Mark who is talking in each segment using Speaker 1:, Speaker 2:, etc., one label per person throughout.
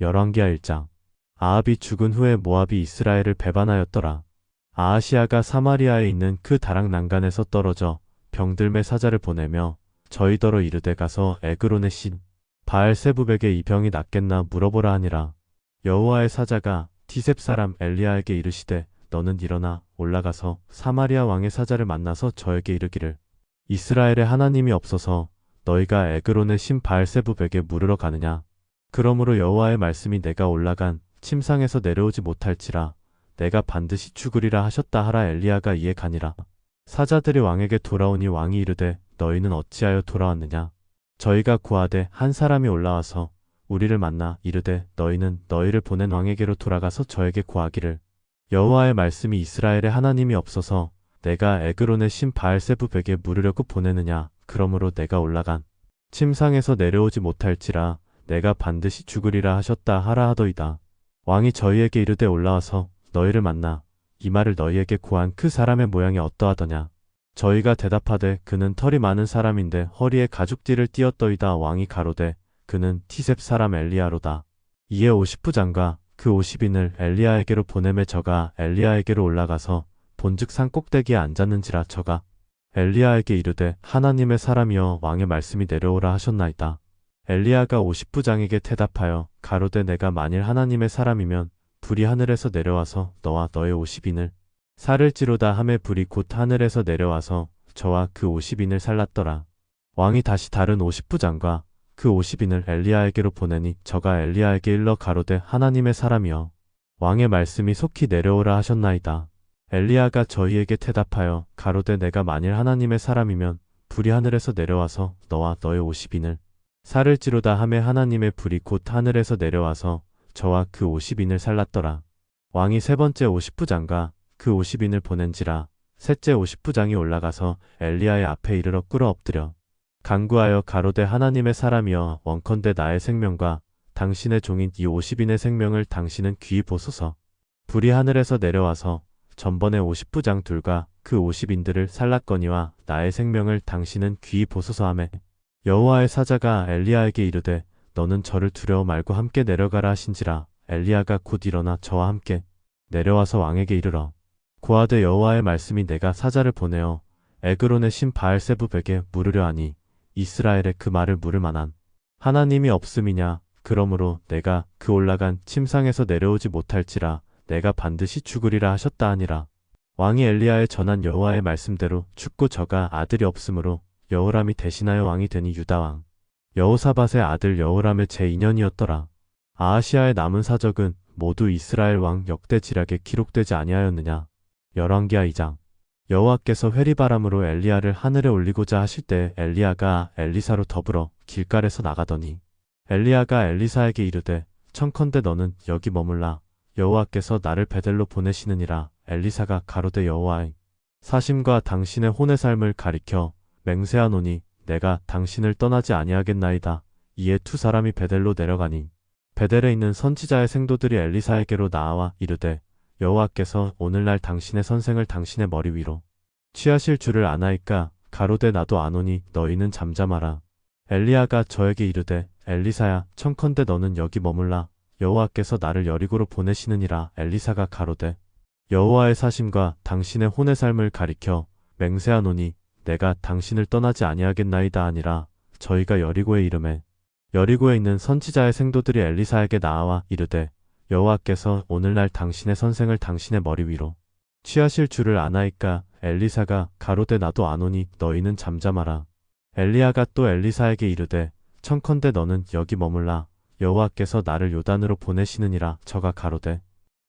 Speaker 1: 열왕기하 1장. 아합이 죽은 후에 모압이 이스라엘을 배반하였더라. 아하시아가 사마리아에 있는 그 다락 난간에서 떨어져 병들매 사자를 보내며 저희더러 이르되 가서 에그론의 신 바알세붑에게 이 병이 낫겠나 물어보라 하니라. 여호와의 사자가 티셉 사람 엘리야에게 이르시되 너는 일어나 올라가서 사마리아 왕의 사자를 만나서 저에게 이르기를 이스라엘에 하나님이 없어서 너희가 에그론의 신 바알세붑에게 물으러 가느냐. 그러므로 여호와의 말씀이 내가 올라간 침상에서 내려오지 못할지라 내가 반드시 죽으리라 하셨다 하라. 엘리야가 이에 가니라. 사자들이 왕에게 돌아오니 왕이 이르되 너희는 어찌하여 돌아왔느냐. 저희가 구하되 한 사람이 올라와서 우리를 만나 이르되 너희는 너희를 보낸 왕에게로 돌아가서 저에게 구하기를 여호와의 말씀이 이스라엘에 하나님이 없어서 내가 에그론의 신 바알세붑에게 물으려고 보내느냐. 그러므로 내가 올라간 침상에서 내려오지 못할지라 내가 반드시 죽으리라 하셨다 하라 하더이다. 왕이 저희에게 이르되 올라와서 너희를 만나 이 말을 너희에게 구한 그 사람의 모양이 어떠하더냐. 저희가 대답하되 그는 털이 많은 사람인데 허리에 가죽띠를 띠었더이다. 왕이 가로되 그는 티셉 사람 엘리야로다. 이에 50부장과 그 50인을 엘리야에게로 보내매 저가 엘리야에게로 올라가서 본즉 산 꼭대기에 앉았는지라. 저가 엘리야에게 이르되 하나님의 사람이여 왕의 말씀이 내려오라 하셨나이다. 엘리야가 50부장에게 대답하여 가로되 내가 만일 하나님의 사람이면 불이 하늘에서 내려와서 너와 너의 50인을 살을지로다 하매 불이 곧 하늘에서 내려와서 저와 그 50인을 살랐더라. 왕이 다시 다른 50부장과 그 50인을 엘리야에게로 보내니 저가 엘리야에게 일러 가로되 하나님의 사람이여 왕의 말씀이 속히 내려오라 하셨나이다. 엘리야가 저희에게 대답하여 가로되 내가 만일 하나님의 사람이면 불이 하늘에서 내려와서 너와 너의 50인을 살을지로다 하매 하나님의 불이 곧 하늘에서 내려와서 저와 그 50인을 살랐더라. 왕이 세 번째 50부장과 그 50인을 보낸지라. 셋째 50부장이 올라가서 엘리야의 앞에 이르러 꿇어 엎드려 간구하여 가로되 하나님의 사람이여 원컨대 나의 생명과 당신의 종인 이 50인의 생명을 당신은 귀히 보소서. 불이 하늘에서 내려와서 전번에 50부장 둘과 그 50인들을 살랐거니와 나의 생명을 당신은 귀히 보소서 하매 여호와의 사자가 엘리야에게 이르되 너는 저를 두려워 말고 함께 내려가라 하신지라. 엘리야가 곧 일어나 저와 함께 내려와서 왕에게 이르러 고하되 여호와의 말씀이 내가 사자를 보내어 에그론의 신 바알세붑에게 물으려 하니 이스라엘에 그 말을 물을 만한 하나님이 없음이냐. 그러므로 내가 그 올라간 침상에서 내려오지 못할지라 내가 반드시 죽으리라 하셨다 하니라. 왕이 엘리야에 전한 여호와의 말씀대로 죽고 저가 아들이 없으므로 여호람이 대신하여 왕이 되니 유다왕 여호사밧의 아들 여호람의 제2년이었더라. 아하시아의 남은 사적은 모두 이스라엘 왕 역대지략에 기록되지 아니하였느냐. 열왕기하 2장. 여호와께서 회리바람으로 엘리야를 하늘에 올리고자 하실 때 엘리야가 엘리사로 더불어 길갈에서 나가더니 엘리야가 엘리사에게 이르되 청컨대 너는 여기 머물라. 여호와께서 나를 베델로 보내시느니라. 엘리사가 가로되 여호와의 사심과 당신의 혼의 삶을 가리켜 맹세하노니 내가 당신을 떠나지 아니하겠나이다. 이에 두 사람이 베델로 내려가니 베델에 있는 선지자의 생도들이 엘리사에게로 나와 이르되 여호와께서 오늘날 당신의 선생을 당신의 머리 위로 취하실 줄을 아나이까. 가로되 나도 아노니 너희는 잠잠하라. 엘리야가 저에게 이르되 엘리사야 청컨대 너는 여기 머물라. 여호와께서 나를 여리고로 보내시느니라. 엘리사가 가로되 여호와의 사심과 당신의 혼의 삶을 가리켜 맹세하노니 내가 당신을 떠나지 아니하겠나이다 하니라. 저희가 여리고에 이르매 여리고에 있는 선지자의 생도들이 엘리사에게 나와 이르되 여호와께서 오늘날 당신의 선생을 당신의 머리 위로 취하실 줄을 아나이까. 엘리사가 가로되 나도 아노니 너희는 잠잠하라. 엘리야가 또 엘리사에게 이르되 청컨대 너는 여기 머물라. 여호와께서 나를 요단으로 보내시느니라. 저가 가로되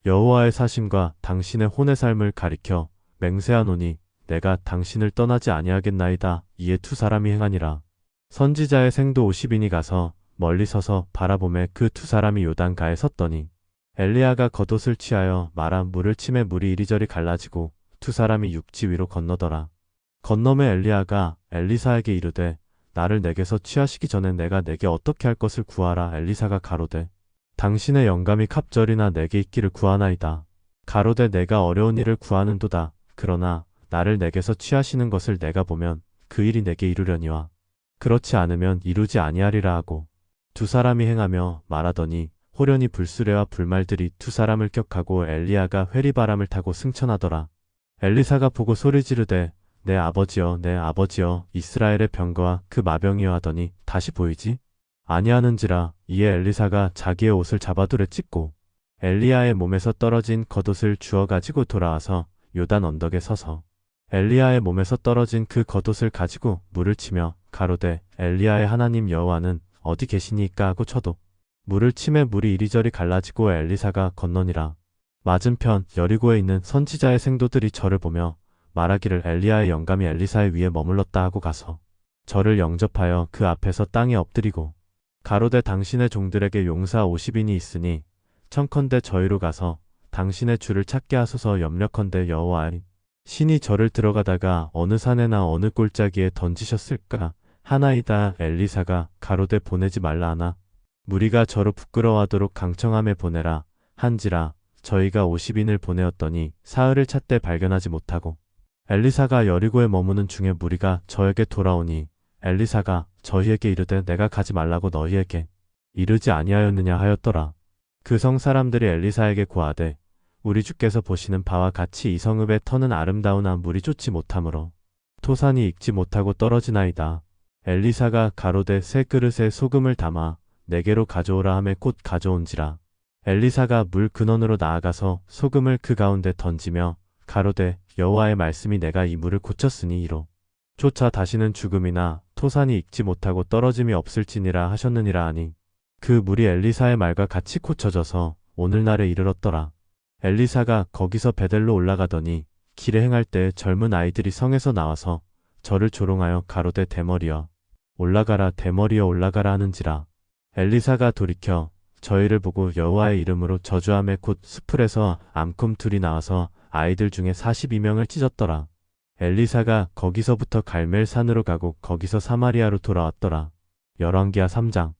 Speaker 1: 여호와의 사심과 당신의 혼의 삶을 가리켜 맹세하노니 내가 당신을 떠나지 아니하겠나이다. 이에 두 사람이 행하니라. 선지자의 생도 50인이 가서 멀리 서서 바라보매 그 두 사람이 요단가에 섰더니 엘리야가 겉옷을 취하여 말아 물을 치매 물이 이리저리 갈라지고 두 사람이 육지 위로 건너더라. 건너매 엘리야가 엘리사에게 이르되 나를 내게서 취하시기 전에 내가 내게 어떻게 할 것을 구하라. 엘리사가 가로되 당신의 영감이 갑절이나 내게 있기를 구하나이다. 가로되 내가 어려운 일을 구하는도다. 그러나 나를 내게서 취하시는 것을 내가 보면 그 일이 내게 이루려니와 그렇지 않으면 이루지 아니하리라 하고 두 사람이 행하며 말하더니 호련히 불수레와 불말들이 두 사람을 격하고 엘리야가 회리바람을 타고 승천하더라. 엘리사가 보고 소리 지르되 내 아버지여 내 아버지여 이스라엘의 병거와 그 마병이여 하더니 다시 보이지 아니하는지라. 이에 엘리사가 자기의 옷을 잡아둘에 찢고 엘리야의 몸에서 떨어진 겉옷을 주워 가지고 돌아와서 요단 언덕에 서서 엘리야의 몸에서 떨어진 그 겉옷을 가지고 물을 치며 가로되 엘리야의 하나님 여호와는 어디 계시니까 하고 쳐도 물을 치매 물이 이리저리 갈라지고 엘리사가 건너니라. 맞은편 여리고에 있는 선지자의 생도들이 저를 보며 말하기를 엘리야의 영감이 엘리사의 위에 머물렀다 하고 가서 저를 영접하여 그 앞에서 땅에 엎드리고 가로되 당신의 종들에게 용사 50인이 있으니 청컨대 저희로 가서 당신의 주를 찾게 하소서. 염려컨대 여호와의 신이 저를 들어가다가 어느 산에나 어느 골짜기에 던지셨을까 하나이다. 엘리사가 가로되 보내지 말라 하나 무리가 저로 부끄러워하도록 강청함에 보내라 한지라. 저희가 50인을 보내었더니 사흘을 찾되 발견하지 못하고 엘리사가 여리고에 머무는 중에 무리가 저에게 돌아오니 엘리사가 저희에게 이르되 내가 가지 말라고 너희에게 이르지 아니하였느냐 하였더라. 그 성 사람들이 엘리사에게 고하되 우리 주께서 보시는 바와 같이 이 성읍의 터는 아름다우나 물이 좋지 못하므로 토산이 익지 못하고 떨어지나이다. 엘리사가 가로되 새 그릇에 소금을 담아 내게로 가져오라 하매 곧 가져온지라. 엘리사가 물 근원으로 나아가서 소금을 그 가운데 던지며 가로되 여호와의 말씀이 내가 이 물을 고쳤으니 이로 조차 다시는 죽음이나 토산이 익지 못하고 떨어짐이 없을지니라 하셨느니라 하니 그 물이 엘리사의 말과 같이 고쳐져서 오늘날에 이르렀더라. 엘리사가 거기서 베델로 올라가더니 길에 행할 때 젊은 아이들이 성에서 나와서 저를 조롱하여 가로되 대머리여 올라가라 대머리여 올라가라 하는지라. 엘리사가 돌이켜 저희를 보고 여호와의 이름으로 저주하매 곧 수풀에서 암꿈 둘이 나와서 아이들 중에 42명을 찢었더라. 엘리사가 거기서부터 갈멜산으로 가고 거기서 사마리아로 돌아왔더라. 열왕기하 3장.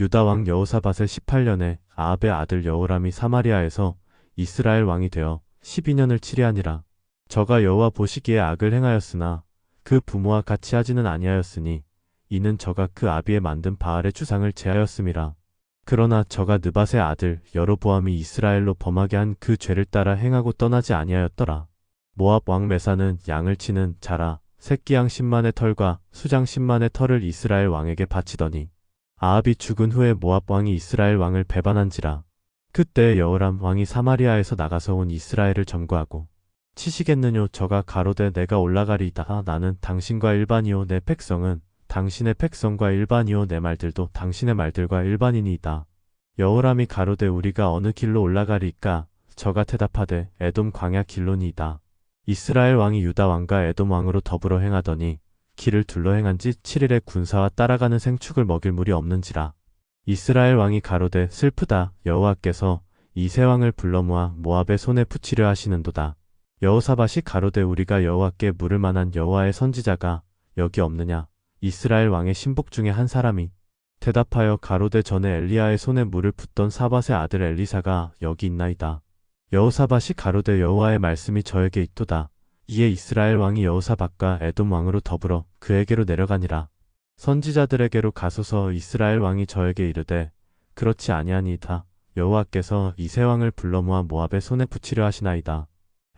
Speaker 1: 유다 왕 여호사밧의 18년에 아합의 아들 여호람이 사마리아에서 이스라엘 왕이 되어 12년을 치리하니라. 저가 여호와 보시기에 악을 행하였으나 그 부모와 같이 하지는 아니하였으니 이는 저가 그 아비에 만든 바알의 주상을 제하였음이라. 그러나 저가 느밧의 아들 여로보암이 이스라엘로 범하게 한 그 죄를 따라 행하고 떠나지 아니하였더라. 모압 왕 메사는 양을 치는 자라 새끼양 10만의 털과 수장 10만의 털을 이스라엘 왕에게 바치더니 아합이 죽은 후에 모압 왕이 이스라엘 왕을 배반한지라. 그때 여호람 왕이 사마리아에서 나가서 온 이스라엘을 점거하고 치시겠느뇨. 저가 가로되 내가 올라가리이다. 나는 당신과 일반이요 내 백성은 당신의 백성과 일반이요 내 말들도 당신의 말들과 일반이니이다. 여호람이 가로되 우리가 어느 길로 올라가리까? 저가 대답하되 에돔 광야 길로니이다. 이스라엘 왕이 유다 왕과 에돔 왕으로 더불어 행하더니 길을 둘러 행한 지 7일에 군사와 따라가는 생축을 먹일 물이 없는지라. 이스라엘 왕이 가로되 슬프다. 여호와께서 이 세 왕을 불러 모아 모압의 손에 붙이려 하시는도다. 여호사밧이 가로되 우리가 여호와께 물을 만한 여호와의 선지자가 여기 없느냐. 이스라엘 왕의 신복 중에 한 사람이 대답하여 가로되 전에 엘리야의 손에 물을 붓던 사밧의 아들 엘리사가 여기 있나이다. 여호사밧이 가로되 여호와의 말씀이 저에게 있도다. 이에 이스라엘 왕이 여호사밧과 에돔 왕으로 더불어 그에게로 내려가니라. 선지자들에게로 가소서. 이스라엘 왕이 저에게 이르되 그렇지 아니하니이다. 여호와께서 이 세 왕을 불러 모아 모압의 손에 붙이려 하시나이다.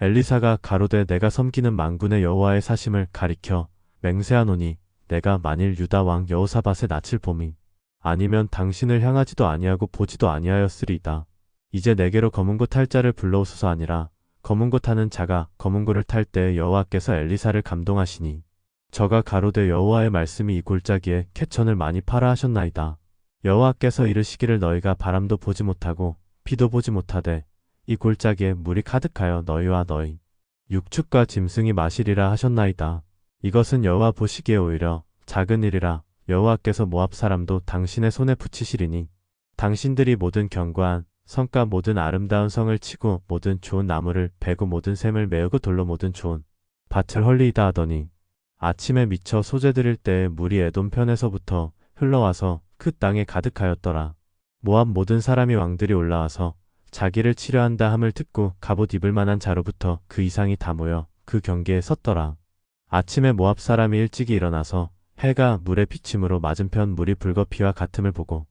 Speaker 1: 엘리사가 가로되 내가 섬기는 만군의 여호와의 사심을 가리켜 맹세하노니 내가 만일 유다 왕 여호사밧의 낯을 봄이 아니면 당신을 향하지도 아니하고 보지도 아니하였으리이다. 이제 내게로 검은고 탈 자를 불러오소서. 아니라 검은고 타는 자가 검은고를 탈 때 여호와께서 엘리사를 감동하시니 저가 가로되 여호와의 말씀이 이 골짜기에 캐천을 많이 팔아 하셨나이다. 여호와께서 이르시기를 너희가 바람도 보지 못하고 비도 보지 못하되 이 골짜기에 물이 가득하여 너희와 너희 육축과 짐승이 마시리라 하셨나이다. 이것은 여호와 보시기에 오히려 작은 일이라. 여호와께서 모압 사람도 당신의 손에 붙이시리니 당신들이 모든 견고한 성과 모든 아름다운 성을 치고 모든 좋은 나무를 베고 모든 샘을 메우고 돌로 모든 좋은 밭을 헐리이다 하더니 아침에 미쳐 소재 드릴 때에 물이 에돔 편에서부터 흘러와서 그 땅에 가득하였더라. 모압 모든 사람이 왕들이 올라와서 자기를 치려한다 함을 듣고 갑옷 입을 만한 자로부터 그 이상이 다 모여 그 경계에 섰더라. 아침에 모압 사람이 일찍이 일어나서 해가 물에 비침으로 맞은편 물이 붉어 피와 같음을 보고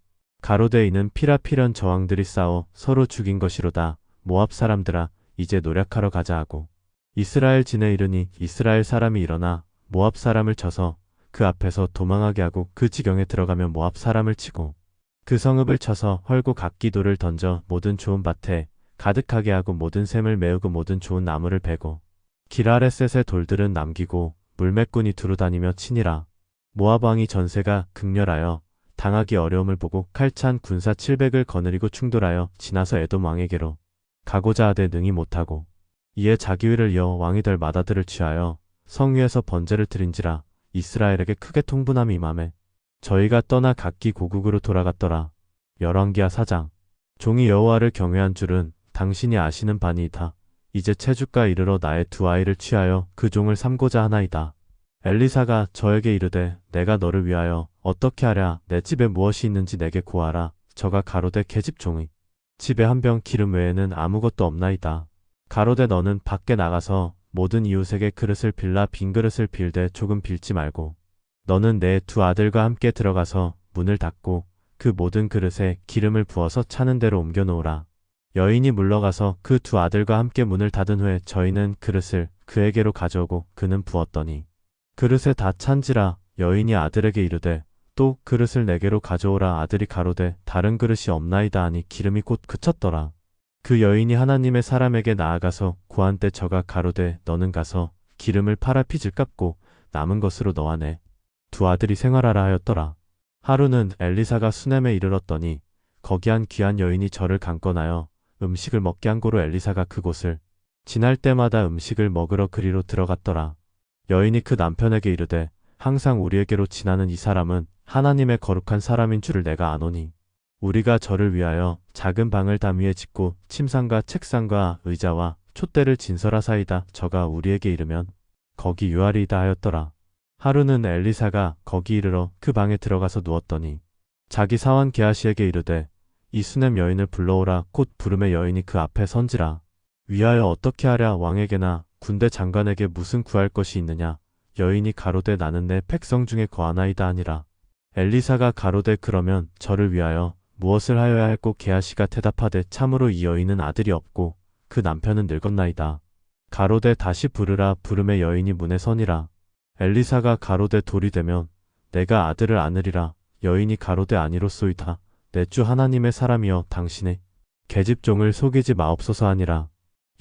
Speaker 1: 가로되 이는 피라 피련 저왕들이 싸워 서로 죽인 것이로다. 모압 사람들아 이제 노략하러 가자 하고 이스라엘 진에 이르니 이스라엘 사람이 일어나 모압 사람을 쳐서 그 앞에서 도망하게 하고 그 지경에 들어가며 모압 사람을 치고 그 성읍을 쳐서 헐고 각기도를 던져 모든 좋은 밭에 가득하게 하고 모든 샘을 메우고 모든 좋은 나무를 베고 기라레셋의 돌들은 남기고 물매꾼이 두루 다니며 치니라. 모압 왕이 전세가 극렬하여 당하기 어려움을 보고 칼찬 군사 700을 거느리고 충돌하여 지나서 에돔 왕에게로 가고자 하되 능히 못하고 이에 자기 위를 이어 왕이 될 마다들을 취하여 성 위에서 번제를 드린지라. 이스라엘에게 크게 통분함이 임하매 저희가 떠나 각기 고국으로 돌아갔더라. 열왕기하 4장. 종이 여호와를 경외한 줄은 당신이 아시는 바니이다. 이제 체주가 이르러 나의 두 아이를 취하여 그 종을 삼고자 하나이다. 엘리사가 저에게 이르되 내가 너를 위하여 어떻게 하랴. 내 집에 무엇이 있는지 내게 고하라. 저가 가로되 계집 종의 집에 한 병 기름 외에는 아무것도 없나이다. 가로되 너는 밖에 나가서 모든 이웃에게 그릇을 빌라 빈 그릇을 빌되 조금 빌지 말고 너는 내 두 아들과 함께 들어가서 문을 닫고 그 모든 그릇에 기름을 부어서 차는 대로 옮겨 놓으라. 여인이 물러가서 그 두 아들과 함께 문을 닫은 후에 저희는 그릇을 그에게로 가져오고 그는 부었더니 그릇에 다 찬지라. 여인이 아들에게 이르되 또 그릇을 내게로 가져오라. 아들이 가로되 다른 그릇이 없나이다 하니 기름이 곧 그쳤더라. 그 여인이 하나님의 사람에게 나아가서 고한때 저가 가로되 너는 가서 기름을 팔아 빚을 갚고 남은 것으로 너와 내 두 아들이 생활하라 하였더라. 하루는 엘리사가 수넴에 이르렀더니 거기 한 귀한 여인이 저를 강권하여 음식을 먹게 한 고로 엘리사가 그곳을 지날 때마다 음식을 먹으러 그리로 들어갔더라. 여인이 그 남편에게 이르되 항상 우리에게로 지나는 이 사람은 하나님의 거룩한 사람인 줄을 내가 아노니 우리가 저를 위하여 작은 방을 담 위에 짓고 침상과 책상과 의자와 촛대를 진설하사이다. 저가 우리에게 이르면 거기 유하리이다 하였더라. 하루는 엘리사가 거기 이르러 그 방에 들어가서 누웠더니 자기 사환 게하시에게 이르되 이 수넴 여인을 불러오라. 곧 부름에 여인이 그 앞에 선지라. 위하여 어떻게 하랴. 왕에게나 군대 장관에게 무슨 구할 것이 있느냐. 여인이 가로되 나는 내 백성 중에 거하나이다 하니라. 엘리사가 가로되 그러면 저를 위하여 무엇을 하여야 할꼬. 게하시가 대답하되 참으로 이 여인은 아들이 없고 그 남편은 늙었나이다. 가로되 다시 부르라. 부름에 여인이 문에 서니라. 엘리사가 가로되 돌이 되면 내가 아들을 안으리라. 여인이 가로되 아니로소이다. 내 주 하나님의 사람이여 당신의 계집종을 속이지 마옵소서 하니라.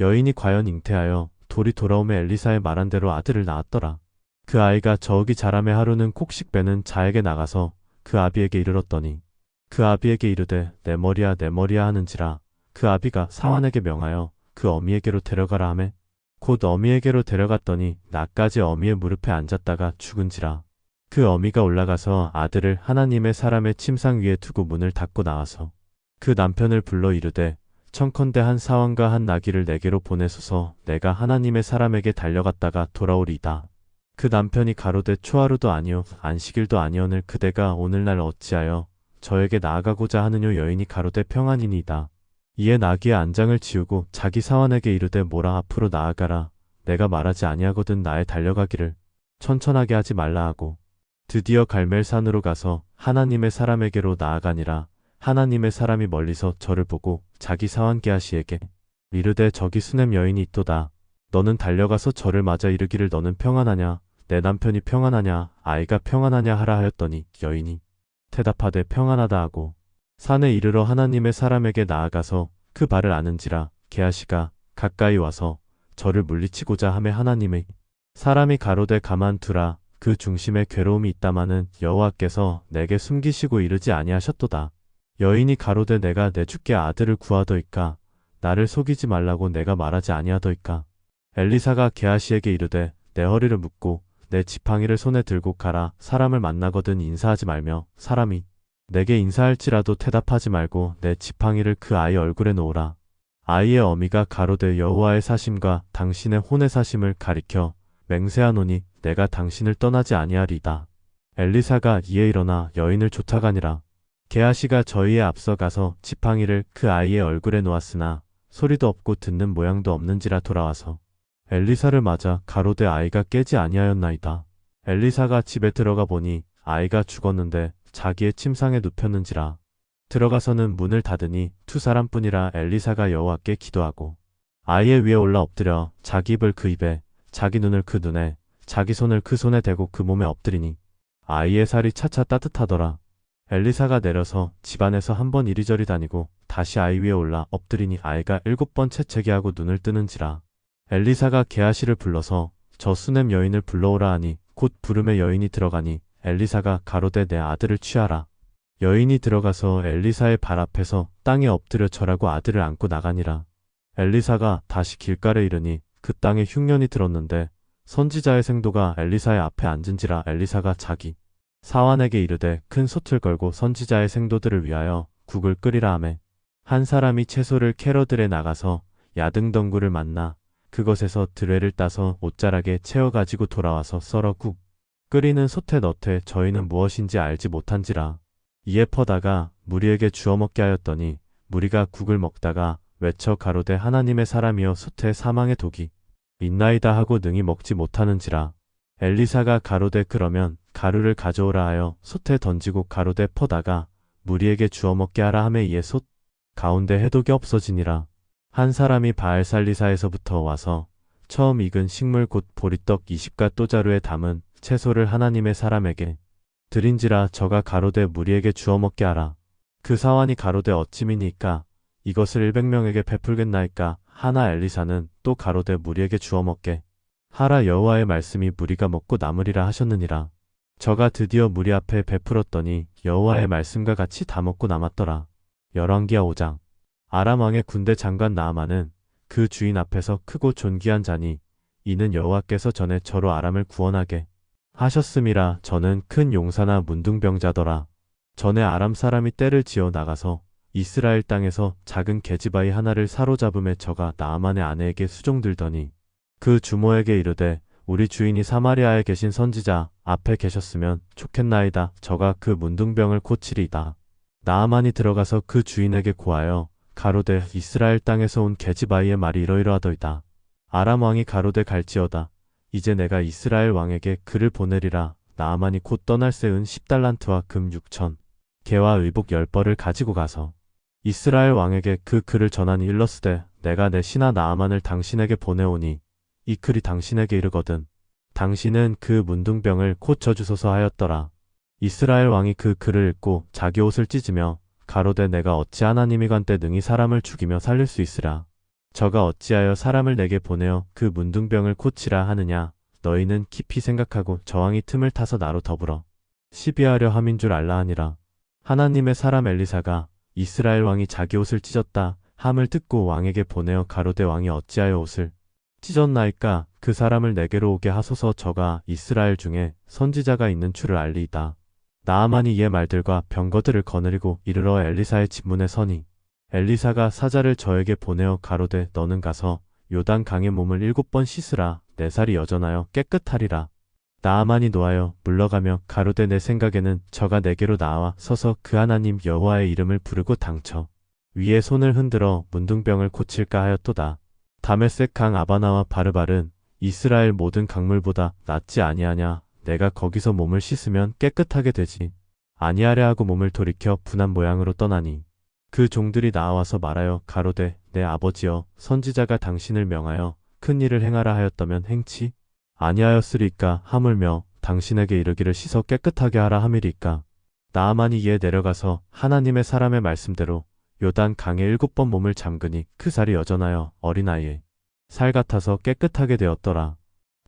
Speaker 1: 여인이 과연 잉태하여 돌이 돌아오매 엘리사의 말한 대로 아들을 낳았더라. 그 아이가 저기 자라매 하루는 곡식 베는 자에게 나가서 그 아비에게 이르렀더니 그 아비에게 이르되 내 머리야 내 머리야 하는지라. 그 아비가 사환에게 명하여 그 어미에게로 데려가라 하매 곧 어미에게로 데려갔더니 낮까지 어미의 무릎에 앉았다가 죽은지라. 그 어미가 올라가서 아들을 하나님의 사람의 침상 위에 두고 문을 닫고 나와서 그 남편을 불러 이르되 청컨대 한 사환과 한 나귀를 내게로 보내소서. 내가 하나님의 사람에게 달려갔다가 돌아오리이다. 그 남편이 가로되 초하루도 아니요 안식일도 아니오늘 그대가 오늘날 어찌하여 저에게 나아가고자 하느뇨. 여인이 가로되 평안이니이다. 이에 나귀의 안장을 지우고 자기 사환에게 이르되 모라. 앞으로 나아가라. 내가 말하지 아니하거든 나의 달려가기를 천천하게 하지 말라 하고 드디어 갈멜산으로 가서 하나님의 사람에게로 나아가니라. 하나님의 사람이 멀리서 저를 보고 자기 사환 게하시에게 이르되 저기 수넴 여인이 있도다. 너는 달려가서 저를 맞아 이르기를 너는 평안하냐. 내 남편이 평안하냐. 아이가 평안하냐 하라 하였더니 여인이 대답하되 평안하다 하고 산에 이르러 하나님의 사람에게 나아가서 그 발을 아는지라. 게하시가 가까이 와서 저를 물리치고자 하매 하나님의 사람이 가로되 가만두라. 그 중심에 괴로움이 있다마는 여호와께서 내게 숨기시고 이르지 아니하셨도다. 여인이 가로되 내가 내 주께 아들을 구하더이까. 나를 속이지 말라고 내가 말하지 아니하더이까. 엘리사가 게하시에게 이르되 내 허리를 묶고 내 지팡이를 손에 들고 가라. 사람을 만나거든 인사하지 말며 사람이 내게 인사할지라도 대답하지 말고 내 지팡이를 그 아이 얼굴에 놓으라. 아이의 어미가 가로되 여호와의 사심과 당신의 혼의 사심을 가리켜 맹세하노니 내가 당신을 떠나지 아니하리이다. 엘리사가 이에 일어나 여인을 쫓아가니라. 게하시가 저희에 앞서 가서 지팡이를 그 아이의 얼굴에 놓았으나 소리도 없고 듣는 모양도 없는지라 돌아와서 엘리사를 맞아 가로되 아이가 깨지 아니하였나이다. 엘리사가 집에 들어가 보니 아이가 죽었는데 자기의 침상에 눕혔는지라. 들어가서는 문을 닫으니 두 사람뿐이라 엘리사가 여호와께 기도하고 아이의 위에 올라 엎드려 자기 입을 그 입에 자기 눈을 그 눈에 자기 손을 그 손에 대고 그 몸에 엎드리니 아이의 살이 차차 따뜻하더라. 엘리사가 내려서 집안에서 한 번 이리저리 다니고 다시 아이 위에 올라 엎드리니 아이가 7번 재채기하고 눈을 뜨는지라. 엘리사가 게하시를 불러서 저 수넴 여인을 불러오라 하니 곧 부름에 여인이 들어가니 엘리사가 가로되 내 아들을 취하라. 여인이 들어가서 엘리사의 발 앞에서 땅에 엎드려 절하고 아들을 안고 나가니라. 엘리사가 다시 길가에 이르니 그 땅에 흉년이 들었는데 선지자의 생도가 엘리사의 앞에 앉은지라. 엘리사가 자기 사환에게 이르되 큰 솥을 걸고 선지자의 생도들을 위하여 국을 끓이라 하매 한 사람이 채소를 캐러들에 나가서 야등덩굴을 만나 그것에서 드레를 따서 옷자락에 채워 가지고 돌아와서 썰어 국 끓이는 솥에 넣되 저희는 무엇인지 알지 못한지라. 이에 퍼다가 무리에게 주어 먹게 하였더니 무리가 국을 먹다가 외쳐 가로되 하나님의 사람이여 솥에 사망의 독이 있나이다 하고 능히 먹지 못하는지라. 엘리사가 가로되 그러면 가루를 가져오라 하여 솥에 던지고 가로되 퍼다가 무리에게 주어 먹게 하라 하매 이에 솥 가운데 해독이 없어지니라. 한 사람이 바알살리사에서부터 와서 처음 익은 식물 곧 보리떡 20가 또자루에 담은 채소를 하나님의 사람에게 드린지라. 저가 가로되 무리에게 주어 먹게 하라. 그 사환이 가로되 어찌미니까 이것을 100명에게 베풀겠나이까 하나. 엘리사는 또 가로되 무리에게 주어 먹게 하라. 여호와의 말씀이 무리가 먹고 남으리라 하셨느니라. 저가 드디어 무리 앞에 베풀었더니 여호와의 말씀과 같이 다 먹고 남았더라. 열왕기하 5장. 아람 왕의 군대 장관 나아만은 그 주인 앞에서 크고 존귀한 자니 이는 여호와께서 전에 저로 아람을 구원하게 하셨음이라. 저는 큰 용사나 문둥병자더라. 전에 아람 사람이 떼를 지어 나가서 이스라엘 땅에서 작은 계집아이 하나를 사로잡음에 저가 나아만의 아내에게 수종들더니 그 주모에게 이르되 우리 주인이 사마리아에 계신 선지자 앞에 계셨으면 좋겠나이다. 저가 그 문둥병을 고치리이다. 나아만이 들어가서 그 주인에게 고하여 가로되 이스라엘 땅에서 온 계집아이의 말이 이러이러하더이다. 아람 왕이 가로되 갈지어다. 이제 내가 이스라엘 왕에게 그를 보내리라. 나아만이 곧 떠날새 은 10달란트와 금 6천 개와 의복 10벌을 가지고 가서 이스라엘 왕에게 그 글을 전하니 일러스되 내가 내 신하 나아만을 당신에게 보내오니 이 글이 당신에게 이르거든 당신은 그 문둥병을 고쳐주소서 하였더라. 이스라엘 왕이 그 글을 읽고 자기 옷을 찢으며 가로되 내가 어찌 하나님이 관때 능히 사람을 죽이며 살릴 수 있으랴. 저가 어찌하여 사람을 내게 보내어 그 문둥병을 고치라 하느냐. 너희는 깊이 생각하고 저왕이 틈을 타서 나로 더불어 시비하려 함인 줄 알라 하니라. 하나님의 사람 엘리사가 이스라엘 왕이 자기 옷을 찢었다 함을 듣고 왕에게 보내어 가로되 왕이 어찌하여 옷을 찢었나이까 그 사람을 내게로 오게 하소서. 저가 이스라엘 중에 선지자가 있는 줄을 알리이다. 나아만이 이의 말들과 병거들을 거느리고 이르러 엘리사의 집문에 서니 엘리사가 사자를 저에게 보내어 가로되 너는 가서 요단 강에 몸을 7번 씻으라. 내 살이 여전하여 깨끗하리라. 나아만이 노하여 물러가며 가로되 내 생각에는 저가 내게로 나와 서서 그 하나님 여호와의 이름을 부르고 당처 위에 손을 흔들어 문둥병을 고칠까 하였도다. 다메섹 강 아바나와 바르발은 이스라엘 모든 강물보다 낫지 아니하냐. 내가 거기서 몸을 씻으면 깨끗하게 되지 아니하랴 하고 몸을 돌이켜 분한 모양으로 떠나니 그 종들이 나와서 말하여 가로되 내 아버지여 선지자가 당신을 명하여 큰 일을 행하라 하였다면 행치 아니하였으리까 하물며 당신에게 이르기를 씻어 깨끗하게 하라 함이리까. 나아만이 이에 내려가서 하나님의 사람의 말씀대로 요단 강에 7번 몸을 잠그니 그 살이 여전하여 어린아이의 살 같아서 깨끗하게 되었더라.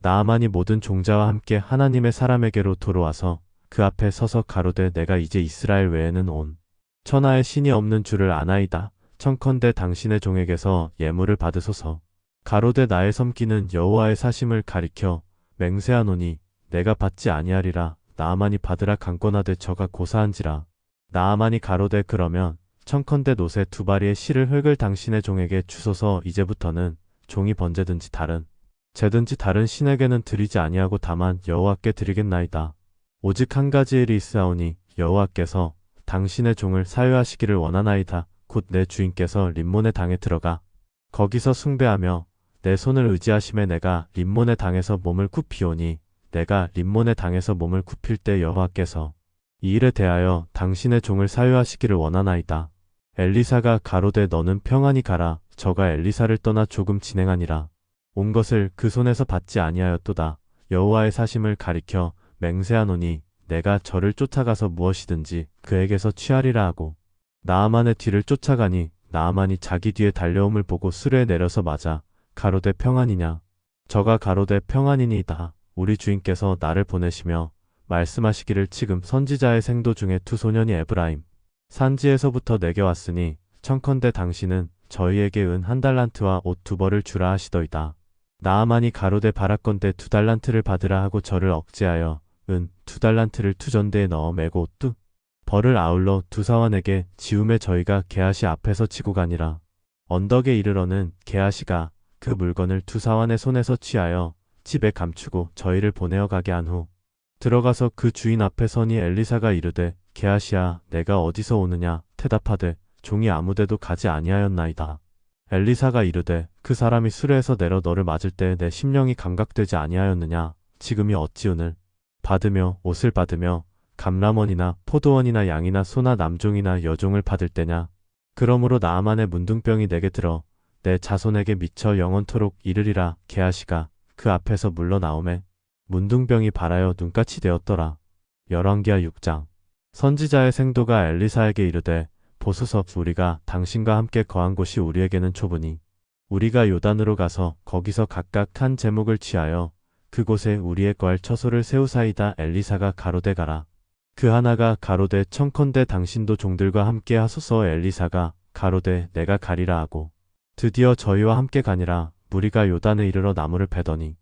Speaker 1: 나아만이 모든 종자와 함께 하나님의 사람에게로 돌아와서 그 앞에 서서 가로되 내가 이제 이스라엘 외에는 온 천하의 신이 없는 줄을 아나이다. 청컨대 당신의 종에게서 예물을 받으소서. 가로되 나의 섬기는 여호와의 사심을 가리켜 맹세하노니 내가 받지 아니하리라. 나아만이 받으라 강권하되 저가 고사한지라. 나아만이 가로되 그러면 청컨대 노새 2바리의 실을 흙을 당신의 종에게 주소서. 이제부터는 종이 번제든지 다른 제든지 다른 신에게는 드리지 아니하고 다만 여호와께 드리겠나이다. 오직 한 가지 일이 있사오니 여호와께서 당신의 종을 사유하시기를 원하나이다. 곧 내 주인께서 림몬의 당에 들어가 거기서 숭배하며 내 손을 의지하심에 내가 림몬의 당에서 몸을 굽히오니 내가 림몬의 당에서 몸을 굽힐 때 여호와께서 이 일에 대하여 당신의 종을 사유하시기를 원하나이다. 엘리사가 가로되 너는 평안히 가라. 저가 엘리사를 떠나 조금 진행하니라. 온 것을 그 손에서 받지 아니하였도다. 여호와의 사심을 가리켜 맹세하노니 내가 저를 쫓아가서 무엇이든지 그에게서 취하리라 하고 나아만의 뒤를 쫓아가니 나아만이 자기 뒤에 달려옴을 보고 수레에 내려서 맞아 가로되 평안이냐. 저가 가로되 평안이니이다. 우리 주인께서 나를 보내시며 말씀하시기를 지금 선지자의 생도 중에 두 소년이 에브라임 산지에서부터 내게 왔으니 청컨대 당신은 저희에게 은 1달란트와 옷 2벌을 주라 하시더이다. 나아만이 가로되 바라건대 2달란트를 받으라 하고 저를 억제하여 은 2달란트를 투전대에 넣어 메고 옷 2벌을 아울러 두 사환에게 지움에 저희가 게하시 앞에서 지고 가니라. 언덕에 이르러는 게하시가 그 물건을 두 사환의 손에서 취하여 집에 감추고 저희를 보내어 가게 한 후 들어가서 그 주인 앞에 서니 엘리사가 이르되 게하시야 내가 어디서 오느냐. 대답하되 종이 아무데도 가지 아니하였나이다. 엘리사가 이르되 그 사람이 수레에서 내려 너를 맞을 때 내 심령이 감각되지 아니하였느냐. 지금이 어찌 은을 받으며 옷을 받으며 감람원이나 포도원이나 양이나 소나 남종이나 여종을 받을 때냐. 그러므로 나아만의 문둥병이 내게 들어 내 자손에게 미쳐 영원토록 이르리라. 게하시가 그 앞에서 물러나오매 문둥병이 발하여 눈같이 되었더라. 열왕기하 6장. 선지자의 생도가 엘리사에게 이르되 보소서 우리가 당신과 함께 거한 곳이 우리에게는 좁으니 우리가 요단으로 가서 거기서 각각 한 제목을 취하여 그곳에 우리의 거할 처소를 세우사이다. 엘리사가 가로되 가라. 그 하나가 가로되 청컨대 당신도 종들과 함께 하소서. 엘리사가 가로되 내가 가리라 하고 드디어 저희와 함께 가니라. 무리가 요단에 이르러 나무를 베더니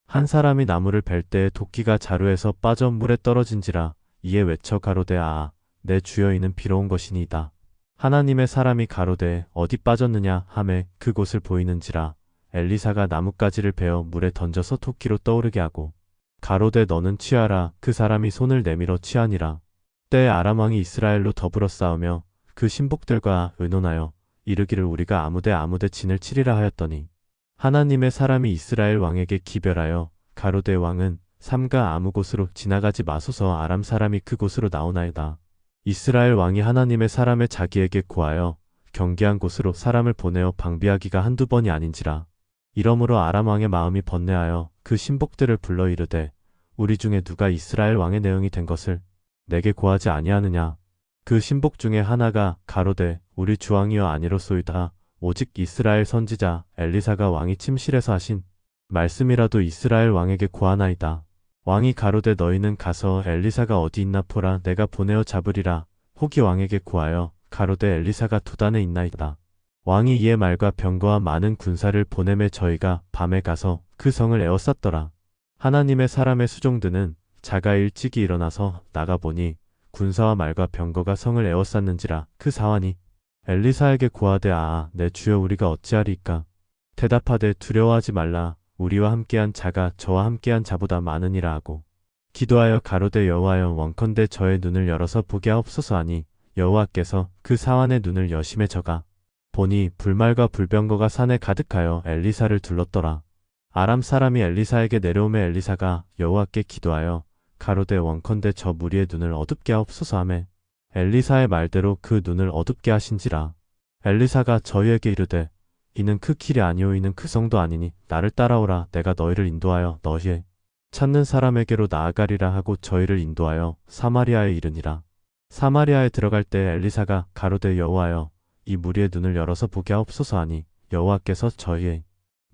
Speaker 1: 한 사람이 나무를 벨 때에 도끼가 자루에서 빠져 물에 떨어진지라. 이에 외쳐 가로되 아아 내 주여 이는 비로운 것이니이다. 하나님의 사람이 가로되 어디 빠졌느냐 하매 그곳을 보이는지라. 엘리사가 나뭇가지를 베어 물에 던져서 토끼로 떠오르게 하고 가로되 너는 취하라. 그 사람이 손을 내밀어 취하니라. 때에 아람 왕이 이스라엘로 더불어 싸우며 그 신복들과 의논하여 이르기를 우리가 아무데 진을 치리라 하였더니 하나님의 사람이 이스라엘 왕에게 기별하여 가로되 왕은 삼가 아무 곳으로 지나가지 마소서. 아람 사람이 그곳으로 나오나이다. 이스라엘 왕이 하나님의 사람의 자기에게 고하여 경계한 곳으로 사람을 보내어 방비하기가 한두 번이 아닌지라. 이러므로 아람 왕의 마음이 번뇌하여 그 신복들을 불러 이르되 우리 중에 누가 이스라엘 왕의 내응이 된 것을 내게 고하지 아니하느냐. 그 신복 중에 하나가 가로되 우리 주왕이여 아니로소이다. 오직 이스라엘 선지자 엘리사가 왕이 침실에서 하신 말씀이라도 이스라엘 왕에게 고하나이다. 왕이 가로되 너희는 가서 엘리사가 어디 있나 보라. 내가 보내어 잡으리라. 혹이 왕에게 고하여 가로되 엘리사가 도단에 있나이다. 왕이 이에 말과 병거와 많은 군사를 보내매 저희가 밤에 가서 그 성을 에워쌌더라. 하나님의 사람의 수종드는 자가 일찍이 일어나서 나가보니 군사와 말과 병거가 성을 에워쌌는지라. 그 사환이 엘리사에게 고하되 아아 내 주여 우리가 어찌하리이까. 대답하되 두려워하지 말라. 우리와 함께한 자가 저와 함께한 자보다 많으니라 하고 기도하여 가로되 여호와여 원컨대 저의 눈을 열어서 보게 하옵소서 하니 여호와께서 그 사환의 눈을 여심해 저가 보니 불말과 불병거가 산에 가득하여 엘리사를 둘렀더라. 아람 사람이 엘리사에게 내려오매 엘리사가 여호와께 기도하여 가로되 원컨대 저 무리의 눈을 어둡게 하옵소서 하매 엘리사의 말대로 그 눈을 어둡게 하신지라. 엘리사가 저희에게 이르되 이는 그 길이 아니오 이는 그 성도 아니니 나를 따라오라. 내가 너희를 인도하여 너희의 찾는 사람에게로 나아가리라 하고 저희를 인도하여 사마리아에 이르니라. 사마리아에 들어갈 때 엘리사가 가로되 여호와여 이 무리의 눈을 열어서 보게 하옵소서 하니 여호와께서 저희의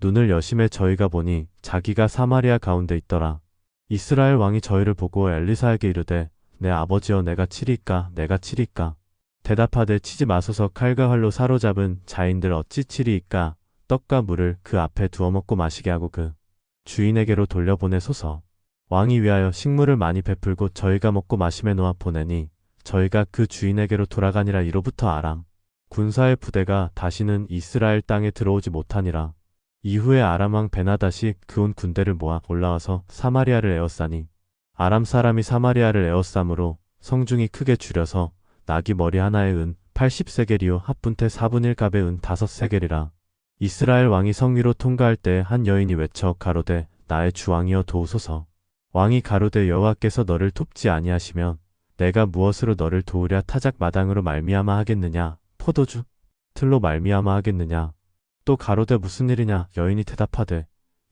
Speaker 1: 눈을 여심해 저희가 보니 자기가 사마리아 가운데 있더라. 이스라엘 왕이 저희를 보고 엘리사에게 이르되 내 아버지여 내가 치리까 내가 치리까. 대답하되 치지 마소서. 칼과 활로 사로잡은 자인들 어찌 치리이까. 떡과 물을 그 앞에 두어 먹고 마시게 하고 그 주인에게로 돌려보내소서. 왕이 위하여 식물을 많이 베풀고 저희가 먹고 마심에 놓아 보내니 저희가 그 주인에게로 돌아가니라. 이로부터 아람 군사의 부대가 다시는 이스라엘 땅에 들어오지 못하니라. 이후에 아람 왕 베나닷이 그 온 군대를 모아 올라와서 사마리아를 에워싸니 아람 사람이 사마리아를 에워싸므로 성중이 크게 줄여서 나귀 머리 하나에 은 80세겔이요 합분태 4분의 1갑에 은 5세겔이라. 이스라엘 왕이 성 위로 통과할 때 한 여인이 외쳐 가로되 나의 주 왕이여 도우소서. 왕이 가로되 여호와께서 너를 돕지 아니하시면 내가 무엇으로 너를 도우랴? 타작 마당으로 말미암아 하겠느냐? 포도주 틀로 말미암아 하겠느냐? 또 가로되 무슨 일이냐? 여인이 대답하되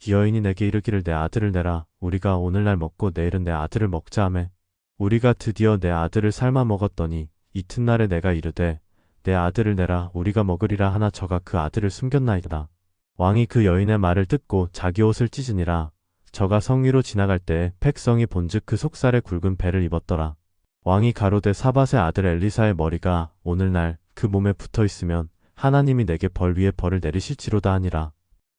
Speaker 1: 이 여인이 내게 이르기를 내 아들을 내라. 우리가 오늘날 먹고 내일은 내 아들을 먹자 하매 우리가 드디어 내 아들을 삶아 먹었더니 이튿날에 내가 이르되 내 아들을 내라. 우리가 먹으리라 하나 저가 그 아들을 숨겼나이다. 왕이 그 여인의 말을 듣고 자기 옷을 찢으니라. 저가 성 위로 지나갈 때에 백성이 본즉 그 속살에 굵은 배를 입었더라. 왕이 가로되 사밧의 아들 엘리사의 머리가 오늘날 그 몸에 붙어 있으면 하나님이 내게 벌 위에 벌을 내리실지로다 하니라.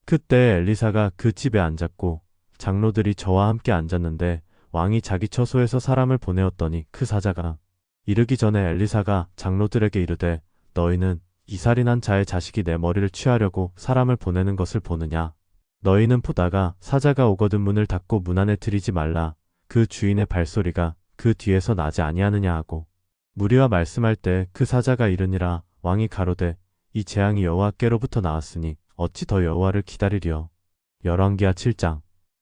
Speaker 1: 그때 엘리사가 그 집에 앉았고 장로들이 저와 함께 앉았는데 왕이 자기 처소에서 사람을 보내었더니 그 사자가 이르기 전에 엘리사가 장로들에게 이르되 너희는 이 살인한 자의 자식이 내 머리를 취하려고 사람을 보내는 것을 보느냐? 너희는 보다가 사자가 오거든 문을 닫고 문 안에 들이지 말라. 그 주인의 발소리가 그 뒤에서 나지 아니하느냐 하고 무리와 말씀할 때 그 사자가 이르니라. 왕이 가로되 이 재앙이 여호와께로부터 나왔으니 어찌 더 여호와를 기다리리요. 열왕기하 7장.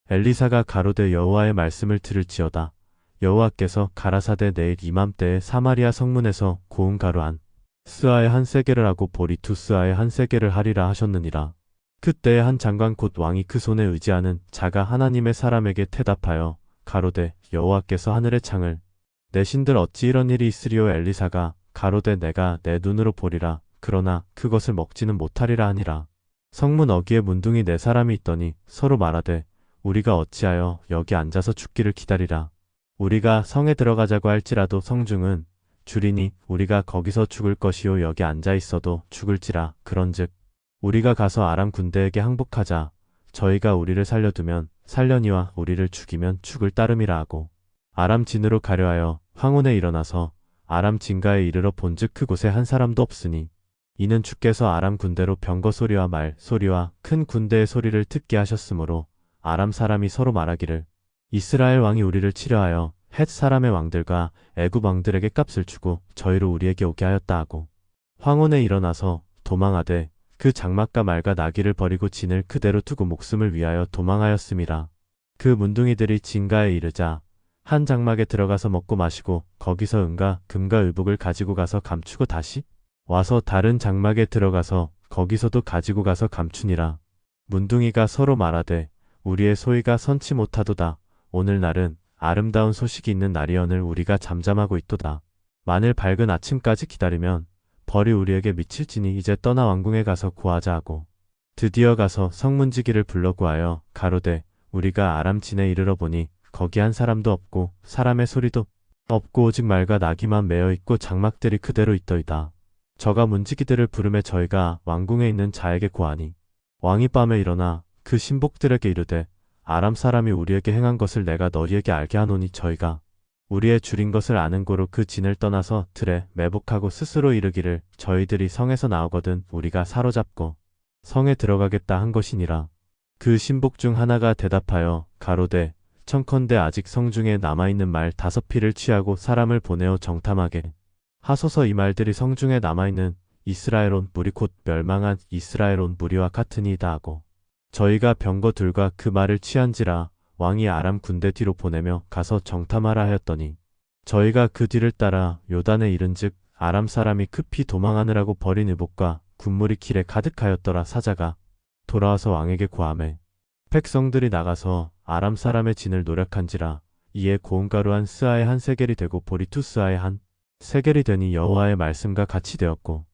Speaker 1: 엘리사가 가로되 여호와의 말씀을 들을지어다. 여호와께서 가라사대 내일 이맘때에 사마리아 성문에서 고운 가루 한 스아의 한 세겔을 하고 보리 두 스아의 한 세겔을 하리라 하셨느니라. 그때에 한 장관 곧 왕이 그 손에 의지하는 자가 하나님의 사람에게 대답하여 가로되 여호와께서 하늘의 창을 내신들 어찌 이런 일이 있으리요. 엘리사가 가로되 내가 내 눈으로 보리라. 그러나 그것을 먹지는 못하리라 하니라. 성문 어귀에 문둥이 네 사람이 있더니 서로 말하되 우리가 어찌하여 여기 앉아서 죽기를 기다리라. 우리가 성에 들어가자고 할지라도 성중은 주리니 우리가 거기서 죽을 것이요 여기 앉아 있어도 죽을지라. 그런즉 우리가 가서 아람 군대에게 항복하자. 저희가 우리를 살려두면 살려니와 우리를 죽이면 죽을 따름이라 하고 아람 진으로 가려하여 황혼에 일어나서 아람 진가에 이르러 본즉 그곳에 한 사람도 없으니 이는 주께서 아람 군대로 병거 소리와 말 소리와 큰 군대의 소리를 듣게 하셨으므로 아람 사람이 서로 말하기를 이스라엘 왕이 우리를 치려하여 헷 사람의 왕들과 애굽 왕들에게 값을 주고 저희로 우리에게 오게 하였다 하고 황혼에 일어나서 도망하되 그 장막과 말과 나귀를 버리고 진을 그대로 두고 목숨을 위하여 도망하였음이라. 그 문둥이들이 진가에 이르자 한 장막에 들어가서 먹고 마시고 거기서 은과 금과 의복을 가지고 가서 감추고 다시 와서 다른 장막에 들어가서 거기서도 가지고 가서 감추니라. 문둥이가 서로 말하되 우리의 소위가 선치 못하도다. 오늘날은 아름다운 소식이 있는 날이언을 우리가 잠잠하고 있도다. 만일 밝은 아침까지 기다리면 벌이 우리에게 미칠지니 이제 떠나 왕궁에 가서 구하자 하고 드디어 가서 성문지기를 불러 구하여 가로되 우리가 아람 진에 이르러 보니 거기 한 사람도 없고 사람의 소리도 없고 오직 말과 나귀만 매어 있고 장막들이 그대로 있더이다. 저가 문지기들을 부르매 저희가 왕궁에 있는 자에게 구하니 왕이 밤에 일어나 그 신복들에게 이르되 아람 사람이 우리에게 행한 것을 내가 너희에게 알게 하노니 저희가 우리의 줄인 것을 아는 고로 그 진을 떠나서 들에 매복하고 스스로 이르기를 저희들이 성에서 나오거든 우리가 사로잡고 성에 들어가겠다 한 것이니라. 그 신복 중 하나가 대답하여 가로되 청컨대 아직 성중에 남아있는 말 5필을 취하고 사람을 보내어 정탐하게 하소서. 이 말들이 성중에 남아있는 이스라엘 온 무리 곧 멸망한 이스라엘 온 무리와 같으니이다 하고 저희가 병거 둘과 그 말을 취한지라. 왕이 아람 군대 뒤로 보내며 가서 정탐하라 하였더니 저희가 그 뒤를 따라 요단에 이른즉 아람 사람이 급히 도망하느라고 버린 의복과 군물이 길에 가득하였더라. 사자가 돌아와서 왕에게 고하매 백성들이 나가서 아람 사람의 진을 노력한지라. 이에 고운 가루 한 스아의 한 세겔이 되고 보리 두 스아의 한 세겔이 되니 여호와의 말씀과 같이 되었고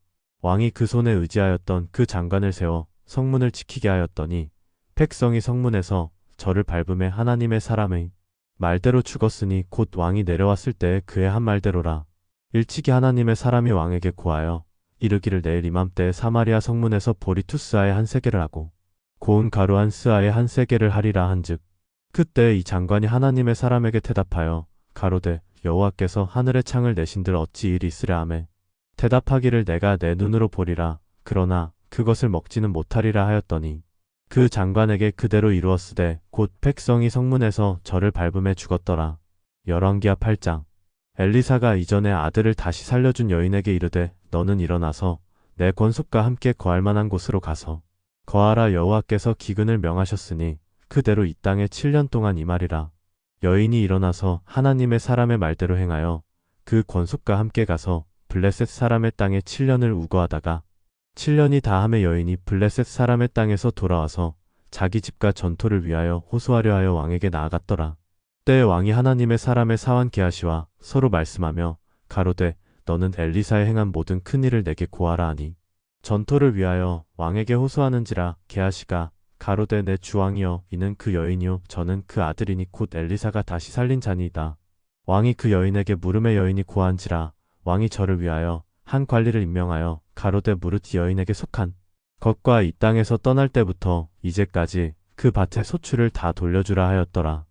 Speaker 1: 왕이 그 손에 의지하였던 그 장관을 세워 성문을 지키게 하였더니 백성이 성문에서 저를 밟음에 하나님의 사람의 말대로 죽었으니 곧 왕이 내려왔을 때에 그의 한 말대로라. 일찍이 하나님의 사람이 왕에게 고하여 이르기를 내일 이맘때에 사마리아 성문에서 보리 투 스아의 한 세겔을 하고 고운 가루 한 스아의 한 세겔을 하리라 한즉 그때 이 장관이 하나님의 사람에게 대답하여 가로되 여호와께서 하늘의 창을 내신들 어찌 일이 있으랴 하매 대답하기를 내가 내 눈으로 보리라. 그러나 그것을 먹지는 못하리라 하였더니 그 장관에게 그대로 이루었으되 곧 백성이 성문에서 저를 밟음에 죽었더라. 열왕기하 8장. 엘리사가 이전에 아들을 다시 살려준 여인에게 이르되 너는 일어나서 내 권속과 함께 거할 만한 곳으로 가서 거하라. 여호와께서 기근을 명하셨으니 그대로 이 땅에 7년 동안 임하리라. 여인이 일어나서 하나님의 사람의 말대로 행하여 그 권속과 함께 가서 블레셋 사람의 땅에 7년을 우거하다가 7년이 다함에 여인이 블레셋 사람의 땅에서 돌아와서 자기 집과 전토를 위하여 호소하려 하여 왕에게 나아갔더라. 때에 왕이 하나님의 사람의 사환 게하시와 서로 말씀하며 가로되 너는 엘리사의 행한 모든 큰 일을 내게 고하라 하니 전토를 위하여 왕에게 호소하는지라 게하시가 가로되 내 주왕이여 이는 그 여인이요 저는 그 아들이니 곧 엘리사가 다시 살린 자니이다. 왕이 그 여인에게 물음에 여인이 고한지라 왕이 저를 위하여 한 관리를 임명하여 가로되 무릇 이 여인에게 속한 것과 이 땅에서 떠날 때부터 이제까지 그 밭의 소출을 다 돌려주라 하였더라.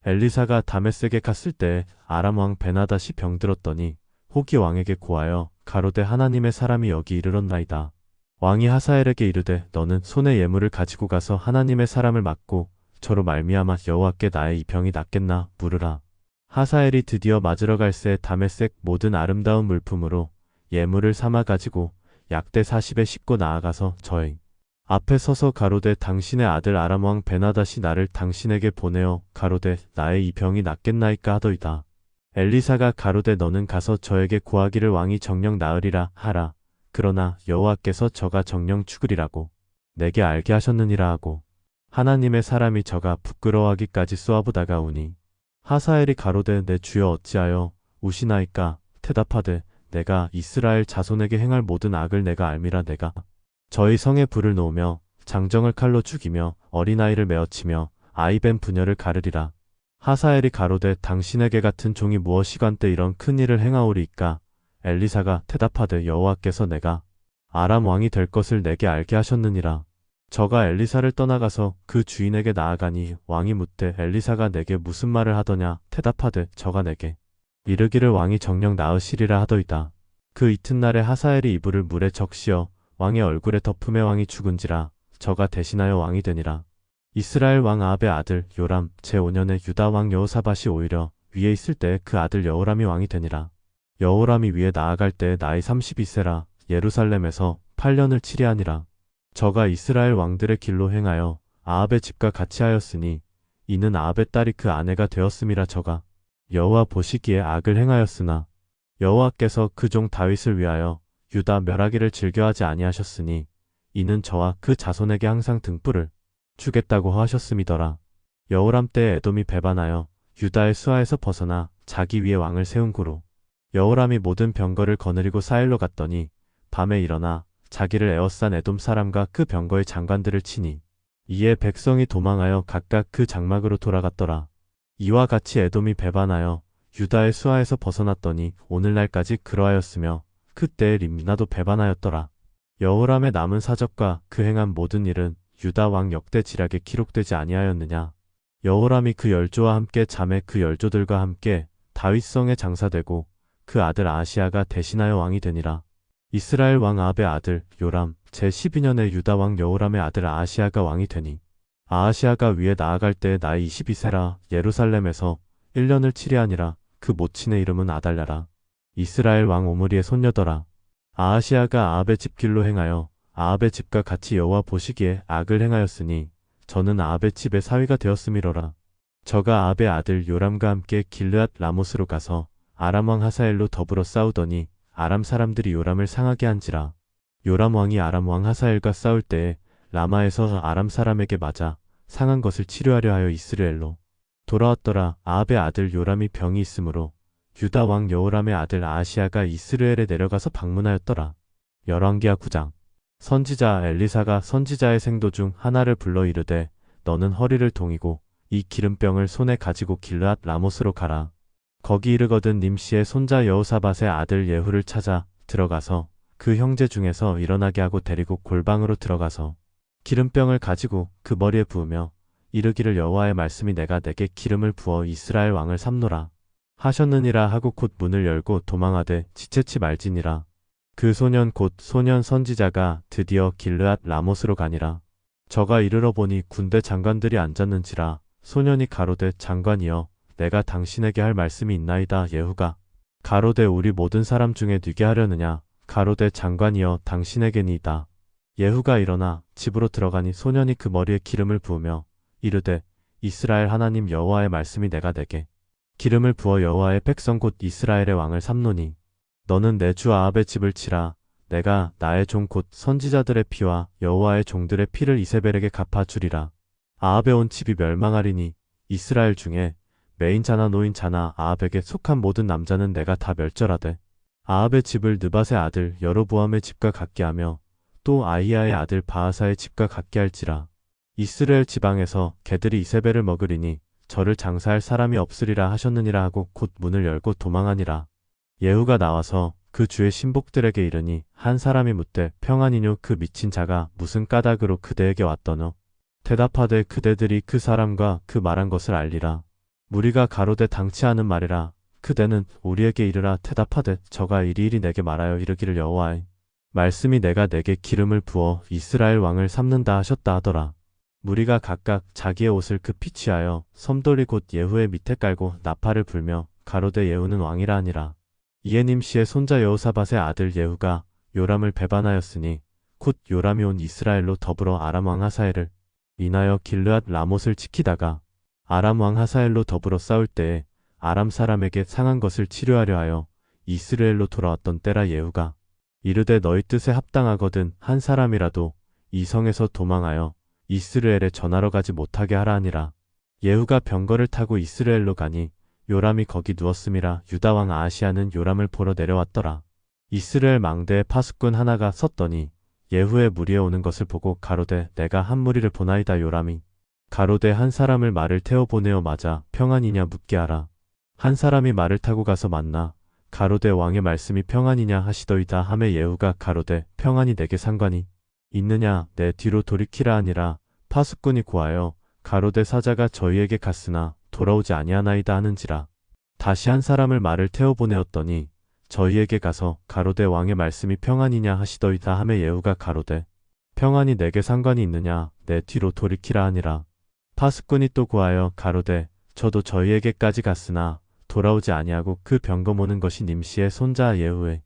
Speaker 1: 엘리사가 다메섹에 갔을 때 아람 왕 베나닷이 병들었더니 혹이 왕에게 고하여 가로되 하나님의 사람이 여기 이르렀나이다. 왕이 하사엘에게 이르되 너는 손에 예물을 가지고 가서 하나님의 사람을 맞고 저로 말미암아 여호와께 나의 이 병이 낫겠나 물으라. 하사엘이 드디어 맞으러 갈새 다메섹 모든 아름다운 물품으로 예물을 삼아 가지고 약대 40에 싣고 나아가서 저희 앞에 서서 가로되 당신의 아들 아람 왕 베나닷이 나를 당신에게 보내어 가로되 나의 이 병이 낫겠나이까 하더이다. 엘리사가 가로되 너는 가서 저에게 고하기를 왕이 정녕 나으리라 하라. 그러나 여호와께서 저가 정녕 죽으리라고 내게 알게 하셨느니라 하고 하나님의 사람이 저가 부끄러워하기까지 쏘아보다가 우니 하사엘이 가로되 내 주여 어찌하여 우시나이까 대답하되 내가 이스라엘 자손에게 행할 모든 악을 내가 알미라. 내가 저희 성에 불을 놓으며 장정을 칼로 죽이며 어린아이를 메어치며 아이벤 부녀를 가르리라. 하사엘이 가로되 당신에게 같은 종이 무엇이간때 이런 큰 일을 행하오리이까. 엘리사가 대답하되 여호와께서 내가 아람 왕이 될 것을 내게 알게 하셨느니라. 저가 엘리사를 떠나가서 그 주인에게 나아가니 왕이 묻되 엘리사가 내게 무슨 말을 하더냐. 대답하되 저가 내게 이르기를 왕이 정녕 나으시리라 하더이다. 그 이튿날에 하사엘이 이불을 물에 적시어 왕의 얼굴에 덮음에 왕이 죽은지라 저가 대신하여 왕이 되니라. 이스라엘 왕 아합의 아들 요람 제5년에 유다 왕 여호사밧이 오히려 위에 있을 때 그 아들 여호람이 왕이 되니라. 여호람이 위에 나아갈 때 나이 32세라 예루살렘에서 8년을 치리하니라. 저가 이스라엘 왕들의 길로 행하여 아합의 집과 같이 하였으니 이는 아합의 딸이 그 아내가 되었음이라. 저가 여호와 보시기에 악을 행하였으나 여호와께서 그 종 다윗을 위하여 유다 멸하기를 즐겨하지 아니하셨으니 이는 저와 그 자손에게 항상 등불을 주겠다고 하셨음이더라. 여호람 때에 에돔이 배반하여 유다의 수하에서 벗어나 자기 위에 왕을 세운 고로 여호람이 모든 병거를 거느리고 사일로 갔더니 밤에 일어나 자기를 에워싼 에돔 사람과 그 병거의 장관들을 치니 이에 백성이 도망하여 각각 그 장막으로 돌아갔더라. 이와 같이 에돔이 배반하여 유다의 수하에서 벗어났더니 오늘날까지 그러하였으며 그때에 림나도 배반하였더라. 여호람의 남은 사적과 그 행한 모든 일은 유다 왕 역대 지략에 기록되지 아니하였느냐. 여호람이 그 열조와 함께 자매 그 열조들과 함께 다윗성에 장사되고 그 아들 아하시아가 대신하여 왕이 되니라. 이스라엘 왕 아합의 아들 요람 제12년에 유다 왕 여호람의 아들 아하시아가 왕이 되니 아하시아가 위에 나아갈 때 나이 22세라 예루살렘에서 1년을 치리하니라. 그 모친의 이름은 아달랴라. 이스라엘 왕 오므리의 손녀더라. 아하시아가 아합의 집길로 행하여 아합의 집과 같이 여호와 보시기에 악을 행하였으니 저는 아합의 집의 사위가 되었음이로라. 저가 아합의 아들 요람과 함께 길르앗 라못으로 가서 아람 왕 하사엘로 더불어 싸우더니 아람 사람들이 요람을 상하게 한지라. 요람 왕이 아람 왕 하사엘과 싸울 때에 라마에서 아람 사람에게 맞아 상한 것을 치료하려 하여 이스라엘로 돌아왔더라. 아합의 아들 요람이 병이 있으므로 유다 왕 여호람의 아들 아하시아가 이스라엘에 내려가서 방문하였더라. 열왕기하 9장. 선지자 엘리사가 선지자의 생도 중 하나를 불러 이르되 너는 허리를 동이고 이 기름병을 손에 가지고 길르앗 라못으로 가라. 거기 이르거든 님시의 손자 여호사밧의 아들 예후를 찾아 들어가서 그 형제 중에서 일어나게 하고 데리고 골방으로 들어가서 기름병을 가지고 그 머리에 부으며 이르기를 여호와의 말씀이 내가 내게 기름을 부어 이스라엘 왕을 삼노라 하셨느니라 하고 곧 문을 열고 도망하되 지체치 말지니라. 그 소년 곧 소년 선지자가 드디어 길르앗 라못으로 가니라. 저가 이르러 보니 군대 장관들이 앉았는지라. 소년이 가로되 장관이여 내가 당신에게 할 말씀이 있나이다. 예후가 가로되 우리 모든 사람 중에 누게 하려느냐. 가로되 장관이여 당신에게니이다. 예후가 일어나 집으로 들어가니 소년이 그 머리에 기름을 부으며 이르되 이스라엘 하나님 여호와의 말씀이 내가 내게 기름을 부어 여호와의 백성 곧 이스라엘의 왕을 삼노니 너는 내 주 아합의 집을 치라. 내가 나의 종 곧 선지자들의 피와 여호와의 종들의 피를 이세벨에게 갚아주리라. 아합의 온 집이 멸망하리니 이스라엘 중에 매인 자나 노인 자나 아합에게 속한 모든 남자는 내가 다 멸절하되 아합의 집을 느밧의 아들 여로보암의 집과 같게 하며 또 아히야의 아들 바하사의 집과 같게 할지라. 이스라엘 지방에서 개들이 이세벨을 먹으리니 저를 장사할 사람이 없으리라 하셨느니라 하고 곧 문을 열고 도망하니라. 예후가 나와서 그 주의 신복들에게 이르니 한 사람이 묻되 평안이뇨 그 미친 자가 무슨 까닭으로 그대에게 왔더뇨. 대답하되 그대들이 그 사람과 그 말한 것을 알리라. 무리가 가로되 당치 않은 말이라. 그대는 우리에게 이르라. 대답하되 저가 이리이리 내게 말하여 이르기를 여호와의 말씀이 내가 내게 기름을 부어 이스라엘 왕을 삼는다 하셨다 하더라. 무리가 각각 자기의 옷을 급히 취하여 섬돌이 곧 예후의 밑에 깔고 나팔을 불며 가로되 예후는 왕이라 하니라. 이에 님시의 손자 여호사밧의 아들 예후가 요람을 배반하였으니 곧 요람이 온 이스라엘로 더불어 아람 왕 하사엘을 인하여 길르앗 라못을 지키다가 아람 왕 하사엘로 더불어 싸울 때에 아람 사람에게 상한 것을 치료하려 하여 이스라엘로 돌아왔던 때라. 예후가 이르되 너희 뜻에 합당하거든 한 사람이라도 이 성에서 도망하여 이스라엘에 전하러 가지 못하게 하라 하니라. 예후가 병거를 타고 이스라엘로 가니 요람이 거기 누웠음이라. 유다 왕 아하시야는 요람을 보러 내려왔더라. 이스라엘 망대에 파수꾼 하나가 섰더니 예후의 무리에 오는 것을 보고 가로되 내가 한 무리를 보나이다. 요람이 가로되 한 사람을 말을 태워 보내어 맞아 평안이냐 묻게 하라. 한 사람이 말을 타고 가서 만나 가로되 왕의 말씀이 평안이냐 하시더이다 하매 예후가 가로되 평안이 내게 상관이 있느냐 내 뒤로 돌이키라 하니라. 파수꾼이 고하여 가로되 사자가 저희에게 갔으나 돌아오지 아니하나이다 하는지라. 다시 한 사람을 말을 태워 보내었더니 저희에게 가서 가로되 왕의 말씀이 평안이냐 하시더이다 하매 예후가 가로되 평안이 내게 상관이 있느냐 내 뒤로 돌이키라 하니라. 파수꾼이 또 고하여 가로되 저도 저희에게까지 갔으나 돌아오지 아니하고 그 병거 모는 것이 님시의 손자 예후의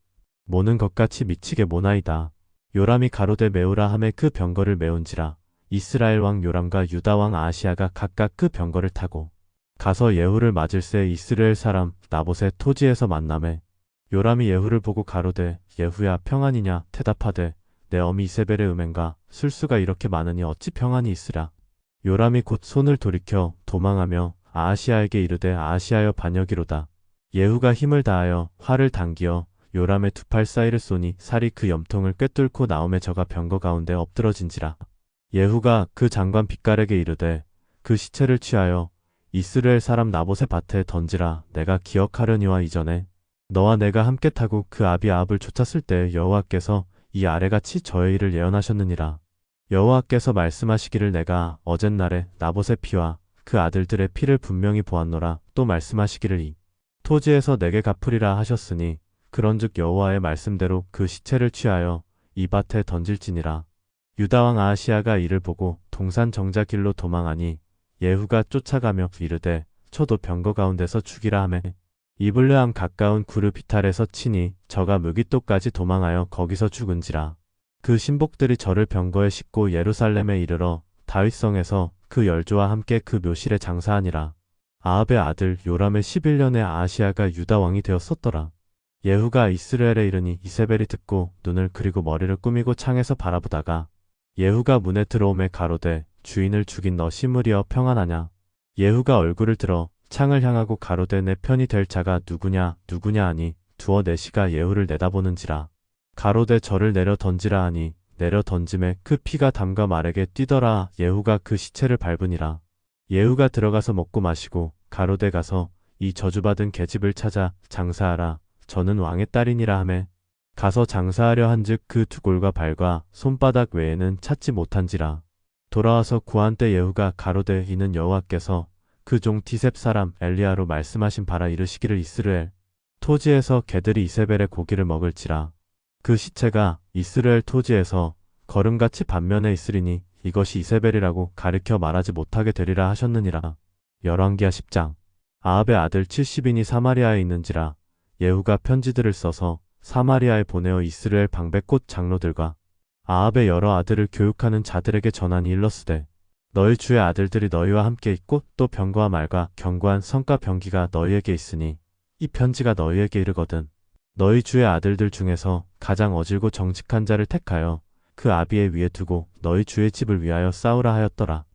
Speaker 1: 모는 것같이 미치게 모나이다. 요람이 가로되 메우라 하매 그 병거를 메운지라. 이스라엘 왕 요람과 유다 왕 아하시야가 각각 그 병거를 타고 가서 예후를 맞을새 이스라엘 사람 나봇의 토지에서 만나매 요람이 예후를 보고 가로되 예후야 평안이냐 대답하되 내 어미 이세벨의 음행과 술수가 이렇게 많으니 어찌 평안이 있으랴. 요람이 곧 손을 돌이켜 도망하며 아하시야에게 이르되 아하시야여 반역이로다. 예후가 힘을 다하여 활을 당기어 요람의 두 팔 사이를 쏘니 살이 그 염통을 꿰뚫고 나오매 저가 병거 가운데 엎드러진지라. 예후가 그 장관 빛깔에게 이르되 그 시체를 취하여 이스라엘 사람 나봇의 밭에 던지라. 내가 기억하려니와 이전에 너와 내가 함께 타고 그 아비 아합을 쫓았을 때 여호와께서 이 아래같이 저의 일을 예언하셨느니라. 여호와께서 말씀하시기를 내가 어젯날에 나봇의 피와 그 아들들의 피를 분명히 보았노라. 또 말씀하시기를 이 토지에서 내게 갚으리라 하셨으니 그런즉 여호와의 말씀대로 그 시체를 취하여 이 밭에 던질지니라. 유다 왕 아하시야가 이를 보고 동산 정자길로 도망하니 예후가 쫓아가며 이르되 저도 병거 가운데서 죽이라 하매 이블레암 가까운 구르 비탈에서 치니 저가 무깃도까지 도망하여 거기서 죽은지라. 그 신복들이 저를 병거에 싣고 예루살렘에 이르러 다윗성에서 그 열조와 함께 그 묘실에 장사하니라. 아합의 아들 요람의 11년에 아하시야가 유다 왕이 되었었더라. 예후가 이스라엘에 이르니 이세벨이 듣고 눈을 그리고 머리를 꾸미고 창에서 바라보다가 예후가 문에 들어오매 가로되 주인을 죽인 너 시므리여 평안하냐. 예후가 얼굴을 들어 창을 향하고 가로되 내 편이 될 자가 누구냐 누구냐 하니 두어 내시가 예후를 내다보는지라. 가로되 저를 내려 던지라 하니 내려 던짐에 그 피가 담과 말에게 뛰더라. 예후가 그 시체를 밟으니라. 예후가 들어가서 먹고 마시고 가로되 가서 이 저주받은 계집을 찾아 장사하라. 저는 왕의 딸이니라 하매 가서 장사하려 한즉 그 두골과 발과 손바닥 외에는 찾지 못한지라. 돌아와서 구한 때 예후가 가로되 이는 여호와께서 그 종 디셉 사람 엘리야로 말씀하신 바라 이르시기를 이스라엘 토지에서 개들이 이세벨의 고기를 먹을지라. 그 시체가 이스라엘 토지에서 거름같이 반면에 있으리니 이것이 이세벨이라고 가리켜 말하지 못하게 되리라 하셨느니라. 열왕기하 10장. 아합의 아들 70인이 사마리아에 있는지라. 예후가 편지들을 써서 사마리아에 보내어 이스라엘 방백꽃 장로들과 아합의 여러 아들을 교육하는 자들에게 전하니 일렀으되 너희 주의 아들들이 너희와 함께 있고 또 병거와 말과 견고한 성과 병기가 너희에게 있으니 이 편지가 너희에게 이르거든. 너희 주의 아들들 중에서 가장 어질고 정직한 자를 택하여 그 아비의 위에 두고 너희 주의 집을 위하여 싸우라 하였더라.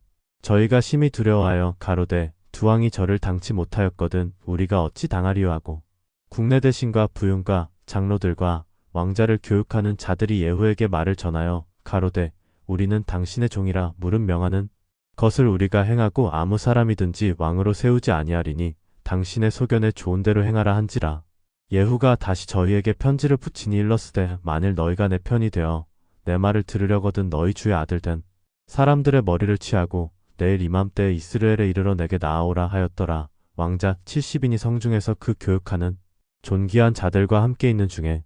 Speaker 1: 저희가 심히 두려워하여 가로되 두 왕이 저를 당치 못하였거든 우리가 어찌 당하리요 하고 국내 대신과 부윤과 장로들과 왕자를 교육하는 자들이 예후에게 말을 전하여 가로되 우리는 당신의 종이라 물은 명하는 것을 우리가 행하고 아무 사람이든지 왕으로 세우지 아니하리니 당신의 소견에 좋은 대로 행하라 한지라. 예후가 다시 저희에게 편지를 붙이니 일렀으되 만일 너희가 내 편이 되어 내 말을 들으려거든 너희 주의 아들 된 사람들의 머리를 취하고 내일 이맘때에 이스라엘에 이르러 내게 나아오라 하였더라. 왕자 70인이 성중에서 그 교육하는 존귀한 자들과 함께 있는 중에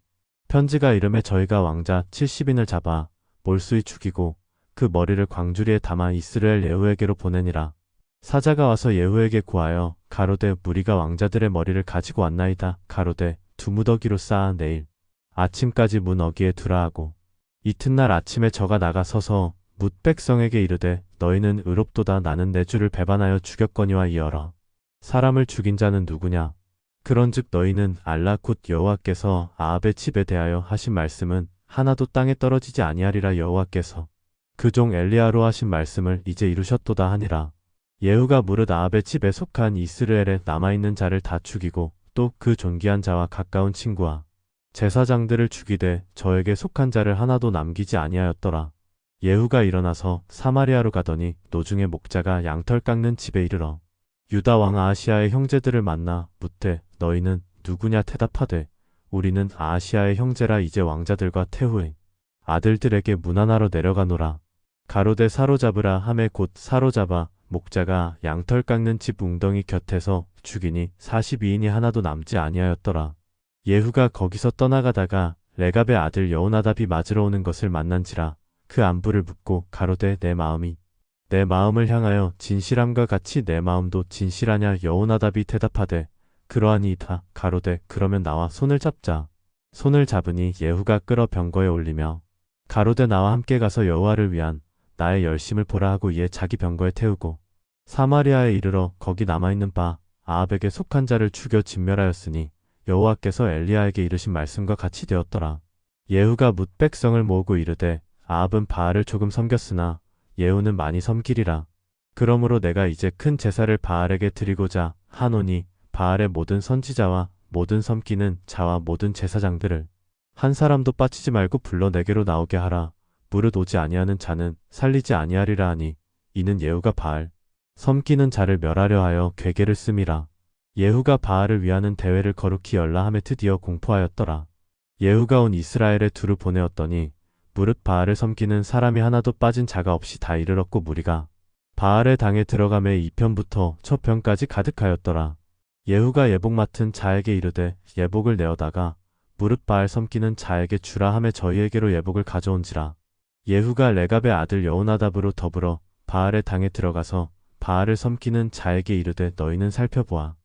Speaker 1: 편지가 이름에 저희가 왕자 70인을 잡아 몰수히 죽이고 그 머리를 광주리에 담아 이스라엘 예후에게로 보내니라. 사자가 와서 예후에게 구하여 가로되 무리가 왕자들의 머리를 가지고 왔나이다. 가로되 두 무더기로 쌓아 내일 아침까지 문 어기에 두라 하고 이튿날 아침에 저가 나가 서서 뭇 백성에게 이르되 너희는 의롭도다. 나는 내 주를 배반하여 죽였거니와 이어라. 사람을 죽인 자는 누구냐? 그런즉 너희는 알라 곧 여호와께서 아합의 집에 대하여 하신 말씀은 하나도 땅에 떨어지지 아니하리라. 여호와께서 그 종 엘리야로 하신 말씀을 이제 이루셨도다 하니라. 예후가 무릇 아합의 집에 속한 이스라엘에 남아있는 자를 다 죽이고 또 그 존귀한 자와 가까운 친구와 제사장들을 죽이되 저에게 속한 자를 하나도 남기지 아니하였더라. 예후가 일어나서 사마리아로 가더니 노중의 목자가 양털 깎는 집에 이르러 유다 왕 아하시아의 형제들을 만나 묻되 너희는 누구냐? 대답하되 우리는 아하시아의 형제라. 이제 왕자들과 태후의 아들들에게 문안하러 내려가노라. 가로되 사로잡으라 하매 곧 사로잡아 목자가 양털 깎는 집 웅덩이 곁에서 죽이니 42인이 하나도 남지 아니하였더라. 예후가 거기서 떠나가다가 레갑의 아들 여호나답이 맞으러 오는 것을 만난지라. 그 안부를 묻고 가로되 내 마음이 내 마음을 향하여 진실함과 같이 내 마음도 진실하냐? 여호나답이 대답하되 그러하니이다. 가로되 그러면 나와 손을 잡자. 손을 잡으니 예후가 끌어 병거에 올리며 가로되 나와 함께 가서 여호와를 위한 나의 열심을 보라 하고 이에 자기 병거에 태우고 사마리아에 이르러 거기 남아있는 바 아합에게 속한 자를 죽여 진멸하였으니 여호와께서 엘리야에게 이르신 말씀과 같이 되었더라. 예후가 뭇 백성을 모으고 이르되 아합은 바알을 조금 섬겼으나 예후는 많이 섬기리라. 그러므로 내가 이제 큰 제사를 바알에게 드리고자 하노니 바알의 모든 선지자와 모든 섬기는 자와 모든 제사장들을 한 사람도 빠치지 말고 불러 내게로 나오게 하라. 무릇 오지 아니하는 자는 살리지 아니하리라 하니 이는 예후가 바알 섬기는 자를 멸하려 하여 괴계를 씀이라. 예후가 바알을 위하는 대회를 거룩히 열라 하매 드디어 공포하였더라. 예후가 온 이스라엘에 두루 보내었더니 무릇 바알을 섬기는 사람이 하나도 빠진 자가 없이 다 이르렀고 무리가 바알의 당에 들어가매 2편부터 첫 편까지 가득하였더라. 예후가 예복 맡은 자에게 이르되 예복을 내어다가 무릇 바알 섬기는 자에게 주라 하매 저희에게로 예복을 가져온지라. 예후가 레갑의 아들 여호나답으로 더불어 바알의 당에 들어가서 바알을 섬기는 자에게 이르되 너희는 살펴보아.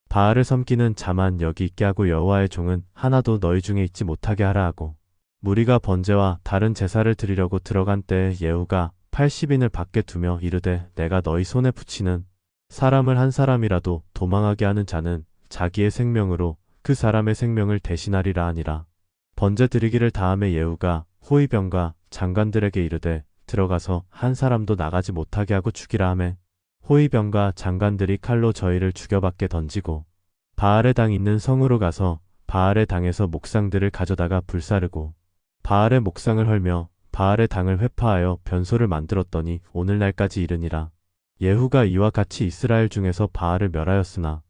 Speaker 1: 바알을 섬기는 자만 여기 있게 하고 여호와의 종은 하나도 너희 중에 있지 못하게 하라 하고 무리가 번제와 다른 제사를 드리려고 들어간 때에 예후가 80인을 밖에 두며 이르되 내가 너희 손에 붙이는 사람을 한 사람이라도 도망하게 하는 자는 자기의 생명으로 그 사람의 생명을 대신하리라 하니라. 번제 드리기를 다함에 예후가 호위병과 장관들에게 이르되 들어가서 한 사람도 나가지 못하게 하고 죽이라 하매 호위병과 장관들이 칼로 저희를 죽여 밖에 던지고 바알의 당 있는 성으로 가서 바알의 당에서 목상들을 가져다가 불사르고 바알의 목상을 헐며 바알의 당을 회파하여 변소를 만들었더니 오늘날까지 이르니라. 예후가 이와 같이 이스라엘 중에서 바알을 멸하였으나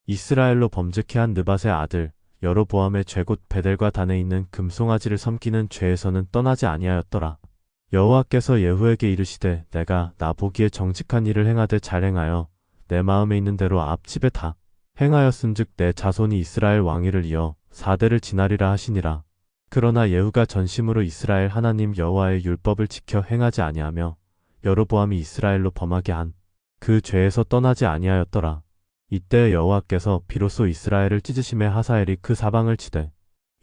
Speaker 1: 이스라엘로 범죄케 한 느밧의 아들 여로보암의 죄 곧 베델과 단에 있는 금송아지를 섬기는 죄에서는 떠나지 아니하였더라. 여호와께서 예후에게 이르시되 내가 나 보기에 정직한 일을 행하되 잘 행하여 내 마음에 있는 대로 아합 집에 다 행하였은즉 내 자손이 이스라엘 왕위를 이어 4대를 지나리라 하시니라. 그러나 예후가 전심으로 이스라엘 하나님 여호와의 율법을 지켜 행하지 아니하며 여로보암이 이스라엘로 범하게 한 그 죄에서 떠나지 아니하였더라. 이때 여호와께서 비로소 이스라엘을 찢으심에 하사엘이 그 사방을 치되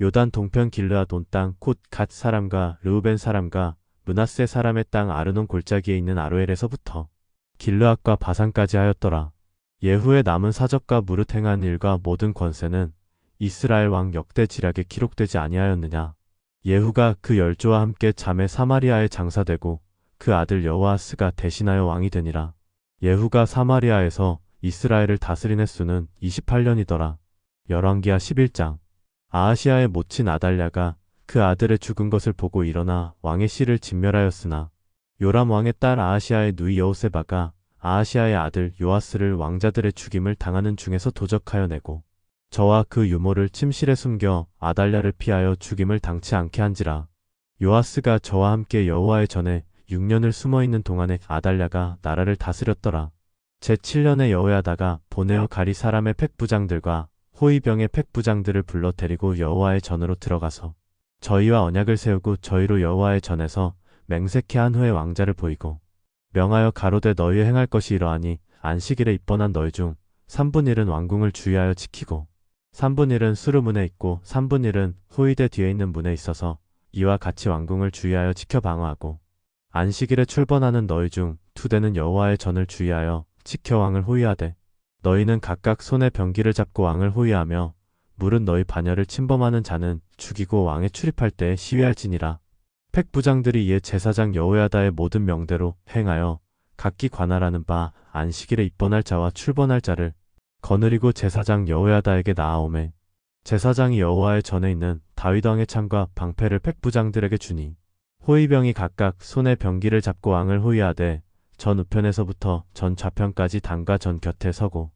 Speaker 1: 요단 동편 길르앗 온 땅 곧 갓 사람과 르우벤 사람과 므낫세 사람의 땅 아르논 골짜기에 있는 아로엘에서부터 길르앗과 바산까지 하였더라. 예후의 남은 사적과 무릇 행한 일과 모든 권세는 이스라엘 왕 역대 지략에 기록되지 아니하였느냐. 예후가 그 열조와 함께 잠에 사마리아에 장사되고 그 아들 여호아스가 대신하여 왕이 되니라. 예후가 사마리아에서 이스라엘을 다스린 횟수는 28년이더라. 열왕기하 11장. 아하시아의 모친 아달랴가 그 아들의 죽은 것을 보고 일어나 왕의 씨를 진멸하였으나 요람 왕의 딸 아하시아의 누이 여호세바가 아하시아의 아들 요아스를 왕자들의 죽임을 당하는 중에서 도적하여 내고 저와 그 유모를 침실에 숨겨 아달랴를 피하여 죽임을 당치 않게 한지라. 요아스가 저와 함께 여호와의 전에 6년을 숨어있는 동안에 아달랴가 나라를 다스렸더라. 제7년에 여호야다가 보네어 가리 사람의 팩부장들과 호위병의 팩부장들을 불러 데리고 여호와의 전으로 들어가서 저희와 언약을 세우고 저희로 여호와의 전에서 맹세케 한 후에 왕자를 보이고 명하여 가로되 너희 행할 것이 이러하니 안식일에 입번한 너희 중 3분의 1은 왕궁을 주의하여 지키고 3분의 1은 수르문에 있고 3분의 1은 호위대 뒤에 있는 문에 있어서 이와 같이 왕궁을 주의하여 지켜 방어하고 안식일에 출번하는 너희 중 2대는 여호와의 전을 주의하여 지켜 왕을 호위하되 너희는 각각 손에 병기를 잡고 왕을 호위하며 무릇 너희 반열을 침범하는 자는 죽이고 왕에 출입할 때에 시위할지니라. 팩부장들이 이에 제사장 여호야다의 모든 명대로 행하여 각기 관할하는 바 안식일에 입번할 자와 출번할 자를 거느리고 제사장 여호야다에게 나아오매 제사장이 여호와의 전에 있는 다윗 왕의 창과 방패를 팩부장들에게 주니 호위병이 각각 손에 병기를 잡고 왕을 호위하되 전 우편에서부터 전 좌편까지 단과 전 곁에 서고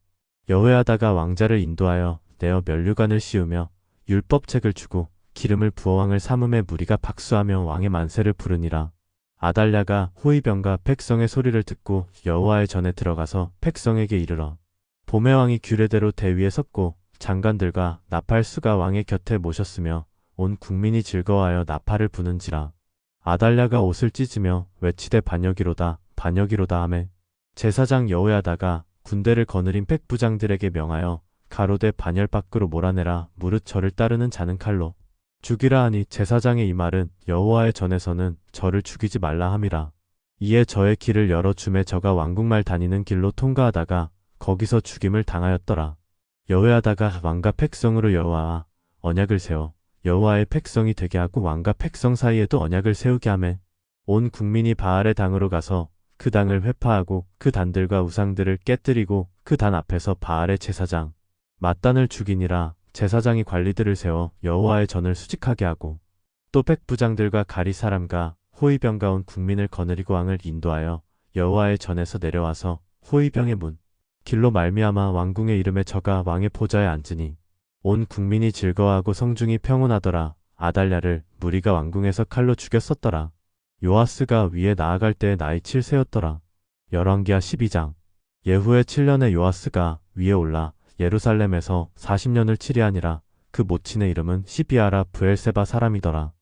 Speaker 1: 여호야다가 왕자를 인도하여 내어 면류관을 씌우며 율법책을 주고 기름을 부어 왕을 삼음에 무리가 박수하며 왕의 만세를 부르니라. 아달랴가 호위병과 백성의 소리를 듣고 여호와의 전에 들어가서 백성에게 이르러 봄의 왕이 규례대로 대위에 섰고 장관들과 나팔수가 왕의 곁에 모셨으며 온 국민이 즐거워하여 나팔을 부는지라. 아달랴가 옷을 찢으며 외치되 반역이로다 반역이로다 하매 제사장 여호야다가 군대를 거느린 팩부장들에게 명하여 가로되 반열 밖으로 몰아내라 무릇 저를 따르는 자는 칼로 죽이라 하니 제사장의 이 말은 여호와의 전에서는 저를 죽이지 말라 함이라. 이에 저의 길을 열어 주매 저가 왕궁말 다니는 길로 통과하다가 거기서 죽임을 당하였더라. 여호야다가 왕과 백성으로 여호와와 언약을 세워 여호와의 백성이 되게 하고 왕과 백성 사이에도 언약을 세우게 하매 온 국민이 바알의 당으로 가서 그 당을 회파하고 그 단들과 우상들을 깨뜨리고 그 단 앞에서 바알의 제사장 mat단을 죽이니라. 제사장이 관리들을 세워 여호와의 전을 수직하게 하고 또 팩부장들과 가리 사람과 호위병과 온 국민을 거느리고 왕을 인도하여 여호와의 전에서 내려와서 호위병의 문 길로 말미암아 왕궁의 이름에 저가 왕의 보좌에 앉으니 온 국민이 즐거워하고 성중이 평온하더라. 아달랴를 무리가 왕궁에서 칼로 죽였었더라. 요아스가 위에 나아갈 때에 나이 7세였더라. 열왕기하 12장. 예후의 7년에 요아스가 위에 올라 예루살렘에서 40년을 치리하니라. 그 모친의 이름은 시비아라 브엘세바 사람이더라.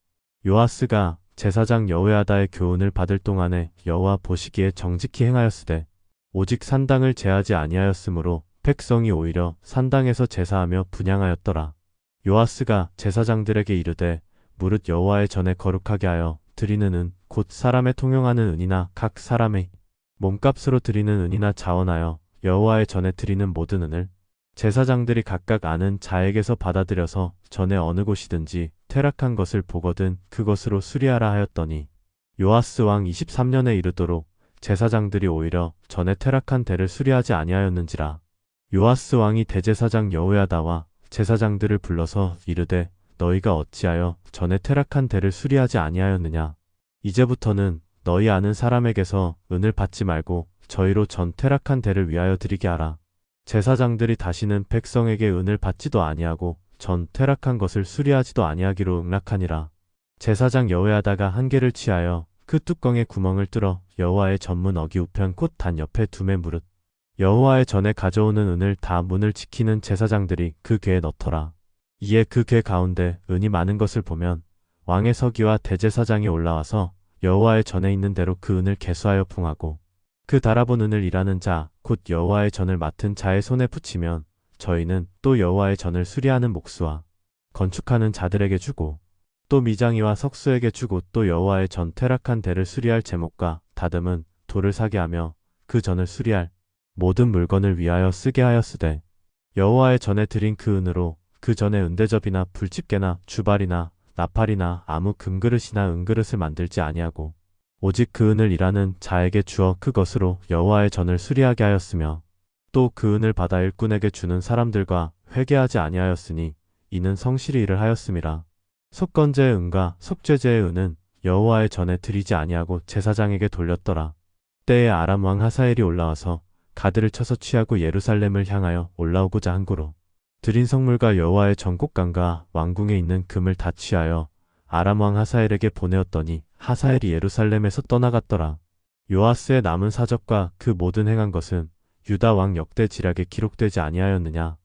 Speaker 1: 요아스가 제사장 여호야다의 교훈을 받을 동안에 여호와 보시기에 정직히 행하였으되 오직 산당을 제하지 아니하였으므로 백성이 오히려 산당에서 제사하며 분향하였더라. 요아스가 제사장들에게 이르되 무릇 여호와의 전에 거룩하게 하여 드리는 은 곧 사람의 통용하는 은이나 각 사람의 몸값으로 드리는 은이나 자원하여 여호와의 전에 드리는 모든 은을 제사장들이 각각 아는 자에게서 받아들여서 전에 어느 곳이든지 퇴락한 것을 보거든 그것으로 수리하라 하였더니 요아스 왕 23년에 이르도록 제사장들이 오히려 전에 퇴락한 대를 수리하지 아니하였는지라. 요아스 왕이 대제사장 여호야다와 제사장들을 불러서 이르되 너희가 어찌하여 전에 퇴락한 대를 수리하지 아니하였느냐. 이제부터는 너희 아는 사람에게서 은을 받지 말고 저희로 전 퇴락한 대를 위하여 드리게 하라. 제사장들이 다시는 백성에게 은을 받지도 아니하고 전 퇴락한 것을 수리하지도 아니하기로 응락하니라. 제사장 여호야다가 한 개를 취하여 그 뚜껑에 구멍을 뚫어 여호와의 전문 어기 우편 곧 단 옆에 두매 무릇 여호와의 전에 가져오는 은을 다 문을 지키는 제사장들이 그 궤에 넣더라. 이에 그 궤 가운데 은이 많은 것을 보면 왕의 서기와 대제사장이 올라와서 여호와의 전에 있는 대로 그 은을 계수하여 풍하고 그 달아본 은을 일하는 자 곧 여호와의 전을 맡은 자의 손에 붙이면 저희는 또 여호와의 전을 수리하는 목수와 건축하는 자들에게 주고 또 미장이와 석수에게 주고 또 여호와의 전 퇴락한 대를 수리할 제목과 다듬은 돌을 사게 하며 그 전을 수리할 모든 물건을 위하여 쓰게 하였으되 여호와의 전에 드린 그 은으로 그 전에 은대접이나 불집게나 주발이나 나팔이나 아무 금그릇이나 은그릇을 만들지 아니하고 오직 그 은을 일하는 자에게 주어 그것으로 여호와의 전을 수리하게 하였으며 또 그 은을 받아 일꾼에게 주는 사람들과 회개하지 아니하였으니 이는 성실히 일을 하였음이라. 속건제의 은과 속죄제의 은은 여호와의 전에 드리지 아니하고 제사장에게 돌렸더라. 때에 아람 왕 하사엘이 올라와서 가드를 쳐서 취하고 예루살렘을 향하여 올라오고자 한 고로 드린 성물과 여호와의 전곡간과 왕궁에 있는 금을 다 취하여 아람 왕 하사엘에게 보내었더니 하사엘이 예루살렘에서 떠나갔더라. 요아스의 남은 사적과 그 모든 행한 것은 유다 왕 역대 지략에 기록되지 아니하였느냐.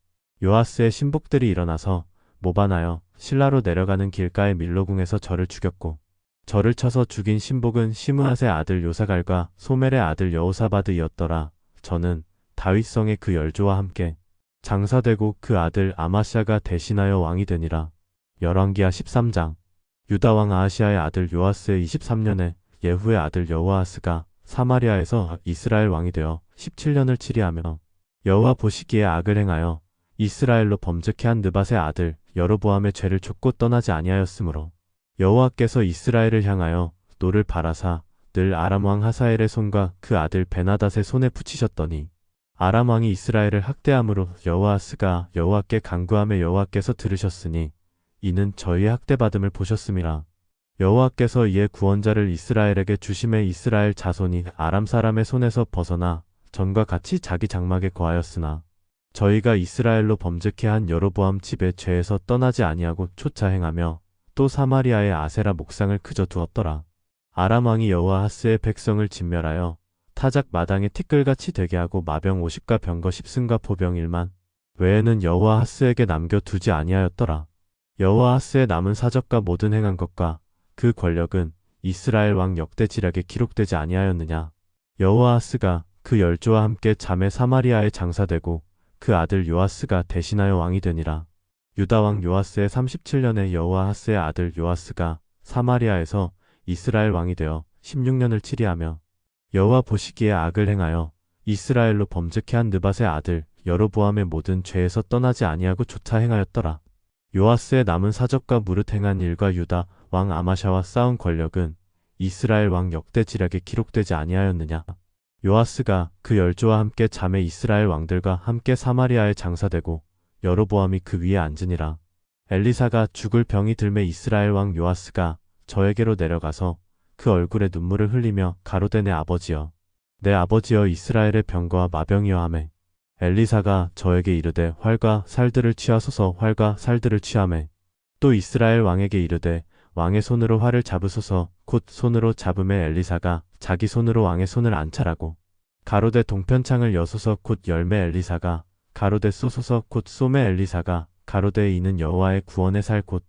Speaker 1: 요아스의 신복들이 일어나서 모반하여 실라로 내려가는 길가의 밀로궁에서 저를 죽였고 저를 쳐서 죽인 신복은 시므앗의 아들 요사갈과 소멜의 아들 여호사바드이었더라. 저는 다윗성의 그 열조와 함께 장사되고 그 아들 아마샤가 대신하여 왕이 되니라. 열왕기하 13장. 유다 왕 아하시아의 아들 요아스의 23년에 예후의 아들 여호아스가 사마리아에서 이스라엘 왕이 되어 17년을 치리하며 여호와 보시기에 악을 행하여 이스라엘로 범죄케 한 느밧의 아들 여로보암의 죄를 좇고 떠나지 아니하였으므로 여호와께서 이스라엘을 향하여 노를 바라사 늘 아람 왕 하사엘의 손과 그 아들 베나닷의 손에 붙이셨더니 아람 왕이 이스라엘을 학대함으로 여호아스가 여호와께 간구함에 여호와께서 들으셨으니 이는 저희의 학대받음을 보셨음이라. 여호와께서 이에 구원자를 이스라엘에게 주심에 이스라엘 자손이 아람 사람의 손에서 벗어나 전과 같이 자기 장막에 거하였으나 저희가 이스라엘로 범죄케 한 여로보암 집의 죄에서 떠나지 아니하고 쫓아 행하며 또 사마리아의 아세라 목상을 그저 두었더라. 아람 왕이 여호아하스의 백성을 진멸하여 타작 마당에 티끌같이 되게 하고 마병 50과 병거 10승과 보병 1만 외에는 여호아하스에게 남겨두지 아니하였더라. 여호아하스의 남은 사적과 모든 행한 것과 그 권력은 이스라엘 왕 역대 지략에 기록되지 아니하였느냐. 여호아하스가 그 열조와 함께 잠에 사마리아에 장사되고 그 아들 요아스가 대신하여 왕이 되니라. 유다 왕 요아스의 37년에 여호아하스의 아들 요아스가 사마리아에서 이스라엘 왕이 되어 16년을 치리하며 여호와 보시기에 악을 행하여 이스라엘로 범죄케 한 느밧의 아들 여로보암의 모든 죄에서 떠나지 아니하고 쫓아 행하였더라. 요아스의 남은 사적과 무릇 행한 일과 유다 왕 아마샤와 싸운 권력은 이스라엘 왕 역대 지략에 기록되지 아니하였느냐. 요아스가 그 열조와 함께 잠에 이스라엘 왕들과 함께 사마리아에 장사되고 여로보암이 그 위에 앉으니라. 엘리사가 죽을 병이 들매 이스라엘 왕 요아스가 저에게로 내려가서 그 얼굴에 눈물을 흘리며 가로되 내 아버지여 내 아버지여 이스라엘의 병거와 마병이여 하매 엘리사가 저에게 이르되 활과 살들을 취하소서 활과 살들을 취하매 또 이스라엘 왕에게 이르되 왕의 손으로 활을 잡으소서 곧 손으로 잡음에 엘리사가 자기 손으로 왕의 손을 안찰하고 가로되 동편창을 여소서 곧 열매 엘리사가 가로되 쏘소서 곧 쏘매 엘리사가 가로되 이는 여호와의 구원의 살 곧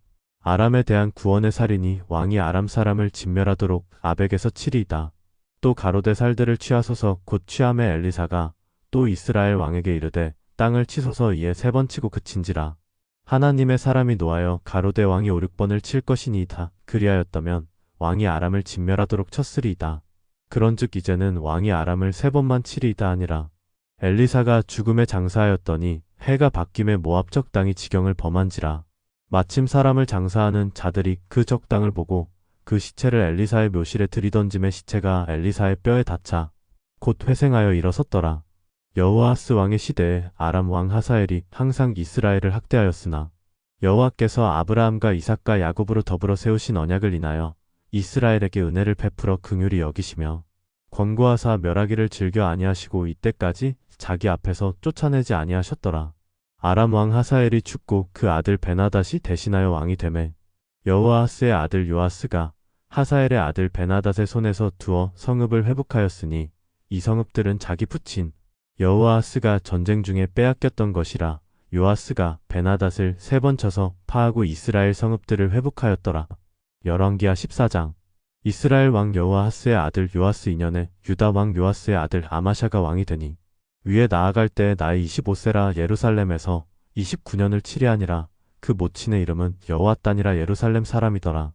Speaker 1: 아람에 대한 구원의 살이니 왕이 아람 사람을 진멸하도록 아벡에서 치리이다. 또 가로되 살들을 취하소서 곧 취함에 엘리사가 또 이스라엘 왕에게 이르되 땅을 치소서 이에 3번 치고 그친지라. 하나님의 사람이 노하여 가로되 왕이 5, 6번을 칠 것이니이다. 그리하였다면 왕이 아람을 진멸하도록 쳤으리이다. 그런즉 이제는 왕이 아람을 3번만 치리이다 하니라. 엘리사가 죽음에 장사하였더니 해가 바뀜에 모압적 땅이 지경을 범한지라. 마침 사람을 장사하는 자들이 그 적당을 보고 그 시체를 엘리사의 묘실에 들이던짐에 시체가 엘리사의 뼈에 닿자 곧 회생하여 일어섰더라. 여호아스 왕의 시대에 아람 왕 하사엘이 항상 이스라엘을 학대하였으나 여호와께서 아브라함과 이삭과 야곱으로 더불어 세우신 언약을 인하여 이스라엘에게 은혜를 베풀어 긍휼히 여기시며 권고하사 멸하기를 즐겨 아니하시고 이때까지 자기 앞에서 쫓아내지 아니하셨더라. 아람 왕 하사엘이 죽고 그 아들 베나닷이 대신하여 왕이 되매 여호아스의 아들 요아스가 하사엘의 아들 베나닷의 손에서 두어 성읍을 회복하였으니 이 성읍들은 자기 부친 여호아스가 전쟁 중에 빼앗겼던 것이라. 요아스가 베나닷을 3번 쳐서 파하고 이스라엘 성읍들을 회복하였더라. 열왕기하 14장. 이스라엘 왕 여호아하스의 아들 요아스 2년에 유다 왕 요아스의 아들 아마샤가 왕이 되니 위에 나아갈 때 나이 25세라 예루살렘에서 29년을 치리하니라. 그 모친의 이름은 여호앗단이라 예루살렘 사람이더라.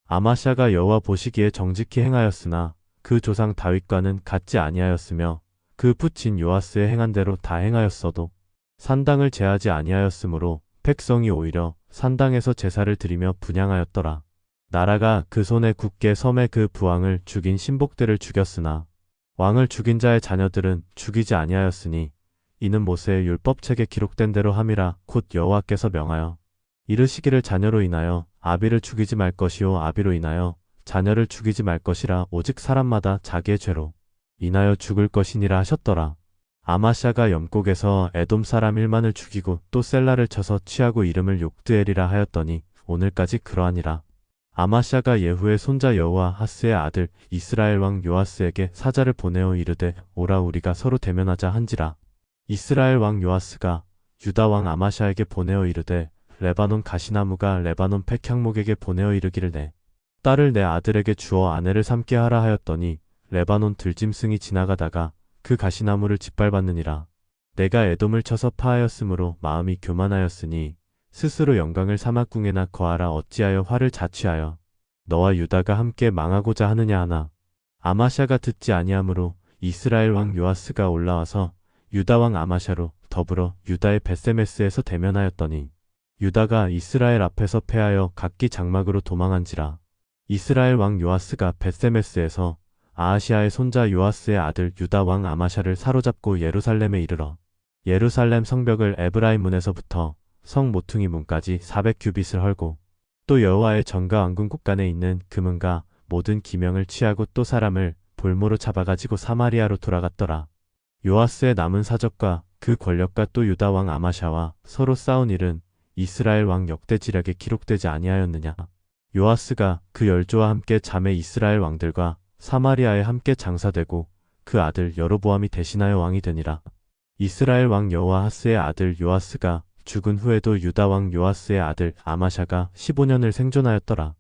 Speaker 1: 아마샤가 여호와 보시기에 정직히 행하였으나 그 조상 다윗과는 같지 아니하였으며 그 푸친 요아스의 행한 대로 다 행하였어도 산당을 제하지 아니하였으므로 백성이 오히려 산당에서 제사를 드리며 분향하였더라. 나라가 그 손에 굳게 섬에 그 부왕을 죽인 신복들을 죽였으나 왕을 죽인 자의 자녀들은 죽이지 아니하였으니 이는 모세의 율법책에 기록된 대로 함이라 곧 여호와께서 명하여 이르시기를 자녀로 인하여 아비를 죽이지 말 것이요 아비로 인하여 자녀를 죽이지 말 것이라 오직 사람마다 자기의 죄로 인하여 죽을 것이니라 하셨더라. 아마샤가 염곡에서 에돔 사람 1만을 죽이고 또 셀라를 쳐서 취하고 이름을 욕드엘이라 하였더니 오늘까지 그러하니라. 아마샤가 예후의 손자 여호아하스의 아들 이스라엘 왕 요아스에게 사자를 보내어 이르되 오라 우리가 서로 대면하자 한지라. 이스라엘 왕 요아스가 유다 왕 아마샤에게 보내어 이르되 레바논 가시나무가 레바논 백향목에게 보내어 이르기를 내 딸을 내 아들에게 주어 아내를 삼게 하라 하였더니 레바논 들짐승이 지나가다가 그 가시나무를 짓밟았느니라. 내가 에돔을 쳐서 파하였으므로 마음이 교만하였으니 스스로 영광을 사막궁에나 거하라 어찌하여 화를 자취하여 너와 유다가 함께 망하고자 하느냐 하나. 아마샤가 듣지 아니하므로 이스라엘 왕 요아스가 올라와서 유다 왕 아마샤로 더불어 유다의 벳세메스에서 대면하였더니 유다가 이스라엘 앞에서 패하여 각기 장막으로 도망한지라. 이스라엘 왕 요아스가 벳세메스에서 아하시아의 손자 요아스의 아들 유다 왕 아마샤를 사로잡고 예루살렘에 이르러 예루살렘 성벽을 에브라임 문에서부터 성 모퉁이 문까지 400규빗을 헐고 또 여호와의 전과 왕궁 곳간에 있는 금은과 모든 기명을 취하고 또 사람을 볼모로 잡아가지고 사마리아로 돌아갔더라. 요아스의 남은 사적과 그 권력과 또 유다 왕 아마샤와 서로 싸운 일은 이스라엘 왕 역대지략에 기록되지 아니하였느냐. 요아스가 그 열조와 함께 자매 이스라엘 왕들과 사마리아에 함께 장사되고 그 아들 여로보암이 대신하여 왕이 되니라. 이스라엘 왕 여호아하스의 아들 요아스가 죽은 후에도 유다 왕 요아스의 아들 아마샤가 15년을 생존하였더라.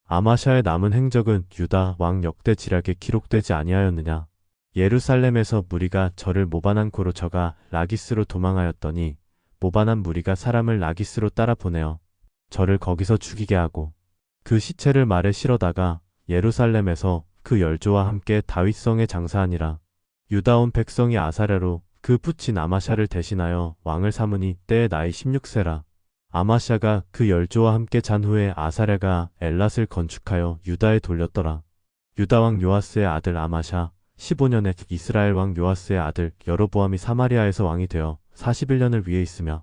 Speaker 1: 아마샤의 남은 행적은 유다 왕 역대지략에 기록되지 아니하였느냐. 예루살렘에서 무리가 저를 모반한 고로 저가 라기스로 도망하였더니 모반한 무리가 사람을 라기스로 따라 보내어 저를 거기서 죽이게 하고 그 시체를 말에 실어다가 예루살렘에서 그 열조와 함께 다윗성에 장사하니라. 유다 온 백성이 아사랴로 그 푸친 아마샤를 대신하여 왕을 삼으니 때의 나이 16세라. 아마샤가 그 열조와 함께 잔 후에 아사랴가 엘랏을 건축하여 유다에 돌렸더라. 유다 왕 요아스의 아들 아마샤 15년에 이스라엘 왕 요아스의 아들 여로보암이 사마리아에서 왕이 되어 41년을 위에 있으며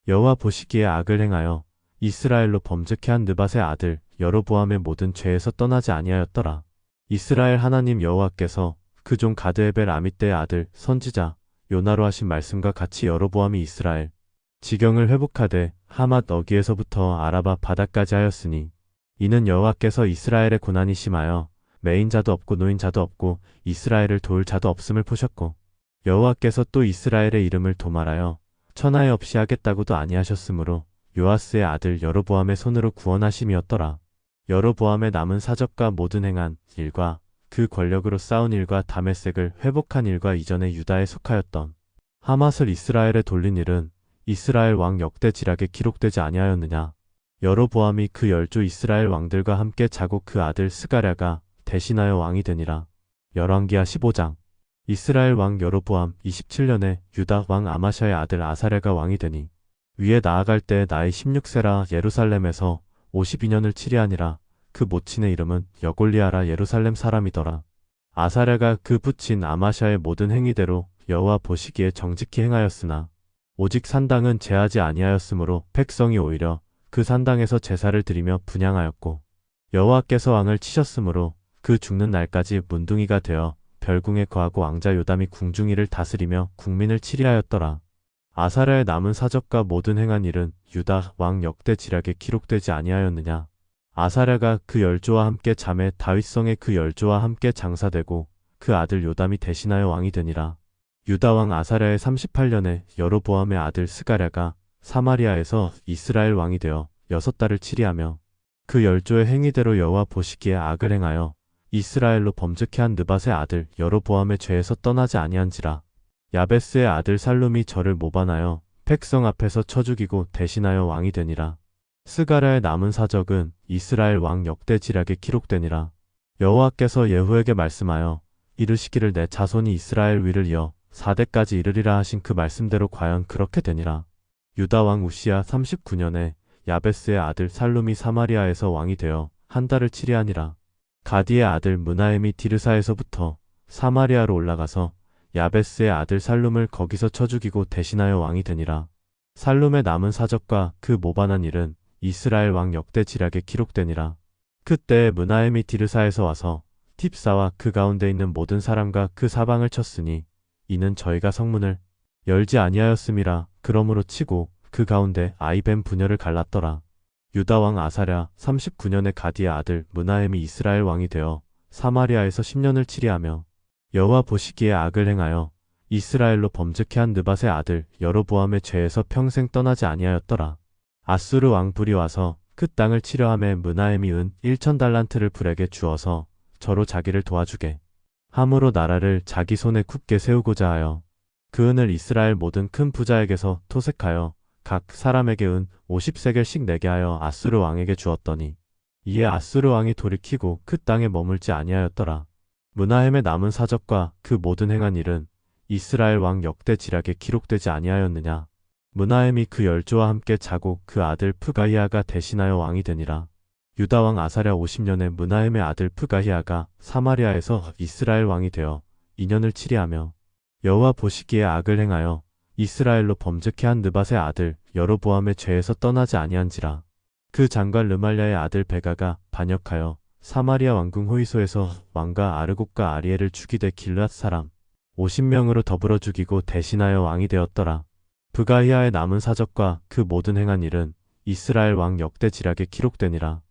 Speaker 1: 여호와 보시기에 악을 행하여 이스라엘로 범죄케 한 느밧의 아들 여로보암의 모든 죄에서 떠나지 아니하였더라. 이스라엘 하나님 여호와께서 그 종 가드에벨 아미떼의 아들 선지자 요나로 하신 말씀과 같이 여로보암이 이스라엘 지경을 회복하되 하맛 어기에서부터 아라바 바다까지 하였으니 이는 여호와께서 이스라엘의 고난이 심하여 매인 자도 없고 노인 자도 없고 이스라엘을 도울 자도 없음을 보셨고 여호와께서 또 이스라엘의 이름을 도말하여 천하에 없이 하겠다고도 아니하셨으므로 요아스의 아들 여로보암의 손으로 구원하심이었더라. 여로보암의 남은 사적과 모든 행한 일과 그 권력으로 싸운 일과 다메섹을 회복한 일과 이전에 유다에 속하였던 하맛을 이스라엘에 돌린 일은 이스라엘 왕 역대지략에 기록되지 아니하였느냐. 여로보암이 그 열조 이스라엘 왕들과 함께 자고 그 아들 스가랴가 대신하여 왕이 되니라. 열왕기하 15장. 이스라엘 왕 여로보암 27년에 유다 왕 아마샤의 아들 아사랴가 왕이 되니 위에 나아갈 때 나이 16세라 예루살렘에서 52년을 치리하니라. 그 모친의 이름은 여골리아라 예루살렘 사람이더라. 아사랴가 그 부친 아마샤의 모든 행위대로 여호와 보시기에 정직히 행하였으나 오직 산당은 제하지 아니하였으므로 백성이 오히려 그 산당에서 제사를 드리며 분향하였고 여호와께서 왕을 치셨으므로 그 죽는 날까지 문둥이가 되어 별궁에 거하고 왕자 요담이 궁중이를 다스리며 국민을 치리하였더라. 아사랴의 남은 사적과 모든 행한 일은 유다 왕 역대지략에 기록되지 아니하였느냐. 아사랴가 그 열조와 함께 자매 다윗성에 그 열조와 함께 장사되고 그 아들 요담이 대신하여 왕이 되니라. 유다 왕 아사랴의 38년에 여로보암의 아들 스가랴가 사마리아에서 이스라엘 왕이 되어 6달을 치리하며 그 열조의 행위대로 여호와 보시기에 악을 행하여 이스라엘로 범죄케 한 느밧의 아들 여로보암의 죄에서 떠나지 아니한지라. 야베스의 아들 살룸이 저를 모반하여 백성 앞에서 쳐 죽이고 대신하여 왕이 되니라. 스가랴의 남은 사적은 이스라엘 왕 역대지략에 기록되니라. 여호와께서 예후에게 말씀하여 이르시기를 내 자손이 이스라엘 위를 이어 4대까지 이르리라 하신 그 말씀대로 과연 그렇게 되니라. 유다 왕 우시야 39년에 야베스의 아들 살룸이 사마리아에서 왕이 되어 한 달을 치리하니라. 가디의 아들 므나헴이 디르사에서부터 사마리아로 올라가서 야베스의 아들 살룸을 거기서 쳐 죽이고 대신하여 왕이 되니라. 살룸의 남은 사적과 그 모반한 일은 이스라엘 왕 역대 지략에 기록되니라. 그때 므나헴이 디르사에서 와서 팁사와 그 가운데 있는 모든 사람과 그 사방을 쳤으니 이는 저희가 성문을 열지 아니하였음이라. 그러므로 치고 그 가운데 아이벤 부녀를 갈랐더라. 유다 왕 아사랴 39년에 가디의 아들 므나헴이 이스라엘 왕이 되어 사마리아에서 10년을 치리하며 여호와 보시기에 악을 행하여 이스라엘로 범죄케 한 느밧의 아들 여로보암의 죄에서 평생 떠나지 아니하였더라. 아수르 왕 불이 와서 그 땅을 치려하매 므나헴이 은 1000달란트를 불에게 주어서 저로 자기를 도와주게 함으로 나라를 자기 손에 굳게 세우고자 하여 그 은을 이스라엘 모든 큰 부자에게서 토색하여 각 사람에게 은 50세겔씩 내게 하여 아수르 왕에게 주었더니 이에 아수르 왕이 돌이키고 그 땅에 머물지 아니하였더라. 므나헴의 남은 사적과 그 모든 행한 일은 이스라엘 왕 역대 지략에 기록되지 아니하였느냐. 므나헴이 그 열조와 함께 자고 그 아들 프가히아가 대신하여 왕이 되니라. 유다 왕 아사랴 50년에 므나헴의 아들 프가히아가 사마리아에서 이스라엘 왕이 되어 2년을 치리하며 여호와 보시기에 악을 행하여 이스라엘로 범죄케 한 느밧의 아들 여로보암의 죄에서 떠나지 아니한지라. 그 장관 르말랴의 아들 베가가 반역하여 사마리아 왕궁 호이소에서 왕과 아르곡과 아리엘을 죽이되 길르앗 사람 50명으로 더불어 죽이고 대신하여 왕이 되었더라. 브가히아의 남은 사적과 그 모든 행한 일은 이스라엘 왕 역대 지략에 기록되니라.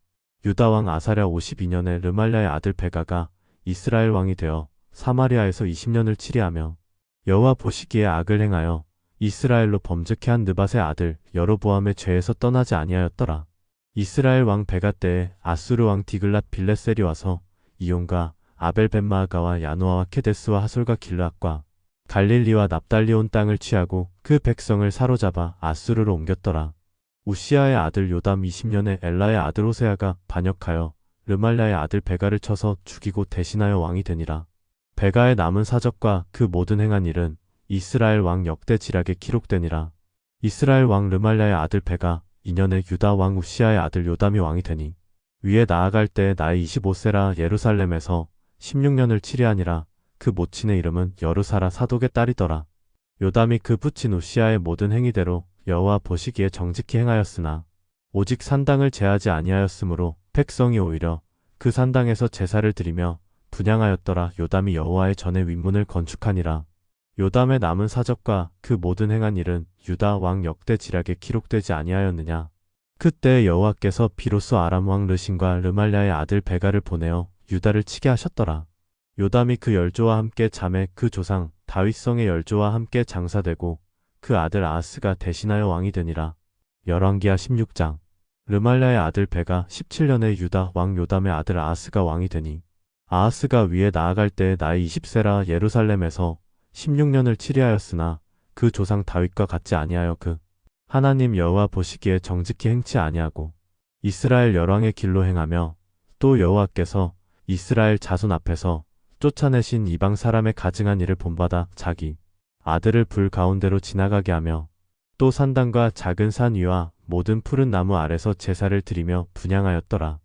Speaker 1: 유다 왕 아사랴 52년에 르말랴의 아들 베가가 이스라엘 왕이 되어 사마리아에서 20년을 치리하며 여호와 보시기에 악을 행하여 이스라엘로 범죄케 한 느밧의 아들 여로보암의 죄에서 떠나지 아니하였더라. 이스라엘 왕 베가 때에 아수르 왕 디글랏 빌레셀이 와서 이온과 아벨 벳마아가와 야노아와 케데스와 하솔과 길르앗과 갈릴리와 납달리 온 땅을 취하고 그 백성을 사로잡아 아수르로 옮겼더라. 우시아의 아들 요담 20년에 엘라의 아들 호세아가 반역하여 르말랴의 아들 베가를 쳐서 죽이고 대신하여 왕이 되니라. 베가의 남은 사적과 그 모든 행한 일은 이스라엘 왕 역대 지략에 기록되니라. 이스라엘 왕 르말랴의 아들 베가 2년에 유다 왕 우시아의 아들 요담이 왕이 되니 위에 나아갈 때 나이 25세라 예루살렘에서 16년을 치리하니라. 그 모친의 이름은 여르사라 사독의 딸이더라. 요담이 그 부친 우시아의 모든 행위대로 여호와 보시기에 정직히 행하였으나 오직 산당을 제하지 아니하였으므로 백성이 오히려 그 산당에서 제사를 드리며 분향하였더라. 요담이 여호와의 전에 윗문을 건축하니라. 요담의 남은 사적과 그 모든 행한 일은 유다 왕 역대 지략에 기록되지 아니하였느냐. 그때 여호와께서 비로소 아람 왕 르신과 르말랴의 아들 베가를 보내어 유다를 치게 하셨더라. 요담이 그 열조와 함께 잠에 그 조상 다윗성의 열조와 함께 장사되고 그 아들 아하스가 대신하여 왕이 되니라. 열왕기하 16장. 르말랴의 아들 베가 17년에 유다 왕 요담의 아들 아하스가 왕이 되니 아하스가 위에 나아갈 때 나이 20세라 예루살렘에서 16년을 치리하였으나 그 조상 다윗과 같지 아니하여 그 하나님 여호와 보시기에 정직히 행치 아니하고 이스라엘 열왕의 길로 행하며 또 여호와께서 이스라엘 자손 앞에서 쫓아내신 이방 사람의 가증한 일을 본받아 자기 아들을 불 가운데로 지나가게 하며 또 산당과 작은 산 위와 모든 푸른 나무 아래서 제사를 드리며 분향하였더라.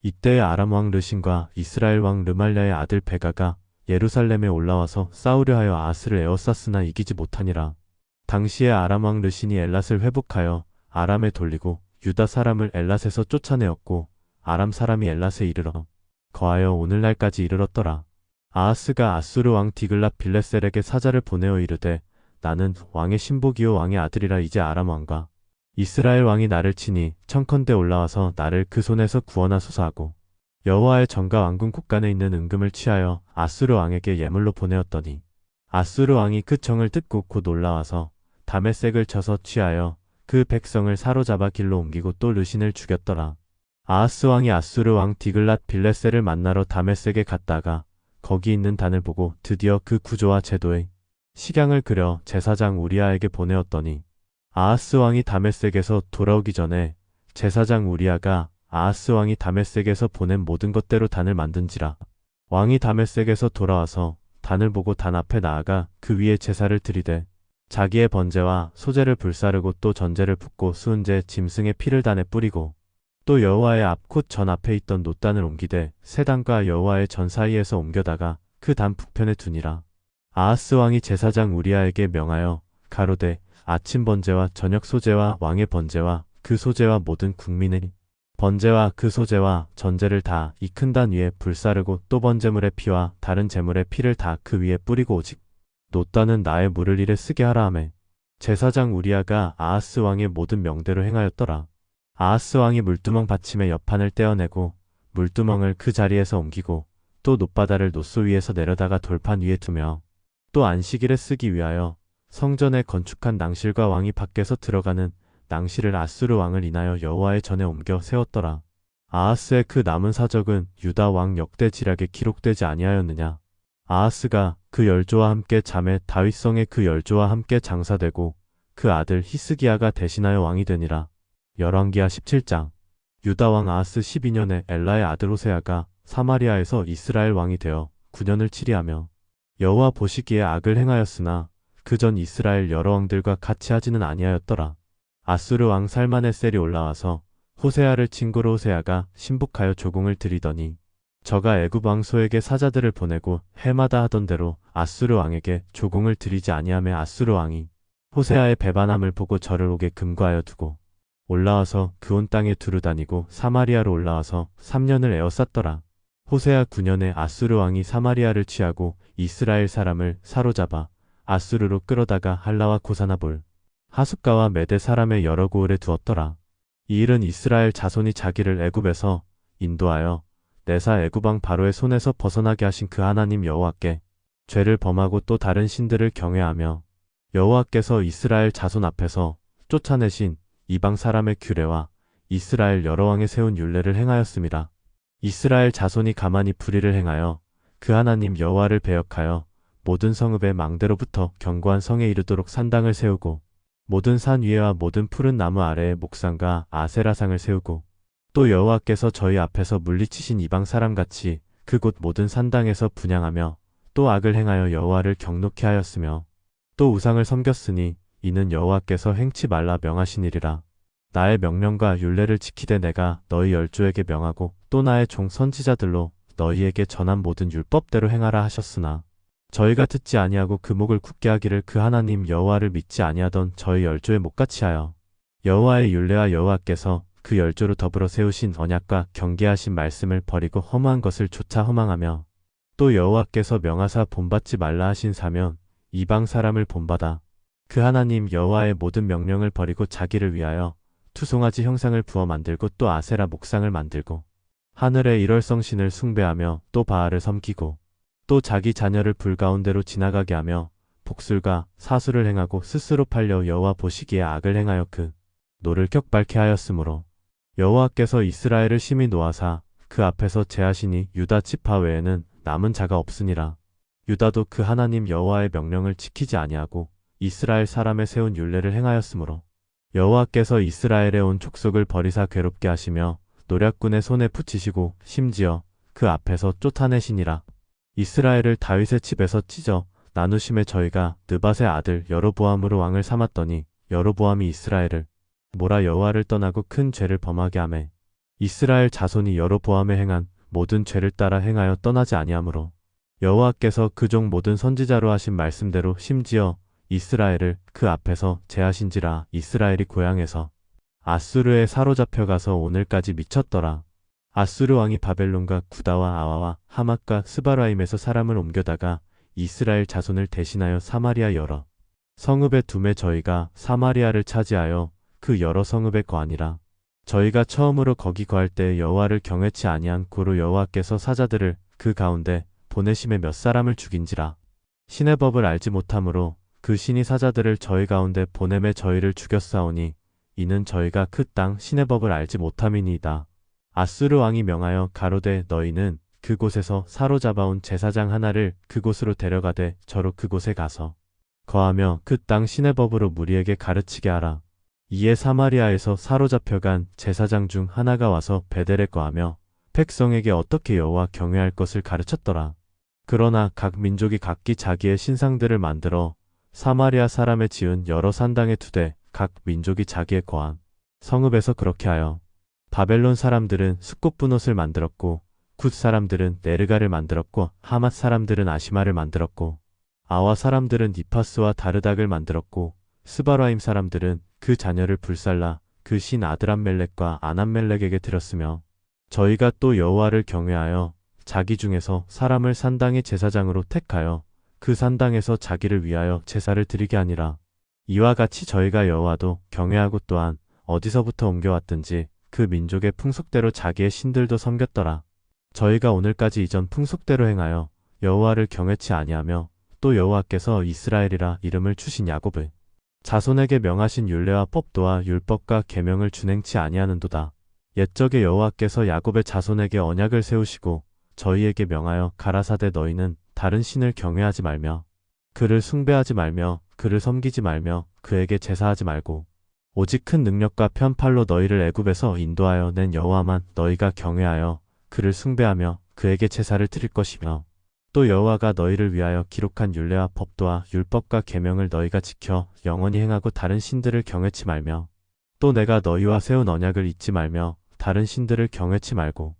Speaker 1: 이때 아람 왕 르신과 이스라엘 왕 르말랴의 아들 베가가 예루살렘에 올라와서 싸우려 하여 아하스를 에워쌌으나 이기지 못하니라. 당시에 아람 왕 르신이 엘랏을 회복하여 아람에 돌리고 유다 사람을 엘랏에서 쫓아내었고 아람 사람이 엘랏에 이르러 거하여 오늘날까지 이르렀더라. 아하스가 아수르 왕 디글랏 빌레셀에게 사자를 보내어 이르되 나는 왕의 신복이요 왕의 아들이라. 이제 아람 왕과 이스라엘 왕이 나를 치니 청컨대 올라와서 나를 그 손에서 구원하소서 하고 여호와의 전과 왕궁 곳간에 있는 은금을 취하여 아수르 왕에게 예물로 보내었더니 아수르 왕이 그 청을 듣고 곧 올라와서 다메섹을 쳐서 취하여 그 백성을 사로잡아 길로 옮기고 또 르신을 죽였더라. 아하스 왕이 아수르 왕 디글랏 빌레셀을 만나러 다메섹에 갔다가 거기 있는 단을 보고 드디어 그 구조와 제도의 식양을 그려 제사장 우리아에게 보내었더니 아하스 왕이 다메섹에서 돌아오기 전에 제사장 우리아가 아하스 왕이 다메섹에서 보낸 모든 것대로 단을 만든지라. 왕이 다메섹에서 돌아와서 단을 보고 단 앞에 나아가 그 위에 제사를 드리되 자기의 번제와 소제를 불사르고 또 전제를 붓고 수은제 짐승의 피를 단에 뿌리고 또 여호와의 앞 곧 전 앞에 있던 놋단을 옮기되 새 단과 여호와의 전 사이에서 옮겨다가 그 단 북편에 두니라. 아하스 왕이 제사장 우리아에게 명하여 가로되 아침 번제와 저녁 소제와 왕의 번제와 그 소제와 모든 국민의 번제와 그 소제와 전제를 다 이 큰 단 위에 불사르고 또 번제물의 피와 다른 제물의 피를 다 그 위에 뿌리고 오직 놋단은 나의 물을 일에 쓰게 하라 하매 제사장 우리아가 아하스 왕의 모든 명대로 행하였더라. 아하스 왕이 물두멍 받침의 옆판을 떼어내고 물두멍을 그 자리에서 옮기고 또 놋바다를 놋소 위에서 내려다가 돌판 위에 두며 또 안식일에 쓰기 위하여 성전에 건축한 낭실과 왕이 밖에서 들어가는 낭실을 아수르 왕을 인하여 여호와의 전에 옮겨 세웠더라. 아하스의 그 남은 사적은 유다 왕 역대지략에 기록되지 아니하였느냐. 아하스가 그 열조와 함께 잠에 다윗성에 그 열조와 함께 장사되고 그 아들 히스기야가 대신하여 왕이 되니라. 열왕기하 17장. 유다 왕 아하스 12년에 엘라의 아들 호세아가 사마리아에서 이스라엘 왕이 되어 9년을 치리하며 여호와 보시기에 악을 행하였으나 그 전 이스라엘 여러 왕들과 같이 하지는 아니하였더라. 아수르 왕 살마네셀이 올라와서 호세아를 친구로 호세아가 신복하여 조공을 드리더니 저가 애굽 왕 소에게 사자들을 보내고 해마다 하던 대로 아수르 왕에게 조공을 드리지 아니하며 아수르 왕이 호세아의 배반함을 보고 저를 옥에 금고하여 두고 올라와서 그 온 땅에 두루 다니고 사마리아로 올라와서 3년을 에워쌌더라. 호세아 9년에 아수르 왕이 사마리아를 취하고 이스라엘 사람을 사로잡아 아수르로 끌어다가 할라와 고사나볼 하숫가와 메대 사람의 여러 고을에 두었더라. 이 일은 이스라엘 자손이 자기를 애굽에서 인도하여 내사 애굽 왕 바로의 손에서 벗어나게 하신 그 하나님 여호와께 죄를 범하고 또 다른 신들을 경외하며 여호와께서 이스라엘 자손 앞에서 쫓아내신 이방 사람의 규례와 이스라엘 여러 왕에 세운 율례를 행하였습니다. 이스라엘 자손이 가만히 불의를 행하여 그 하나님 여호와를 배역하여 모든 성읍의 망대로부터 견고한 성에 이르도록 산당을 세우고 모든 산 위에와 모든 푸른 나무 아래에 목상과 아세라상을 세우고 또 여호와께서 저희 앞에서 물리치신 이방 사람같이 그곳 모든 산당에서 분향하며 또 악을 행하여 여호와를 경노케 하였으며 또 우상을 섬겼으니 이는 여호와께서 행치 말라 명하시니리라. 나의 명령과 율례를 지키되 내가 너희 열조에게 명하고 또 나의 종 선지자들로 너희에게 전한 모든 율법대로 행하라 하셨으나 저희가 듣지 아니하고 그 목을 굳게 하기를 그 하나님 여호와를 믿지 아니하던 저희 열조의 목같이 하여 여호와의 율례와 여호와께서 그 열조로 더불어 세우신 언약과 경계하신 말씀을 버리고 허무한 것을 좇아 허망하며 또 여호와께서 명하사 본받지 말라 하신 사면 이방 사람을 본받아 그 하나님 여호와의 모든 명령을 버리고 자기를 위하여 투송아지 형상을 부어 만들고 또 아세라 목상을 만들고 하늘의 일월성신을 숭배하며 또 바알을 섬기고 또 자기 자녀를 불 가운데로 지나가게 하며 복술과 사수를 행하고 스스로 팔려 여호와 보시기에 악을 행하여 그 노를 격발케 하였으므로 여호와께서 이스라엘을 심히 노하사 그 앞에서 제하시니 유다 지파 외에는 남은 자가 없으니라. 유다도 그 하나님 여호와의 명령을 지키지 아니하고 이스라엘 사람의 세운 율례를 행하였으므로 여호와께서 이스라엘의 온 족속을 버리사 괴롭게 하시며 노략군의 손에 붙이시고 심지어 그 앞에서 쫓아내시니라. 이스라엘을 다윗의 집에서 찢어 나누심에 저희가 느밧의 아들 여로보암으로 왕을 삼았더니 여로보암이 이스라엘을 몰아 여호와를 떠나고 큰 죄를 범하게 하매 이스라엘 자손이 여로보암에 행한 모든 죄를 따라 행하여 떠나지 아니하므로 여호와께서 그 종 모든 선지자로 하신 말씀대로 심지어 이스라엘을 그 앞에서 제하신지라. 이스라엘이 고향에서 아수르에 사로잡혀 가서 오늘까지 미쳤더라. 아수르 왕이 바벨론과 구다와 아와와 하맛과 스바라임에서 사람을 옮겨다가 이스라엘 자손을 대신하여 사마리아 여러 성읍에 두매 저희가 사마리아를 차지하여 그 여러 성읍에 거하니라. 저희가 처음으로 거기 거할 때 여호와를 경외치 아니한 고로 여호와께서 사자들을 그 가운데 보내심에 몇 사람을 죽인지라. 신의 법을 알지 못함으로 그 신이 사자들을 저희 가운데 보내매 저희를 죽였사오니 이는 저희가 그 땅 신의 법을 알지 못함이니이다. 아수르 왕이 명하여 가로되 너희는 그곳에서 사로잡아온 제사장 하나를 그곳으로 데려가되 저로 그곳에 가서 거하며 그 땅 신의 법으로 무리에게 가르치게 하라. 이에 사마리아에서 사로잡혀간 제사장 중 하나가 와서 베델에 거하며 백성에게 어떻게 여호와 경외할 것을 가르쳤더라. 그러나 각 민족이 각기 자기의 신상들을 만들어 사마리아 사람의 지은 여러 산당에 두되 각 민족이 자기의 거한 성읍에서 그렇게 하여 바벨론 사람들은 스콧분옷을 만들었고 굿 사람들은 네르가를 만들었고 하맛 사람들은 아시마를 만들었고 아와 사람들은 니파스와 다르닥을 만들었고 스바라임 사람들은 그 자녀를 불살라 그 신 아드람멜렉과 아남멜렉에게 드렸으며 저희가 또 여호와를 경외하여 자기 중에서 사람을 산당의 제사장으로 택하여 그 산당에서 자기를 위하여 제사를 드리게 하니라. 이와 같이 저희가 여호와도 경외하고 또한 어디서부터 옮겨왔든지 그 민족의 풍속대로 자기의 신들도 섬겼더라. 저희가 오늘까지 이전 풍속대로 행하여 여호와를 경외치 아니하며 또 여호와께서 이스라엘이라 이름을 주신 야곱의 자손에게 명하신 율례와 법도와 율법과 계명을 준행치 아니하는도다. 옛적에 여호와께서 야곱의 자손에게 언약을 세우시고 저희에게 명하여 가라사대 너희는 다른 신을 경외하지 말며 그를 숭배하지 말며 그를 섬기지 말며 그에게 제사하지 말고 오직 큰 능력과 편팔로 너희를 애굽에서 인도하여 낸 여호와만 너희가 경외하여 그를 숭배하며 그에게 제사를 드릴 것이며 또 여호와가 너희를 위하여 기록한 율례와 법도와 율법과 계명을 너희가 지켜 영원히 행하고 다른 신들을 경외치 말며 또 내가 너희와 세운 언약을 잊지 말며 다른 신들을 경외치 말고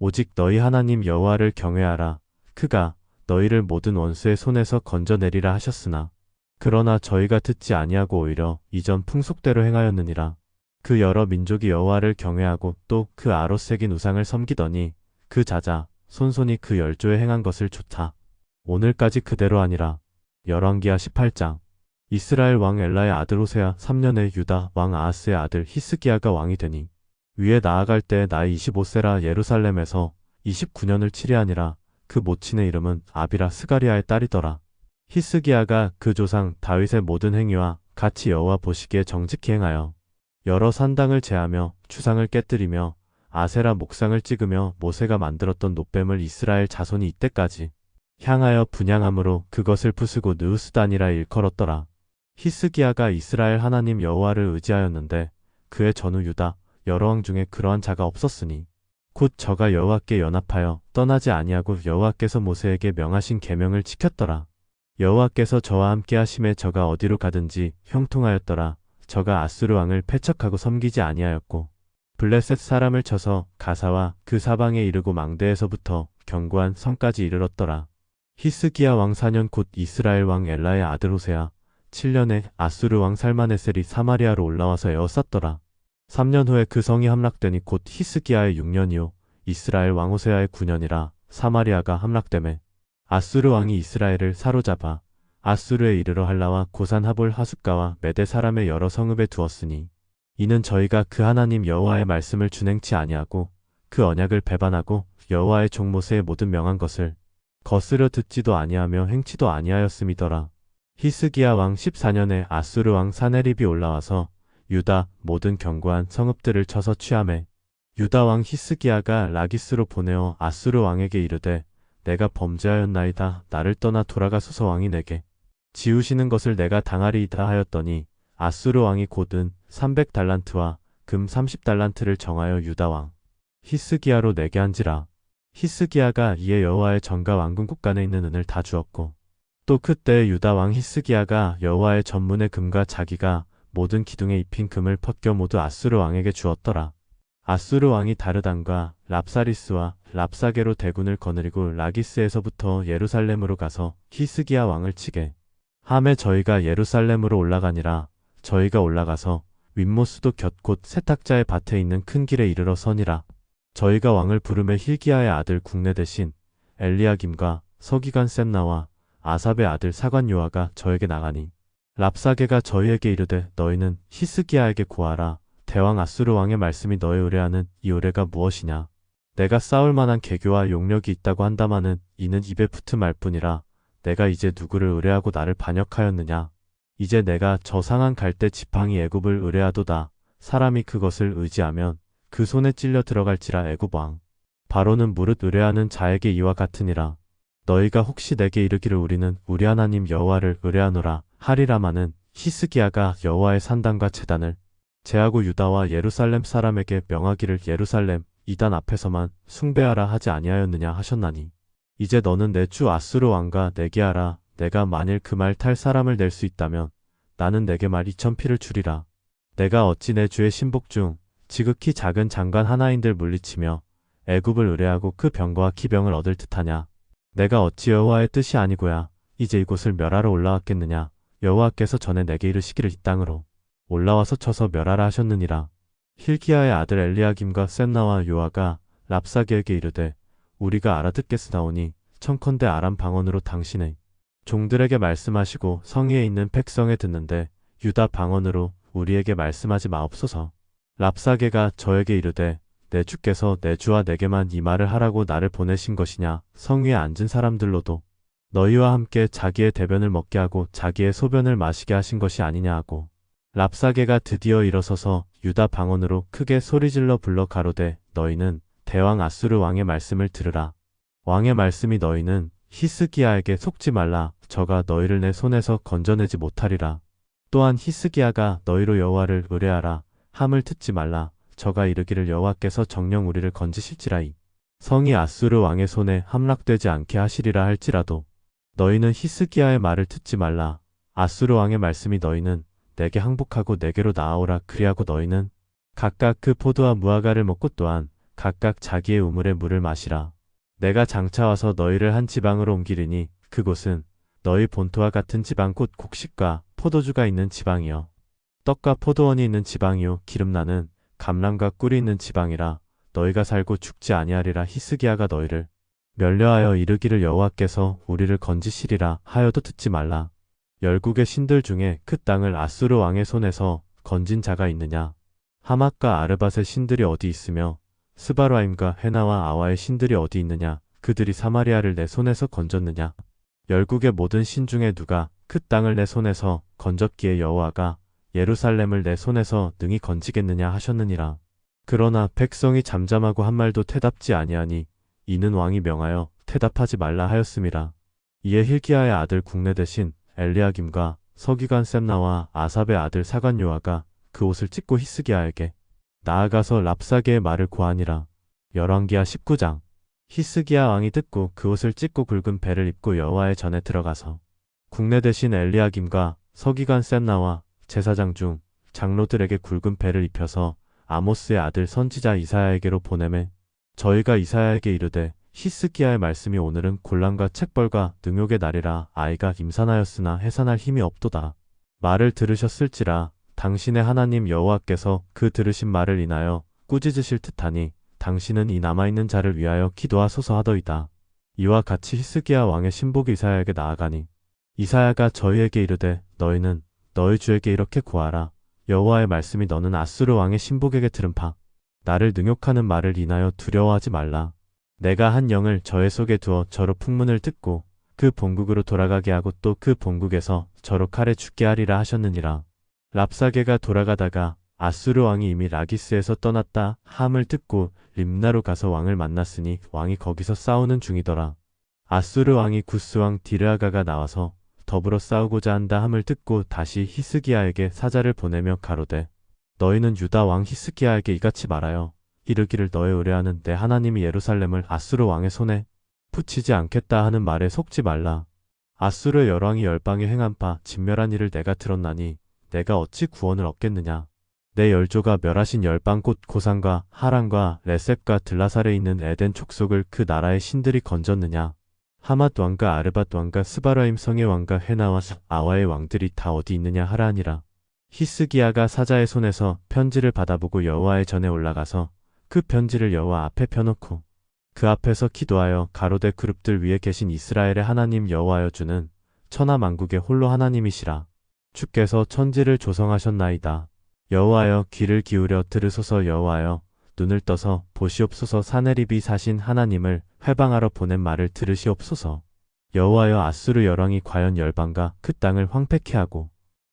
Speaker 1: 오직 너희 하나님 여호와를 경외하라. 그가 너희를 모든 원수의 손에서 건져내리라 하셨으나 그러나 저희가 듣지 아니하고 오히려 이전 풍속대로 행하였느니라. 그 여러 민족이 여호와를 경외하고 또 그 아로 새긴 우상을 섬기더니 그 자자 손손이 그 열조에 행한 것을 좋다. 오늘까지 그대로 아니라. 열왕기하 18장. 이스라엘 왕 엘라의 아들 호세아 3년에 유다 왕 아하스의 아들 히스기야가 왕이 되니 위에 나아갈 때 나이 25세라 예루살렘에서 29년을 치리하니라. 그 모친의 이름은 아비라 스가리아의 딸이더라. 히스기야가 그 조상 다윗의 모든 행위와 같이 여호와 보시기에 정직히 행하여 여러 산당을 제하며 주상을 깨뜨리며 아세라 목상을 찍으며 모세가 만들었던 놋뱀을 이스라엘 자손이 이때까지 향하여 분향함으로 그것을 부수고 느우스단이라 일컬었더라. 히스기야가 이스라엘 하나님 여호와를 의지하였는데 그의 전후 유다 여러 왕 중에 그러한 자가 없었으니 곧 저가 여호와께 연합하여 떠나지 아니하고 여호와께서 모세에게 명하신 계명을 지켰더라. 여호와께서 저와 함께 하심에 저가 어디로 가든지 형통하였더라. 저가 아수르 왕을 패척하고 섬기지 아니하였고 블레셋 사람을 쳐서 가사와 그 사방에 이르고 망대에서부터 견고한 성까지 이르렀더라. 히스기야 왕 4년 곧 이스라엘 왕 엘라의 아들 호세아 7년에 아수르 왕 살마네셀이 사마리아로 올라와서 에워쌌더라. 3년 후에 그 성이 함락되니 곧 히스기야의 6년이요 이스라엘 왕 호세아의 9년이라 사마리아가 함락되매 아수르 왕이 이스라엘을 사로잡아 아수르에 이르러 할라와 고산 하볼 하숫가와 메대 사람의 여러 성읍에 두었으니 이는 저희가 그 하나님 여호와의 말씀을 준행치 아니하고 그 언약을 배반하고 여호와의 종 모세의 모든 명한 것을 거스려 듣지도 아니하며 행치도 아니하였음이더라. 히스기야 왕 14년에 아수르 왕 사네립이 올라와서 유다 모든 견고한 성읍들을 쳐서 취하매 유다 왕 히스기야가 라기스로 보내어 아수르 왕에게 이르되 내가 범죄하였나이다. 나를 떠나 돌아가소서. 왕이 내게 지우시는 것을 내가 당하리이다 하였더니 아수르 왕이 곧은 300달란트와 금 30달란트를 정하여 유다 왕 히스기야로 내게 한지라. 히스기야가 이에 여호와의 전과 왕궁 곳간에 있는 은을 다 주었고 또 그때 유다 왕 히스기야가 여호와의 전문의 금과 자기가 모든 기둥에 입힌 금을 벗겨 모두 아수르 왕에게 주었더라. 아수르 왕이 다르단과 랍사리스와 랍사게로 대군을 거느리고 라기스에서부터 예루살렘으로 가서 히스기야 왕을 치게 함에 저희가 예루살렘으로 올라가니라. 저희가 올라가서 윗모수도 곁 곧 세탁자의 밭에 있는 큰 길에 이르러 서니라. 저희가 왕을 부르매 hil기야의 아들 국내 대신 엘리야김과 서기관 셈나와 아삽의 아들 사관 요아가 저에게 나가니 랍사게가 저희에게 이르되 너희는 히스기야에게 고하라. 대왕 아수르 왕의 말씀이 너의 의뢰하는 이 의뢰가 무엇이냐. 내가 싸울 만한 계교와 용력이 있다고 한다마는 이는 입에 붙은 말뿐이라. 내가 이제 누구를 의뢰하고 나를 반역하였느냐. 이제 내가 저 상한 갈대 지팡이 애굽을 의뢰하도다. 사람이 그것을 의지하면 그 손에 찔려 들어갈지라. 애굽 왕 바로는 무릇 의뢰하는 자에게 이와 같으니라. 너희가 혹시 내게 이르기를 우리는 우리 하나님 여호와를 의뢰하노라 하리라마는 히스기야가 여호와의 산당과 제단을 제하고 유다와 예루살렘 사람에게 명하기를 예루살렘 이단 앞에서만 숭배하라 하지 아니하였느냐 하셨나니 이제 너는 내 주 아수르 왕과 내게 하라. 내가 만일 그 말 탈 사람을 낼 수 있다면 나는 내게 말 2000피를 주리라. 내가 어찌 내 주의 신복 중 지극히 작은 장관 하나인들 물리치며 애굽을 의뢰하고 그 병거와 기병을 얻을 듯하냐. 내가 어찌 여호와의 뜻이 아니고야 이제 이곳을 멸하러 올라왔겠느냐. 여호와께서 전에 내게 이르시기를 이 땅으로 올라와서 쳐서 멸하라 하셨느니라. 힐기야의 아들 엘리야김과 셈나와 요아가 랍사게에게 이르되 우리가 알아듣겠으나오니 청컨대 아람 방언으로 당신의 종들에게 말씀하시고 성위에 있는 백성에 듣는데 유다 방언으로 우리에게 말씀하지 마옵소서. 랍사게가 저에게 이르되 내 주께서 내 주와 내게만 이 말을 하라고 나를 보내신 것이냐. 성위에 앉은 사람들로도 너희와 함께 자기의 대변을 먹게 하고 자기의 소변을 마시게 하신 것이 아니냐 하고 랍사게가 드디어 일어서서 유다 방언으로 크게 소리질러 불러 가로되 너희는 대왕 아수르 왕의 말씀을 들으라. 왕의 말씀이 너희는 히스기야에게 속지 말라. 저가 너희를 내 손에서 건져내지 못하리라. 또한 히스기야가 너희로 여호와를 의뢰하라 함을 듣지 말라. 저가 이르기를 여호와께서 정녕 우리를 건지실지라이. 성이 아수르 왕의 손에 함락되지 않게 하시리라 할지라도 너희는 히스기야의 말을 듣지 말라. 아수르 왕의 말씀이 너희는 내게 항복하고 내게로 나아오라. 그리하고 너희는 각각 그 포도와 무화과를 먹고 또한 각각 자기의 우물의 물을 마시라. 내가 장차 와서 너희를 한 지방으로 옮기리니 그곳은 너희 본토와 같은 지방 곧 곡식과 포도주가 있는 지방이요 떡과 포도원이 있는 지방이요 기름나는 감람과 꿀이 있는 지방이라. 너희가 살고 죽지 아니하리라. 히스기야가 너희를 멸려하여 이르기를 여호와께서 우리를 건지시리라 하여도 듣지 말라. 열국의 신들 중에 그 땅을 아수르 왕의 손에서 건진 자가 있느냐. 하맛과 아르밧의 신들이 어디 있으며 스바라임과 헤나와 아와의 신들이 어디 있느냐. 그들이 사마리아를 내 손에서 건졌느냐. 열국의 모든 신 중에 누가 그 땅을 내 손에서 건졌기에 여호와가 예루살렘을 내 손에서 능히 건지겠느냐 하셨느니라. 그러나 백성이 잠잠하고 한 말도 대답지 아니하니 이는 왕이 명하여 대답하지 말라 하였음이라. 이에 힐기야의 아들 국내 대신 엘리야김과 서기관 셈나와 아삽의 아들 사관 요아가 그 옷을 찢고 히스기야에게 나아가서 랍사게의 말을 고하니라. 열왕기하 19장. 히스기야 왕이 듣고 그 옷을 찢고 굵은 배를 입고 여호와의 전에 들어가서 국내 대신 엘리야김과 서기관 셈나와 제사장 중 장로들에게 굵은 배를 입혀서 아모스의 아들 선지자 이사야에게로 보내매 저희가 이사야에게 이르되 히스기야의 말씀이 오늘은 곤란과 책벌과 능욕의 날이라. 아이가 임산하였으나 해산할 힘이 없도다. 말을 들으셨을지라. 당신의 하나님 여호와께서 그 들으신 말을 인하여 꾸짖으실 듯하니 당신은 이 남아있는 자를 위하여 기도하소서 하더이다. 이와 같이 히스기야 왕의 신복이 이사야에게 나아가니 이사야가 저희에게 이르되 너희는 너희 주에게 이렇게 고하라. 여호와의 말씀이 너는 아수르 왕의 신복에게 들은 바 나를 능욕하는 말을 인하여 두려워하지 말라. 내가 한 영을 저의 속에 두어 저로 풍문을 듣고 그 본국으로 돌아가게 하고 또 그 본국에서 저로 칼에 죽게 하리라 하셨느니라. 랍사게가 돌아가다가 아수르 왕이 이미 라기스에서 떠났다 함을 듣고 림나로 가서 왕을 만났으니 왕이 거기서 싸우는 중이더라. 아수르 왕이 구스 왕 디르아가가 나와서 더불어 싸우고자 한다 함을 듣고 다시 히스기야에게 사자를 보내며 가로되 너희는 유다 왕 히스기야에게 이같이 말하여 이르기를 너의 의뢰하는 내 하나님이 예루살렘을 아수르 왕의 손에 붙이지 않겠다 하는 말에 속지 말라. 아수르의 열왕이 열방에 행한 바 진멸한 일을 내가 들었나니 내가 어찌 구원을 얻겠느냐. 내 열조가 멸하신 열방 곧 고산과 하란과 레셉과 들라살에 있는 에덴 족속을 그 나라의 신들이 건졌느냐. 하맛 왕과 아르밧 왕과 스바라임 성의 왕과 헤나와 아와의 왕들이 다 어디 있느냐 하라 하니라. 히스기야가 사자의 손에서 편지를 받아보고 여호와의 전에 올라가서 그 편지를 여호와 앞에 펴놓고 그 앞에서 기도하여 가로되 그룹들 위에 계신 이스라엘의 하나님 여호와여 주는 천하 만국의 홀로 하나님이시라. 주께서 천지를 조성하셨나이다. 여호와여 귀를 기울여 들으소서. 여호와여 눈을 떠서 보시옵소서. 사네립이 사신 하나님을 회방하러 보낸 말을 들으시옵소서. 여호와여 아수르 열왕이 과연 열방과 그 땅을 황폐케 하고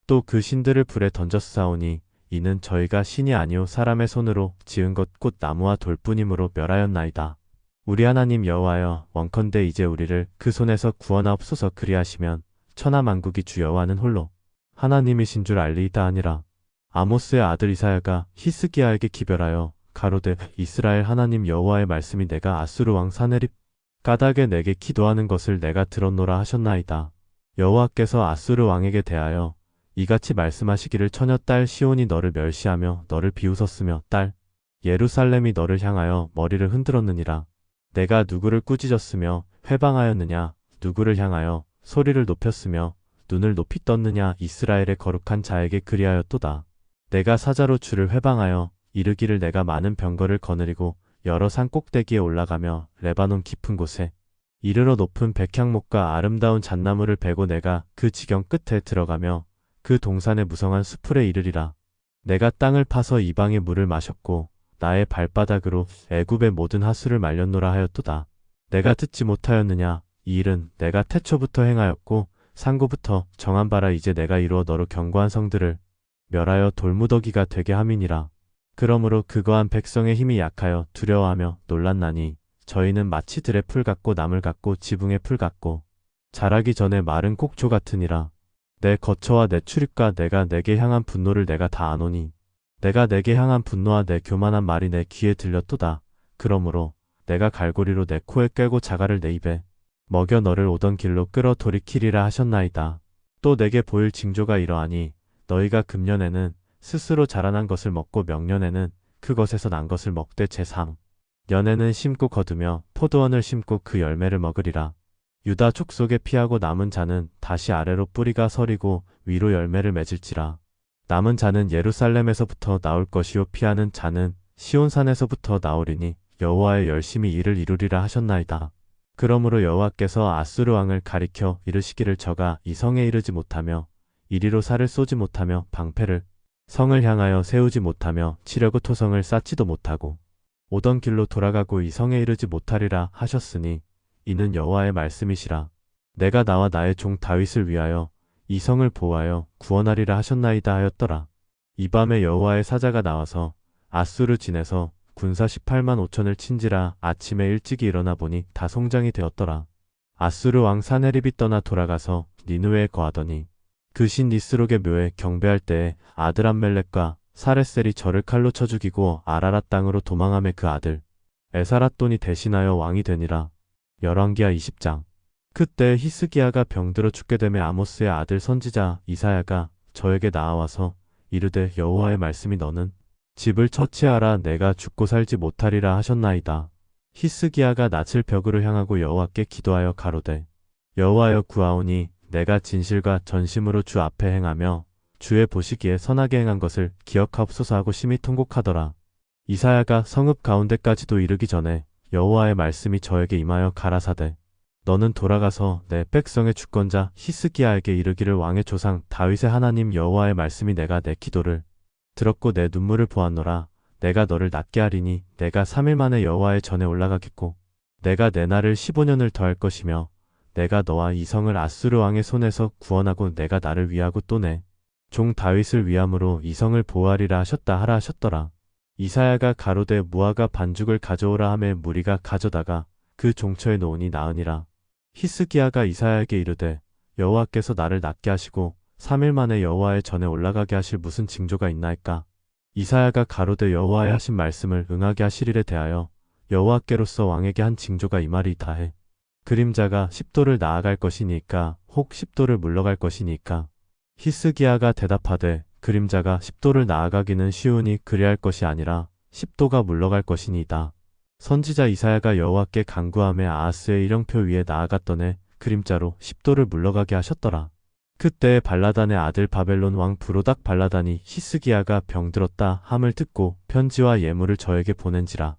Speaker 1: 또 그 신들을 불에 던졌사오니 이는 저희가 신이 아니오 사람의 손으로 지은 것 곧 나무와 돌뿐이므로 멸하였나이다. 우리 하나님 여호와여 원컨대 이제 우리를 그 손에서 구원하옵소서. 그리하시면 천하 만국이 주 여호와는 홀로 하나님이신 줄 알리이다 하니라. 아모스의 아들 이사야가 히스기야에게 기별하여 가로되 이스라엘 하나님 여호와의 말씀이 내가 아수르 왕 사네립 까닭에 내게 기도하는 것을 내가 들었노라 하셨나이다. 여호와께서 아수르 왕에게 대하여 이같이 말씀하시기를 처녀 딸 시온이 너를 멸시하며 너를 비웃었으며 딸 예루살렘이 너를 향하여 머리를 흔들었느니라. 내가 누구를 꾸짖었으며 회방하였느냐? 누구를 향하여 소리를 높였으며 눈을 높이 떴느냐? 이스라엘의 거룩한 자에게 그리하였도다. 내가 사자로 주를 회방하여 이르기를 내가 많은 병거를 거느리고 여러 산 꼭대기에 올라가며 레바논 깊은 곳에 이르러 높은 백향목과 아름다운 잣나무를 베고 내가 그 지경 끝에 들어가며 그 동산의 무성한 수풀에 이르리라. 내가 땅을 파서 이방의 물을 마셨고 나의 발바닥으로 애굽의 모든 하수를 말렸노라 하였도다. 내가 듣지 못하였느냐? 이 일은 내가 태초부터 행하였고 상고부터 정한 바라. 이제 내가 이루어 너로 견고한 성들을 멸하여 돌무더기가 되게 함이니라. 그러므로 그거한 백성의 힘이 약하여 두려워하며 놀랐나니 저희는 마치 들의 풀 같고 나물 같고 지붕의 풀 같고 자라기 전에 마른 꼭조 같으니라. 내 거처와 내 출입과 내가 내게 향한 분노를 내가 다 아노니 내가 내게 향한 분노와 내 교만한 말이 내 귀에 들렸도다. 그러므로 내가 갈고리로 내 코에 꿰고 자갈을 내 입에 먹여 너를 오던 길로 끌어 돌이키리라 하셨나이다. 또 내게 보일 징조가 이러하니 너희가 금년에는 스스로 자라난 것을 먹고 명년에는 그것에서 난 것을 먹되 제3 년에는 심고 거두며 포도원을 심고 그 열매를 먹으리라. 유다 족속에 피하고 남은 자는 다시 아래로 뿌리가 서리고 위로 열매를 맺을지라. 남은 자는 예루살렘에서부터 나올 것이요 피하는 자는 시온산에서부터 나오리니 여호와의 열심히 이를 이루리라 하셨나이다. 그러므로 여호와께서 아수르 왕을 가리켜 이르시기를 저가 이 성에 이르지 못하며 이리로 살을 쏘지 못하며 방패를 성을 향하여 세우지 못하며 치려고 토성을 쌓지도 못하고 오던 길로 돌아가고 이 성에 이르지 못하리라 하셨으니 이는 여호와의 말씀이시라. 내가 나와 나의 종 다윗을 위하여 이 성을 보호하여 구원하리라 하셨나이다 하였더라. 이 밤에 여호와의 사자가 나와서 아수르 진에서 군사 18만 5천을 친지라. 아침에 일찍이 일어나 보니 다 송장이 되었더라. 아수르 왕 사네립이 떠나 돌아가서 니느웨에 거하더니 그 신 니스록의 묘에 경배할 때에 아드람멜렉과 사레셀이 저를 칼로 쳐 죽이고 아라랏 땅으로 도망함에 그 아들 에사랏돈이 대신하여 왕이 되니라. 열왕기하 20장. 그때 히스기야가 병들어 죽게 되매 아모스의 아들 선지자 이사야가 저에게 나아와서 이르되 여호와의 말씀이 너는 집을 처치하라. 내가 죽고 살지 못하리라 하셨나이다. 히스기야가 낯을 벽으로 향하고 여호와께 기도하여 가로되 여호와여 구하오니 내가 진실과 전심으로 주 앞에 행하며 주의 보시기에 선하게 행한 것을 기억하옵소서 하고 심히 통곡하더라. 이사야가 성읍 가운데까지도 이르기 전에 여호와의 말씀이 저에게 임하여 가라사대 너는 돌아가서 내 백성의 주권자 히스기야에게 이르기를 왕의 조상 다윗의 하나님 여호와의 말씀이 내가 내 기도를 들었고 내 눈물을 보았노라. 내가 너를 낫게 하리니 내가 3일 만에 여호와의 전에 올라가겠고 내가 내 날을 15년을 더할 것이며 내가 너와 이 성을 아수르 왕의 손에서 구원하고 내가 나를 위하고 또 내 종 다윗을 위함으로 이 성을 보호하리라 하셨다 하라 하셨더라. 이사야가 가로되 무화과 반죽을 가져오라 하매 무리가 가져다가 그 종처에 놓으니 나으니라. 히스기야가 이사야에게 이르되 여호와께서 나를 낫게 하시고 3일 만에 여호와의 전에 올라가게 하실 무슨 징조가 있나이까? 이사야가 가로되 여호와의 하신 말씀을 응하게 하실 일에 대하여 여호와께로서 왕에게 한 징조가 이 말이다 해. 그림자가 10도를 나아갈 것이니까 혹 10도를 물러갈 것이니까. 히스기야가 대답하되 그림자가 10도를 나아가기는 쉬우니 그리할 것이 아니라 10도가 물러갈 것이니이다. 선지자 이사야가 여호와께 간구하며 아하스의 일령표 위에 나아갔더니 그림자로 10도를 물러가게 하셨더라. 그때 발라단의 아들 바벨론 왕 브로닥 발라단이 히스기야가 병들었다 함을 듣고 편지와 예물을 저에게 보낸지라.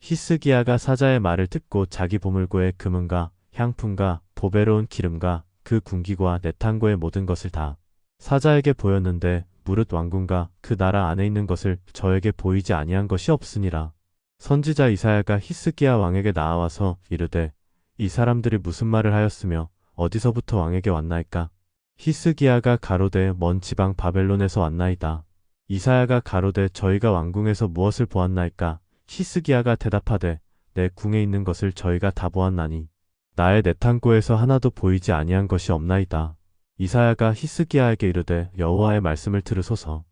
Speaker 1: 히스기야가 사자의 말을 듣고 자기 보물고의 금은과 향품과 보배로운 기름과 그 군기과 내탄고의 모든 것을 다 사자에게 보였는데 무릇 왕궁과 그 나라 안에 있는 것을 저에게 보이지 아니한 것이 없으니라. 선지자 이사야가 히스기야 왕에게 나아와서 이르되 이 사람들이 무슨 말을 하였으며 어디서부터 왕에게 왔나이까? 히스기야가 가로되 먼 지방 바벨론에서 왔나이다. 이사야가 가로되 저희가 왕궁에서 무엇을 보았나이까? 히스기야가 대답하되 내 궁에 있는 것을 저희가 다 보았나니 나의 내탄고에서 하나도 보이지 아니한 것이 없나이다. 이사야가 히스기야에게 이르되 여호와의 말씀을 들으소서.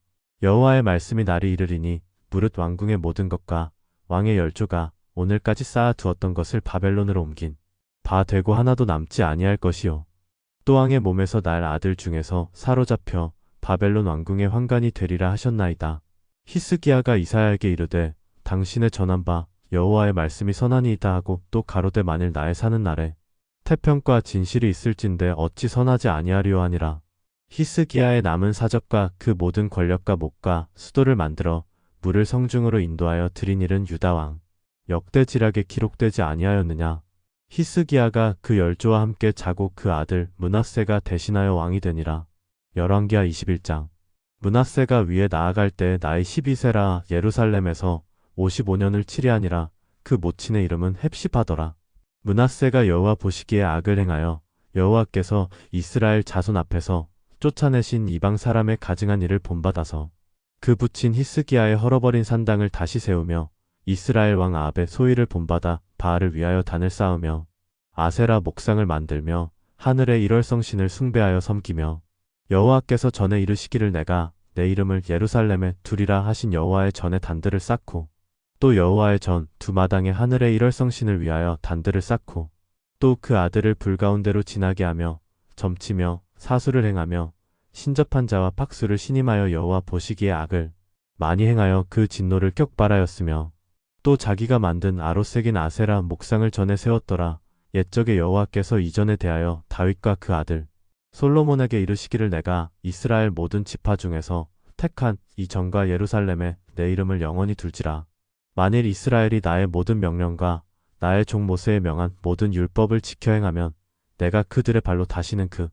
Speaker 1: 여호와의 말씀이 날이 이르리니 무릇 왕궁의 모든 것과 왕의 열조가 오늘까지 쌓아 두었던 것을 바벨론으로 옮긴 바 되고 하나도 남지 아니할 것이요. 또 왕의 몸에서 날 아들 중에서 사로잡혀 바벨론 왕궁의 환관이 되리라 하셨나이다. 히스기야가 이사야에게 이르되 당신의 전한 바 여호와의 말씀이 선하니이다 하고 또 가로되 만일 나의 사는 날에 태평과 진실이 있을진데 어찌 선하지 아니하리요 하니라. 히스기야의 남은 사적과 그 모든 권력과 목과 수도를 만들어 물을 성중으로 인도하여 들인 일은 유다왕 역대지략에 기록되지 아니하였느냐. 히스기야가 그 열조와 함께 자고 그 아들 므낫세가 대신하여 왕이 되니라. 열왕기하 21장. 므낫세가 위에 나아갈 때 나이 12세라 예루살렘에서 55년을 치리하니라. 그 모친의 이름은 헵시바더라. 므낫세가 여호와 보시기에 악을 행하여 여호와께서 이스라엘 자손 앞에서 쫓아내신 이방 사람의 가증한 일을 본받아서 그 부친 히스기야의 헐어버린 산당을 다시 세우며 이스라엘 왕 아합의 소위를 본받아 바알을 위하여 단을 쌓으며 아세라 목상을 만들며 하늘의 일월성신을 숭배하여 섬기며 여호와께서 전에 이르시기를 내가 내 이름을 예루살렘에 두리라 하신 여호와의 전에 단들을 쌓고 또 여호와의 전 두 마당에 하늘의 일월성신을 위하여 단들을 쌓고 또 그 아들을 불 가운데로 지나게 하며 점치며 사수를 행하며 신접한 자와 팍수를 신임하여 여호와 보시기에 악을 많이 행하여 그 진노를 격발하였으며 또 자기가 만든 아로색인 아세라 목상을 전에 세웠더라. 옛적에 여호와께서 이전에 대하여 다윗과 그 아들 솔로몬에게 이르시기를 내가 이스라엘 모든 지파 중에서 택한 이 전과 예루살렘에 내 이름을 영원히 둘지라. 만일 이스라엘이 나의 모든 명령과 나의 종 모세의 명한 모든 율법을 지켜 행하면 내가 그들의 발로 다시는 그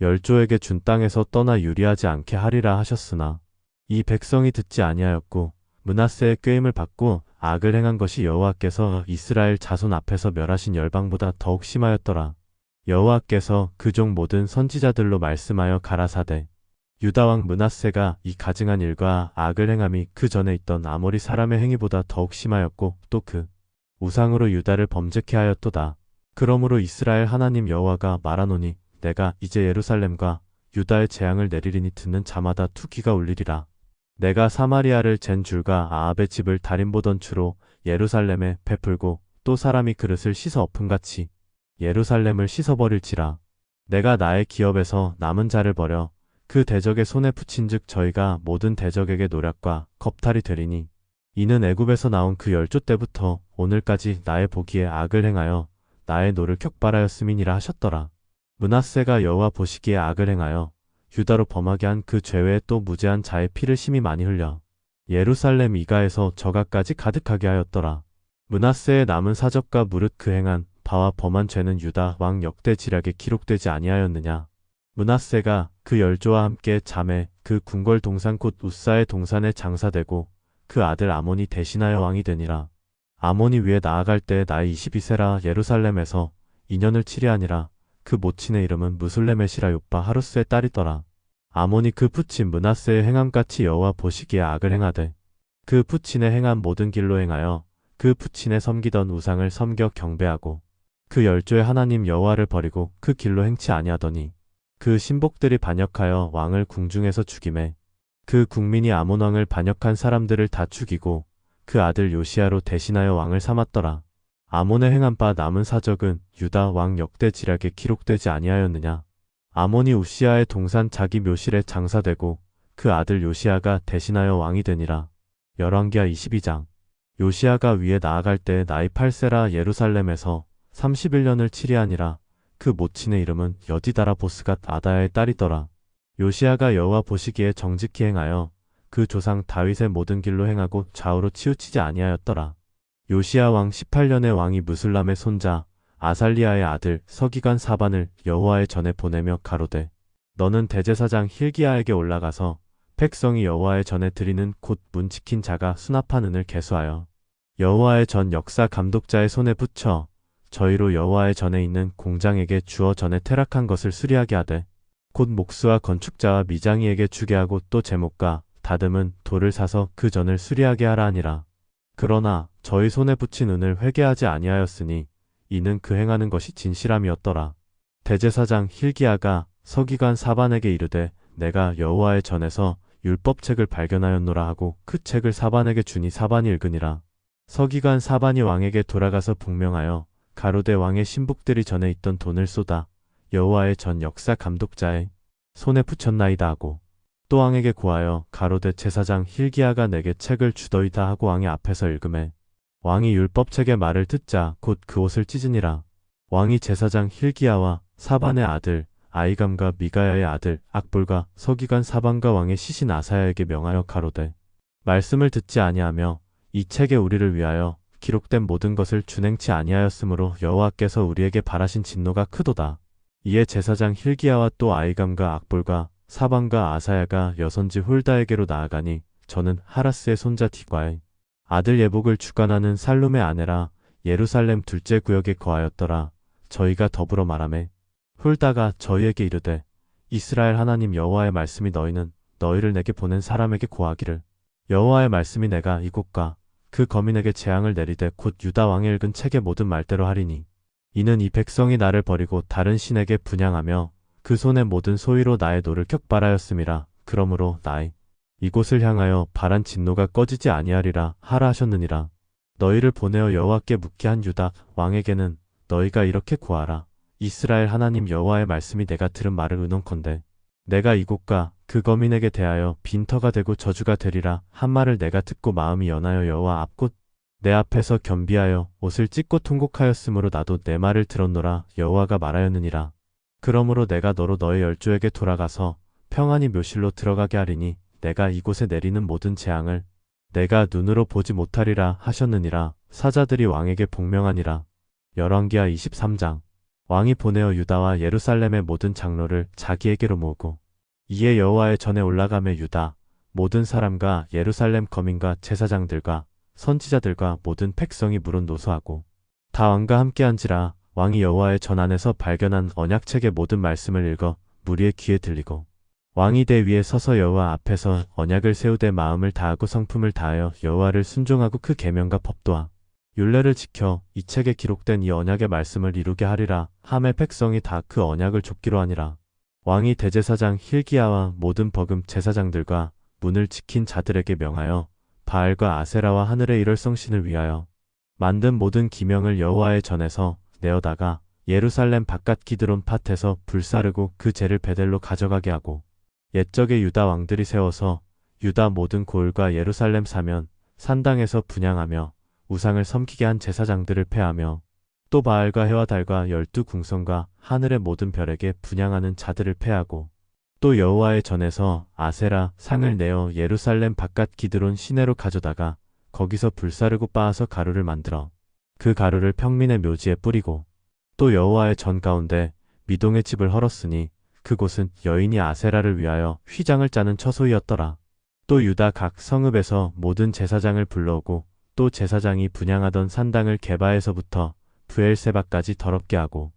Speaker 1: 열조에게 준 땅에서 떠나 유리하지 않게 하리라 하셨으나 이 백성이 듣지 아니하였고 므낫세의 꾀임을 받고 악을 행한 것이 여호와께서 이스라엘 자손 앞에서 멸하신 열방보다 더욱 심하였더라. 여호와께서 그 종 모든 선지자들로 말씀하여 가라사대 유다왕 므낫세가 이 가증한 일과 악을 행함이 그 전에 있던 아모리 사람의 행위보다 더욱 심하였고 또 그 우상으로 유다를 범죄케 하였도다. 그러므로 이스라엘 하나님 여호와가 말하노니 내가 이제 예루살렘과 유다의 재앙을 내리리니 듣는 자마다 투기가 울리리라. 내가 사마리아를 잰 줄과 아합의 집을 달인보던 추로 예루살렘에 베풀고 또 사람이 그릇을 씻어 엎음같이 예루살렘을 씻어버릴지라. 내가 나의 기업에서 남은 자를 버려 그 대적의 손에 붙인즉 저희가 모든 대적에게 노략과 겁탈이 되리니 이는 애굽에서 나온 그 열조 때부터 오늘까지 나의 보기에 악을 행하여 나의 노를 격발하였음이니라 하셨더라. 므낫세가 여호와 보시기에 악을 행하여 유다로 범하게 한 그 죄외에 또 무죄한 자의 피를 심히 많이 흘려 예루살렘 이가에서 저가까지 가득하게 하였더라. 므낫세의 남은 사적과 무릇 그 행한 바와 범한 죄는 유다 왕 역대 지략에 기록되지 아니하였느냐. 므낫세가 그 열조와 함께 잠에 그 궁궐 동산 곧 우사의 동산에 장사되고 그 아들 아몬이 대신하여 왕이 되니라. 아몬이 위에 나아갈 때 나이 22세라 예루살렘에서 2년을 치리하니라. 그 모친의 이름은 무술레메시라 요빠 하루스의 딸이더라. 아몬이 그 푸친 므낫세의 행함같이 여호와 보시기에 악을 행하되 그 푸친의 행한 모든 길로 행하여 그 푸친의 섬기던 우상을 섬겨 경배하고 그 열조의 하나님 여호와를 버리고 그 길로 행치 아니하더니 그 신복들이 반역하여 왕을 궁중에서 죽이매 그 국민이 아몬 왕을 반역한 사람들을 다 죽이고 그 아들 요시야로 대신하여 왕을 삼았더라. 아몬의 행한 바 남은 사적은 유다 왕 역대 지략에 기록되지 아니하였느냐. 아몬이 우시야의 동산 자기 묘실에 장사되고 그 아들 요시야가 대신하여 왕이 되니라. 열왕기하 22장. 요시야가 위에 나아갈 때 나이 8세라 예루살렘에서 31년을 치리하니라. 그 모친의 이름은 여디다라 보스갓 아다야의 딸이더라. 요시야가 여호와 보시기에 정직히 행하여 그 조상 다윗의 모든 길로 행하고 좌우로 치우치지 아니하였더라. 요시야 왕 18년에 왕이 무술람의 손자 아살리아의 아들 서기관 사반을 여호와의 전에 보내며 가로되 너는 대제사장 힐기야에게 올라가서 백성이 여호와의 전에 드리는 곧 문 지킨 자가 수납한 은을 계수하여 여호와의 전 역사 감독자의 손에 붙여 저희로 여호와의 전에 있는 공장에게 주어 전에 퇴락한 것을 수리하게 하되 곧 목수와 건축자와 미장이에게 주게 하고 또 제목과 다듬은 돌을 사서 그 전을 수리하게 하라 하니라. 그러나 저희 손에 붙인 은을 회개하지 아니하였으니 이는 그 행하는 것이 진실함이었더라. 대제사장 힐기야가 서기관 사반에게 이르되 내가 여호와의 전에서 율법책을 발견하였노라 하고 그 책을 사반에게 주니 사반이 읽으니라. 서기관 사반이 왕에게 돌아가서 복명하여 가로대 왕의 신복들이 전에 있던 돈을 쏟아 여호와의 전 역사 감독자의 손에 붙였나이다 하고 또 왕에게 고하여 가로대 제사장 힐기야가 내게 책을 주더이다 하고 왕의 앞에서 읽음에 왕이 율법책의 말을 듣자 곧 그 옷을 찢으니라. 왕이 제사장 힐기야와 사반의 아들 아이감과 미가야의 아들 악볼과 서기관 사반과 왕의 시신 아사야에게 명하여 가로되 말씀을 듣지 아니하며 이 책에 우리를 위하여 기록된 모든 것을 준행치 아니하였으므로 여호와께서 우리에게 발하신 진노가 크도다. 이에 제사장 힐기야와 또 아이감과 악볼과 사반과 아사야가 여선지 홀다에게로 나아가니 저는 하라스의 손자 디과의 아들 예복을 주관하는 살룸의 아내라 예루살렘 둘째 구역에 거하였더라. 저희가 더불어 말하매 홀다가 저희에게 이르되 이스라엘 하나님 여호와의 말씀이 너희를 내게 보낸 사람에게 고하기를 여호와의 말씀이 내가 이곳과 그 거민에게 재앙을 내리되 곧 유다 왕의 읽은 책의 모든 말대로 하리니 이는 이 백성이 나를 버리고 다른 신에게 분향하며 그 손의 모든 소위로 나의 노를 격발하였음이라. 그러므로 나의 이곳을 향하여 발한 진노가 꺼지지 아니하리라 하라 하셨느니라. 너희를 보내어 여호와께 묻게 한 유다 왕에게는 너희가 이렇게 고하라. 이스라엘 하나님 여호와의 말씀이 내가 들은 말을 의논컨대 내가 이곳과 그 거민에게 대하여 빈터가 되고 저주가 되리라 한 말을 내가 듣고 마음이 연하여 여호와 앞 곧 내 앞에서 겸비하여 옷을 찢고 통곡하였으므로 나도 내 말을 들었노라 여호와가 말하였느니라. 그러므로 내가 너로 너의 열조에게 돌아가서 평안히 묘실로 들어가게 하리니 내가 이곳에 내리는 모든 재앙을 내가 눈으로 보지 못하리라 하셨느니라. 사자들이 왕에게 복명하니라. 열왕기하 23장. 왕이 보내어 유다와 예루살렘의 모든 장로를 자기에게로 모으고 이에 여호와의 전에 올라가며 유다 모든 사람과 예루살렘 거민과 제사장들과 선지자들과 모든 백성이 물은 노소하고 다 왕과 함께한지라. 왕이 여호와의 전 안에서 발견한 언약책의 모든 말씀을 읽어 무리의 귀에 들리고 왕이 대 위에 서서 여호와 앞에서 언약을 세우되 마음을 다하고 성품을 다하여 여호와를 순종하고 그 계명과 법도와 율례를 지켜 이 책에 기록된 이 언약의 말씀을 이루게 하리라 하매 백성이 다 그 언약을 좇기로 하니라. 왕이 대제사장 힐기야와 모든 버금 제사장들과 문을 지킨 자들에게 명하여 바알과 아세라와 하늘의 일월성신을 위하여 만든 모든 기명을 여호와의 전에서 내어다가 예루살렘 바깥 기드론 밭에서 불사르고 그 재를 베델로 가져가게 하고 옛적의 유다 왕들이 세워서 유다 모든 고을과 예루살렘 사면 산당에서 분향하며 우상을 섬기게 한 제사장들을 패하며 또 바알과 해와 달과 12궁성과 하늘의 모든 별에게 분향하는 자들을 패하고 또 여호와의 전에서 아세라 상을 내어 예루살렘 바깥 기드론 시내로 가져다가 거기서 불사르고 빻아서 가루를 만들어 그 가루를 평민의 묘지에 뿌리고 또 여호와의 전 가운데 미동의 집을 헐었으니 그곳은 여인이 아세라를 위하여 휘장을 짜는 처소이었더라. 또 유다 각 성읍에서 모든 제사장을 불러오고 또 제사장이 분향하던 산당을 게바에서부터 브엘세바까지 더럽게 하고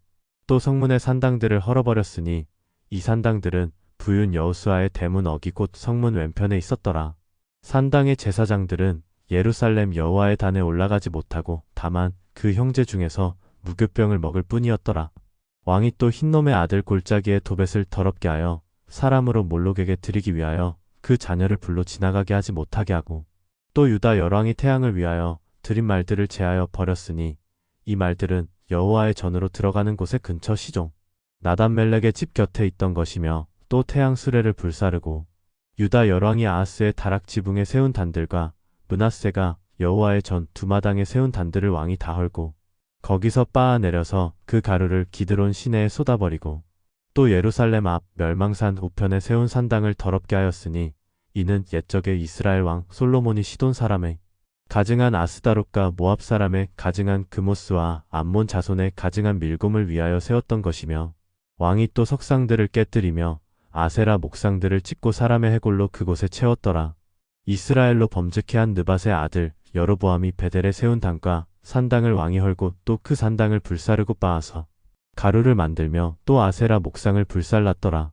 Speaker 1: 또 성문의 산당들을 헐어버렸으니 이 산당들은 부윤 여호수아의 대문 어기 곧 성문 왼편에 있었더라. 산당의 제사장들은 예루살렘 여호와의 단에 올라가지 못하고 다만 그 형제 중에서 무교병을 먹을 뿐이었더라. 왕이 또 흰놈의 아들 골짜기의 도벳을 더럽게 하여 사람으로 몰록에게 드리기 위하여 그 자녀를 불로 지나가게 하지 못하게 하고 또 유다 열왕이 태양을 위하여 드린 말들을 제하여 버렸으니 이 말들은 여호와의 전으로 들어가는 곳의 근처 시종 나단멜렉의 집 곁에 있던 것이며 또 태양 수레를 불사르고 유다 열왕이 아하스의 다락 지붕에 세운 단들과 므낫세가 여호와의 전 두마당에 세운 단들을 왕이 다 헐고 거기서 빻아 내려서 그 가루를 기드론 시내에 쏟아버리고 또 예루살렘 앞 멸망산 우편에 세운 산당을 더럽게 하였으니 이는 옛적의 이스라엘 왕 솔로몬이 시돈 사람의 가증한 아스다롯과 모압 사람의 가증한 그모스와 암몬 자손의 가증한 밀곰을 위하여 세웠던 것이며 왕이 또 석상들을 깨뜨리며 아세라 목상들을 찢고 사람의 해골로 그곳에 채웠더라. 이스라엘로 범죄케 한 느밧의 아들 여로보암이 베델에 세운 당과 산당을 왕이 헐고 또 그 산당을 불사르고 빻아서 가루를 만들며 또 아세라 목상을 불살랐더라.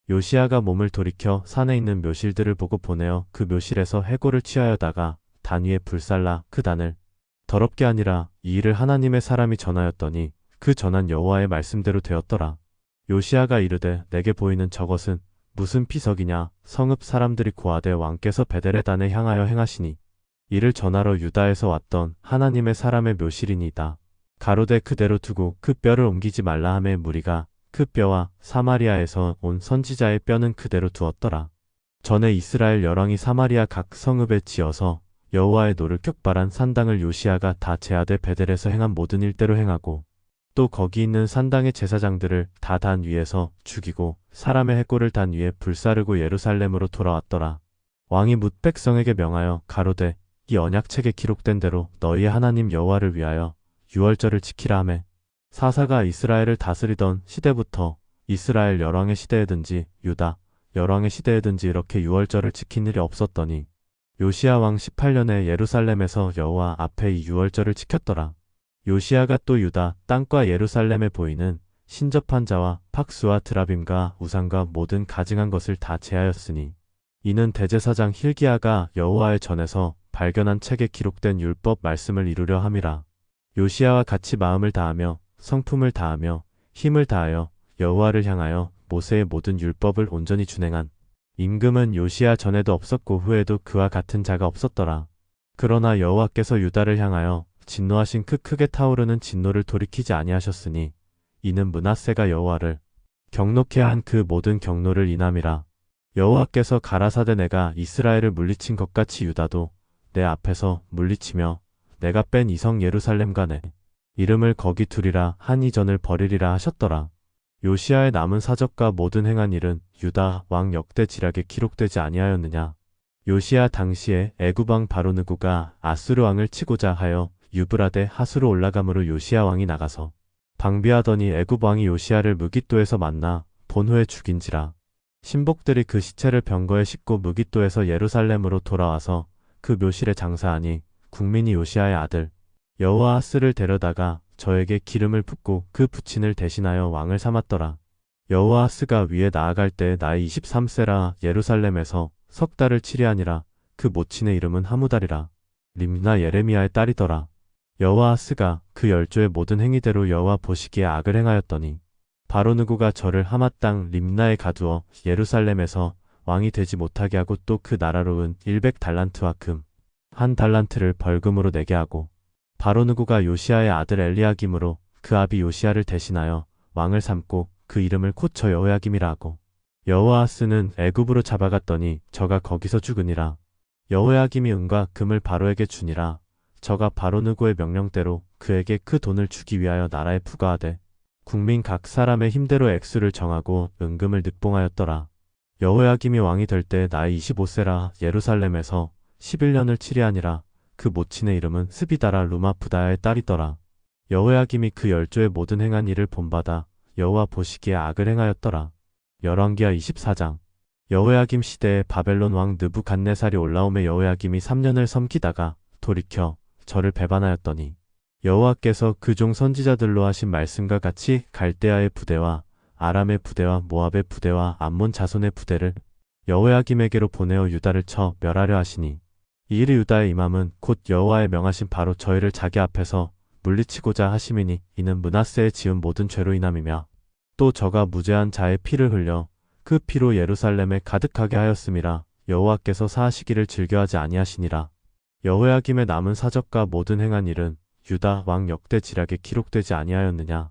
Speaker 1: 요시야가 몸을 돌이켜 산에 있는 묘실들을 보고 보내어 그 묘실에서 해골을 취하여다가 단 위에 불살라 그 단을 더럽게 하니라. 이 일을 하나님의 사람이 전하였더니 그 전한 여호와의 말씀대로 되었더라. 요시야가 이르되 내게 보이는 저것은 무슨 피석이냐. 성읍 사람들이 고하되 왕께서 베델의 단에 향하여 행하시니 이를 전하러 유다에서 왔던 하나님의 사람의 묘실이니이다. 가로되 그대로 두고 그 뼈를 옮기지 말라 하매 무리가 그 뼈와 사마리아에서 온 선지자의 뼈는 그대로 두었더라. 전에 이스라엘 열왕이 사마리아 각 성읍에 지어서 여호와의 노를 격발한 산당을 요시야가 다 제하되 베델에서 행한 모든 일대로 행하고 또 거기 있는 산당의 제사장들을 다 단 위에서 죽이고 사람의 해골을 단 위에 불사르고 예루살렘으로 돌아왔더라. 왕이 뭇 백성에게 명하여 가로되 이 언약책에 기록된 대로 너희의 하나님 여호와를 위하여 유월절을 지키라 하매 사사가 이스라엘을 다스리던 시대부터 이스라엘 열왕의 시대에든지 유다 열왕의 시대에든지 이렇게 유월절을 지킨 일이 없었더니 요시야 왕 18년에 예루살렘에서 여호와 앞에 이 유월절을 지켰더라. 요시야가 또 유다 땅과 예루살렘에 보이는 신접한 자와 팍수와 드라빔과 우상과 모든 가증한 것을 다 제하였으니 이는 대제사장 힐기야가 여호와의 전에서 발견한 책에 기록된 율법 말씀을 이루려 함이라. 요시야와 같이 마음을 다하며 성품을 다하며 힘을 다하여 여호와를 향하여 모세의 모든 율법을 온전히 준행한 임금은 요시야 전에도 없었고 후에도 그와 같은 자가 없었더라. 그러나 여호와께서 유다를 향하여 진노하신 그 크게 타오르는 진노를 돌이키지 아니하셨으니 이는 므낫세가 여호와를 경노케 한 그 모든 경노를 인함이라. 여호와께서 가라사대 내가 이스라엘을 물리친 것 같이 유다도 내 앞에서 물리치며 내가 뺀 이성 예루살렘과 내 이름을 거기 두리라 하니 전을 버리리라 하셨더라. 요시야의 남은 사적과 모든 행한 일은 유다 왕 역대 지략에 기록되지 아니하였느냐. 요시야 당시에 애굽 왕 바로느고가 아수르 왕을 치고자 하여 유브라데 하수로 올라감으로 요시야 왕이 나가서 방비하더니 애굽 왕이 요시야를 무깃도에서 만나 본후에 죽인지라. 신복들이 그 시체를 병거에 싣고 무깃도에서 예루살렘으로 돌아와서 그 묘실에 장사하니 국민이 요시야의 아들 여호아하스를 데려다가 저에게 기름을 붓고 그 부친을 대신하여 왕을 삼았더라. 여호아하스가 위에 나아갈 때 나이 23세라 예루살렘에서 석 달을 치리하니라. 그 모친의 이름은 하무달이라. 림나 예레미야의 딸이더라. 여호아하스가 그 열조의 모든 행위대로 여호와 보시기에 악을 행하였더니 바로느고가 저를 하마 땅 림나에 가두어 예루살렘에서 왕이 되지 못하게 하고 또 그 나라로 은 100달란트와 금 1달란트를 벌금으로 내게 하고 바로느고가 요시야의 아들 엘리야김으로 그 아비 요시야를 대신하여 왕을 삼고 그 이름을 고쳐 여호야김이라 하고 여호아하스는 애굽으로 잡아갔더니 저가 거기서 죽으니라. 여호야김이 은과 금을 바로에게 주니라. 저가 바로느고의 명령대로 그에게 그 돈을 주기 위하여 나라에 부과하되 국민 각 사람의 힘대로 액수를 정하고 은금을 늑봉하였더라. 여호야김이 왕이 될 때 나이 25세라 예루살렘에서 11년을 치리하니라. 그 모친의 이름은 스비다라 루마프다의 딸이더라. 여호야김이 그 열조의 모든 행한 일을 본받아 여호와 보시기에 악을 행하였더라. 열왕기하 24장. 여호야김 시대에 바벨론 왕 느부갓네살이 올라오매 여호야김이 3년을 섬기다가 돌이켜 저를 배반하였더니 여호와께서 그 종 선지자들로 하신 말씀과 같이 갈대아의 부대와 아람의 부대와 모압의 부대와 암몬 자손의 부대를 여호야김에게로 보내어 유다를 쳐 멸하려 하시니 이 일이 유다의 임함은 곧 여호와의 명하신 바로 저희를 자기 앞에서 물리치고자 하심이니 이는 므낫세의 지은 모든 죄로 인함이며 또 저가 무죄한 자의 피를 흘려 그 피로 예루살렘에 가득하게 하였음이라. 여호와께서 사하시기를 즐겨하지 아니하시니라. 여호야김의 남은 사적과 모든 행한 일은 유다 왕 역대 지략에 기록되지 아니하였느냐.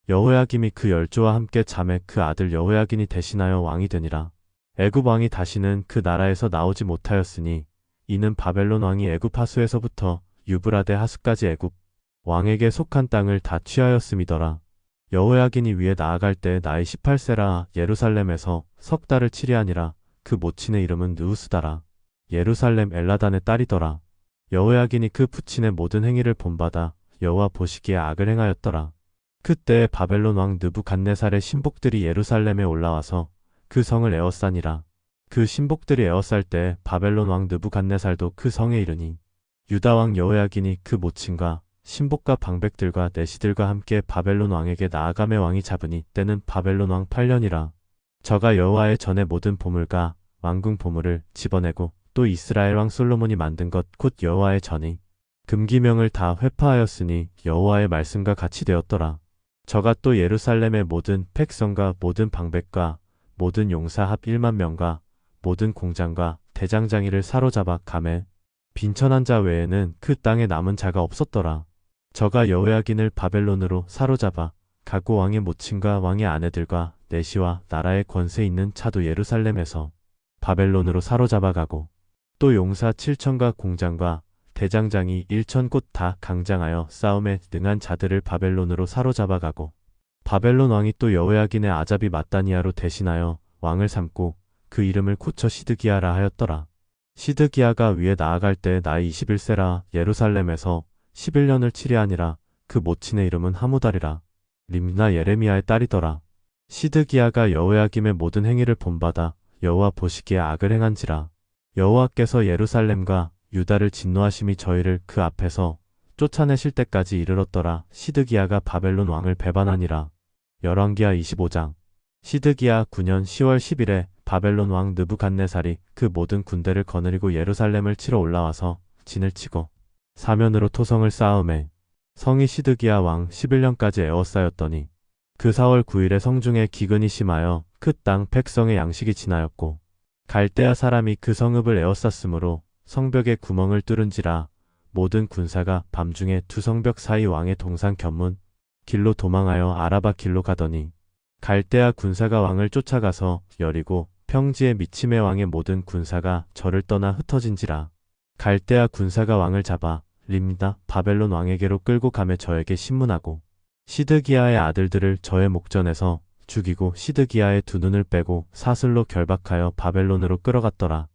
Speaker 1: 여호야김이 그 열조와 함께 잠에 그 아들 여호야긴이 대신하여 왕이 되니라. 애굽 왕이 다시는 그 나라에서 나오지 못하였으니 이는 바벨론 왕이 애굽 하수에서부터 유브라데 하수까지 애굽 왕에게 속한 땅을 다 취하였음이더라. 여호야긴이 위에 나아갈 때 나이 18세라 예루살렘에서 석 달을 치리하니라. 그 모친의 이름은 느우스다라. 예루살렘 엘라단의 딸이더라. 여호야긴이 그 부친의 모든 행위를 본받아 여호와 보시기에 악을 행하였더라. 그때 바벨론 왕 느부갓네살의 신복들이 예루살렘에 올라와서 그 성을 에워싸니라. 그 신복들이 에워쌀 때 바벨론 왕 느부갓네살도 그 성에 이르니 유다 왕 여호야긴이 그 모친과 신복과 방백들과 내시들과 함께 바벨론 왕에게 나아가매 왕이 잡으니 때는 바벨론 왕 8년이라. 저가 여호와의 전의 모든 보물과 왕궁 보물을 집어내고 또 이스라엘 왕 솔로몬이 만든 것 곧 여호와의 전이 금기명을 다 회파하였으니 여호와의 말씀과 같이 되었더라. 저가 또 예루살렘의 모든 백성과 모든 방백과 모든 용사 합 1만 명과 모든 공장과 대장장이를 사로잡아 가매 빈천한 자 외에는 그 땅에 남은 자가 없었더라. 저가 여호야긴을 바벨론으로 사로잡아 가고 왕의 모친과 왕의 아내들과 내시와 나라의 권세 있는 차도 예루살렘에서 바벨론으로 사로잡아 가고 또 용사 7천과 공장과 대장장이 1천 곳 다 강장하여 싸움에 능한 자들을 바벨론으로 사로잡아 가고 바벨론 왕이 또 여호야긴의 아잡이 마따니아로 대신하여 왕을 삼고 그 이름을 고쳐 시드기야라 하였더라. 시드기야가 위에 나아갈 때 나이 21세라 예루살렘에서 11년을 치리하니라. 그 모친의 이름은 하무달이라. 림나 예레미야의 딸이더라. 시드기야가 여호야김의 모든 행위를 본받아 여호와 보시기에 악을 행한지라. 여호와께서 예루살렘과 유다를 진노하심이 저희를 그 앞에서 쫓아내실 때까지 이르렀더라. 시드기야가 바벨론 왕을 배반하니라. 열왕기하 25장. 시드기야 9년 10월 10일에 바벨론 왕 느부갓네살이 그 모든 군대를 거느리고 예루살렘을 치러 올라와서 진을 치고 사면으로 토성을 쌓음에 성이 시드기야 왕 11년까지 에워싸였더니 그 4월 9일에 성중에 기근이 심하여 그 땅 백성의 양식이 지나였고 갈대아 사람이 그 성읍을 에워쌌으므로 성벽에 구멍을 뚫은지라. 모든 군사가 밤중에 두 성벽 사이 왕의 동상 견문 길로 도망하여 아라바 길로 가더니 갈대아 군사가 왕을 쫓아가서 여리고 평지의 미침의 왕의 모든 군사가 저를 떠나 흩어진지라. 갈대아 군사가 왕을 잡아 림나 바벨론 왕에게로 끌고 가매 저에게 신문하고 시드기야의 아들들을 저의 목전에서 죽이고 시드기야의 두 눈을 빼고 사슬로 결박하여 바벨론으로 끌어갔더라.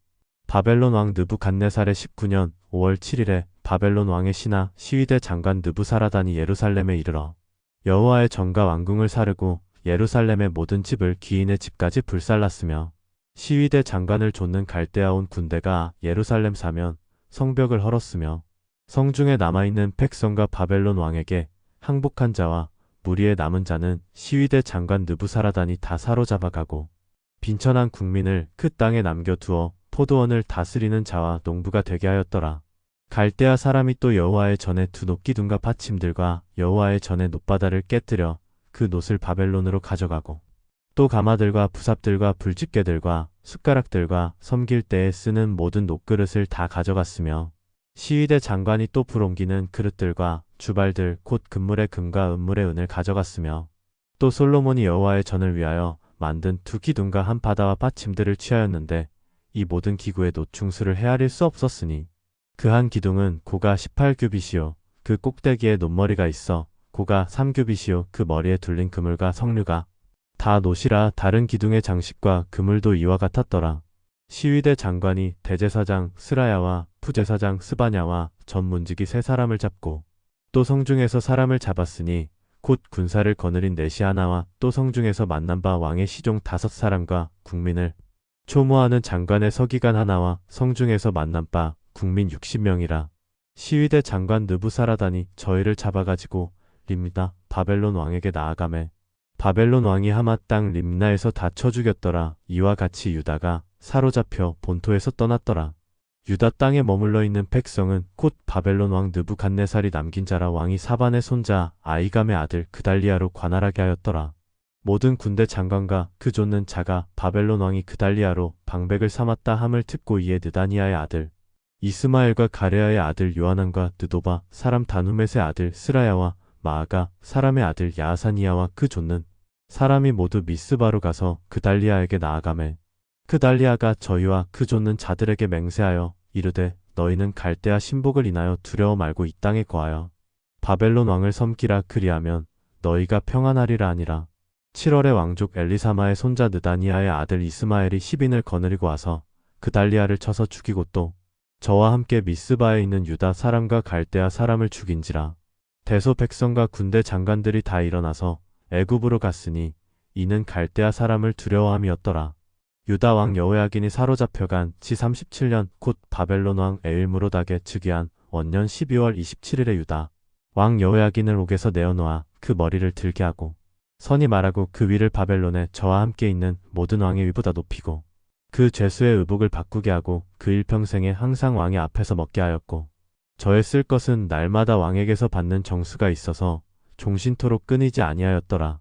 Speaker 1: 바벨론 왕 느부갓네살의 19년 5월 7일에 바벨론 왕의 신하 시위대 장관 느부사라단이 예루살렘에 이르러 여호와의 전과 왕궁을 사르고 예루살렘의 모든 집을 귀인의 집까지 불살랐으며 시위대 장관을 좇는 갈대아 온 군대가 예루살렘 사면 성벽을 헐었으며 성중에 남아있는 백성과 바벨론 왕에게 항복한 자와 무리에 남은 자는 시위대 장관 느부사라단이 다 사로잡아가고 빈천한 국민을 그 땅에 남겨두어 포도원을 다스리는 자와 농부가 되게 하였더라. 갈대아 사람이 또 여호와의 전에 두 놋기둥과 받침들과 여호와의 전에 놋바다를 깨뜨려 그 놋을 바벨론으로 가져가고 또 가마들과 부삽들과 불집게들과 숟가락들과 섬길 때에 쓰는 모든 놋그릇을 다 가져갔으며 시위대 장관이 또 불옮기는 그릇들과 주발들 곧 금물의 금과 은물의 은을 가져갔으며 또 솔로몬이 여호와의 전을 위하여 만든 두 기둥과 한 바다와 받침들을 취하였는데 이 모든 기구의 노충수를 헤아릴 수 없었으니 그 한 기둥은 고가 18규빗이요 그 꼭대기에 놋머리가 있어 고가 3규빗이요 그 머리에 둘린 그물과 석류가 다 놋이라. 다른 기둥의 장식과 그물도 이와 같았더라. 시위대 장관이 대제사장 스라야와 부제사장 스바냐와 전문지기 세 사람을 잡고 또 성중에서 사람을 잡았으니 곧 군사를 거느린 내시 하나와 또 성중에서 만난 바 왕의 시종 5사람과 국민을 초모하는 장관의 서기관 하나와 성중에서 만난 바 국민 60명이라. 시위대 장관 느부사라단이 저희를 잡아가지고 림나 바벨론 왕에게 나아가매 바벨론 왕이 하마 땅 림나에서 다 쳐 죽였더라. 이와 같이 유다가 사로잡혀 본토에서 떠났더라. 유다 땅에 머물러 있는 백성은 곧 바벨론 왕 느부갓네살이 남긴 자라. 왕이 사반의 손자 아이감의 아들 그달리아로 관할하게 하였더라. 모든 군대 장관과 그 좇는 자가 바벨론 왕이 그달리아로 방백을 삼았다 함을 듣고 이에 느다니아의 아들 이스마엘과 가레아의 아들 요하난과 느도바 사람 다누멧의 아들 스라야와 마아가 사람의 아들 야하사니아와 그 좇는 사람이 모두 미스바로 가서 그달리아에게 나아가매 그달리아가 저희와 그 좇는 자들에게 맹세하여 이르되 너희는 갈대아 신복을 인하여 두려워 말고 이 땅에 거하여 바벨론 왕을 섬기라. 그리하면 너희가 평안하리라 하니라. 7월에 왕족 엘리사마의 손자 느다니아의 아들 이스마엘이 10인을 거느리고 와서 그달리아를 쳐서 죽이고 또 저와 함께 미스바에 있는 유다 사람과 갈대아 사람을 죽인지라. 대소 백성과 군대 장관들이 다 일어나서 애굽으로 갔으니 이는 갈대아 사람을 두려워함이었더라. 유다 왕 여호야긴이 사로잡혀간 지 37년 곧 바벨론 왕 에일무로닥의 즉위한 원년 12월 27일에 유다 왕 여호야긴을 옥에서 내어놓아 그 머리를 들게 하고 선이 말하고 그 위를 바벨론에 저와 함께 있는 모든 왕의 위보다 높이고 그 죄수의 의복을 바꾸게 하고 그 일평생에 항상 왕의 앞에서 먹게 하였고 저의 쓸 것은 날마다 왕에게서 받는 정수가 있어서 종신토록 끊이지 아니하였더라.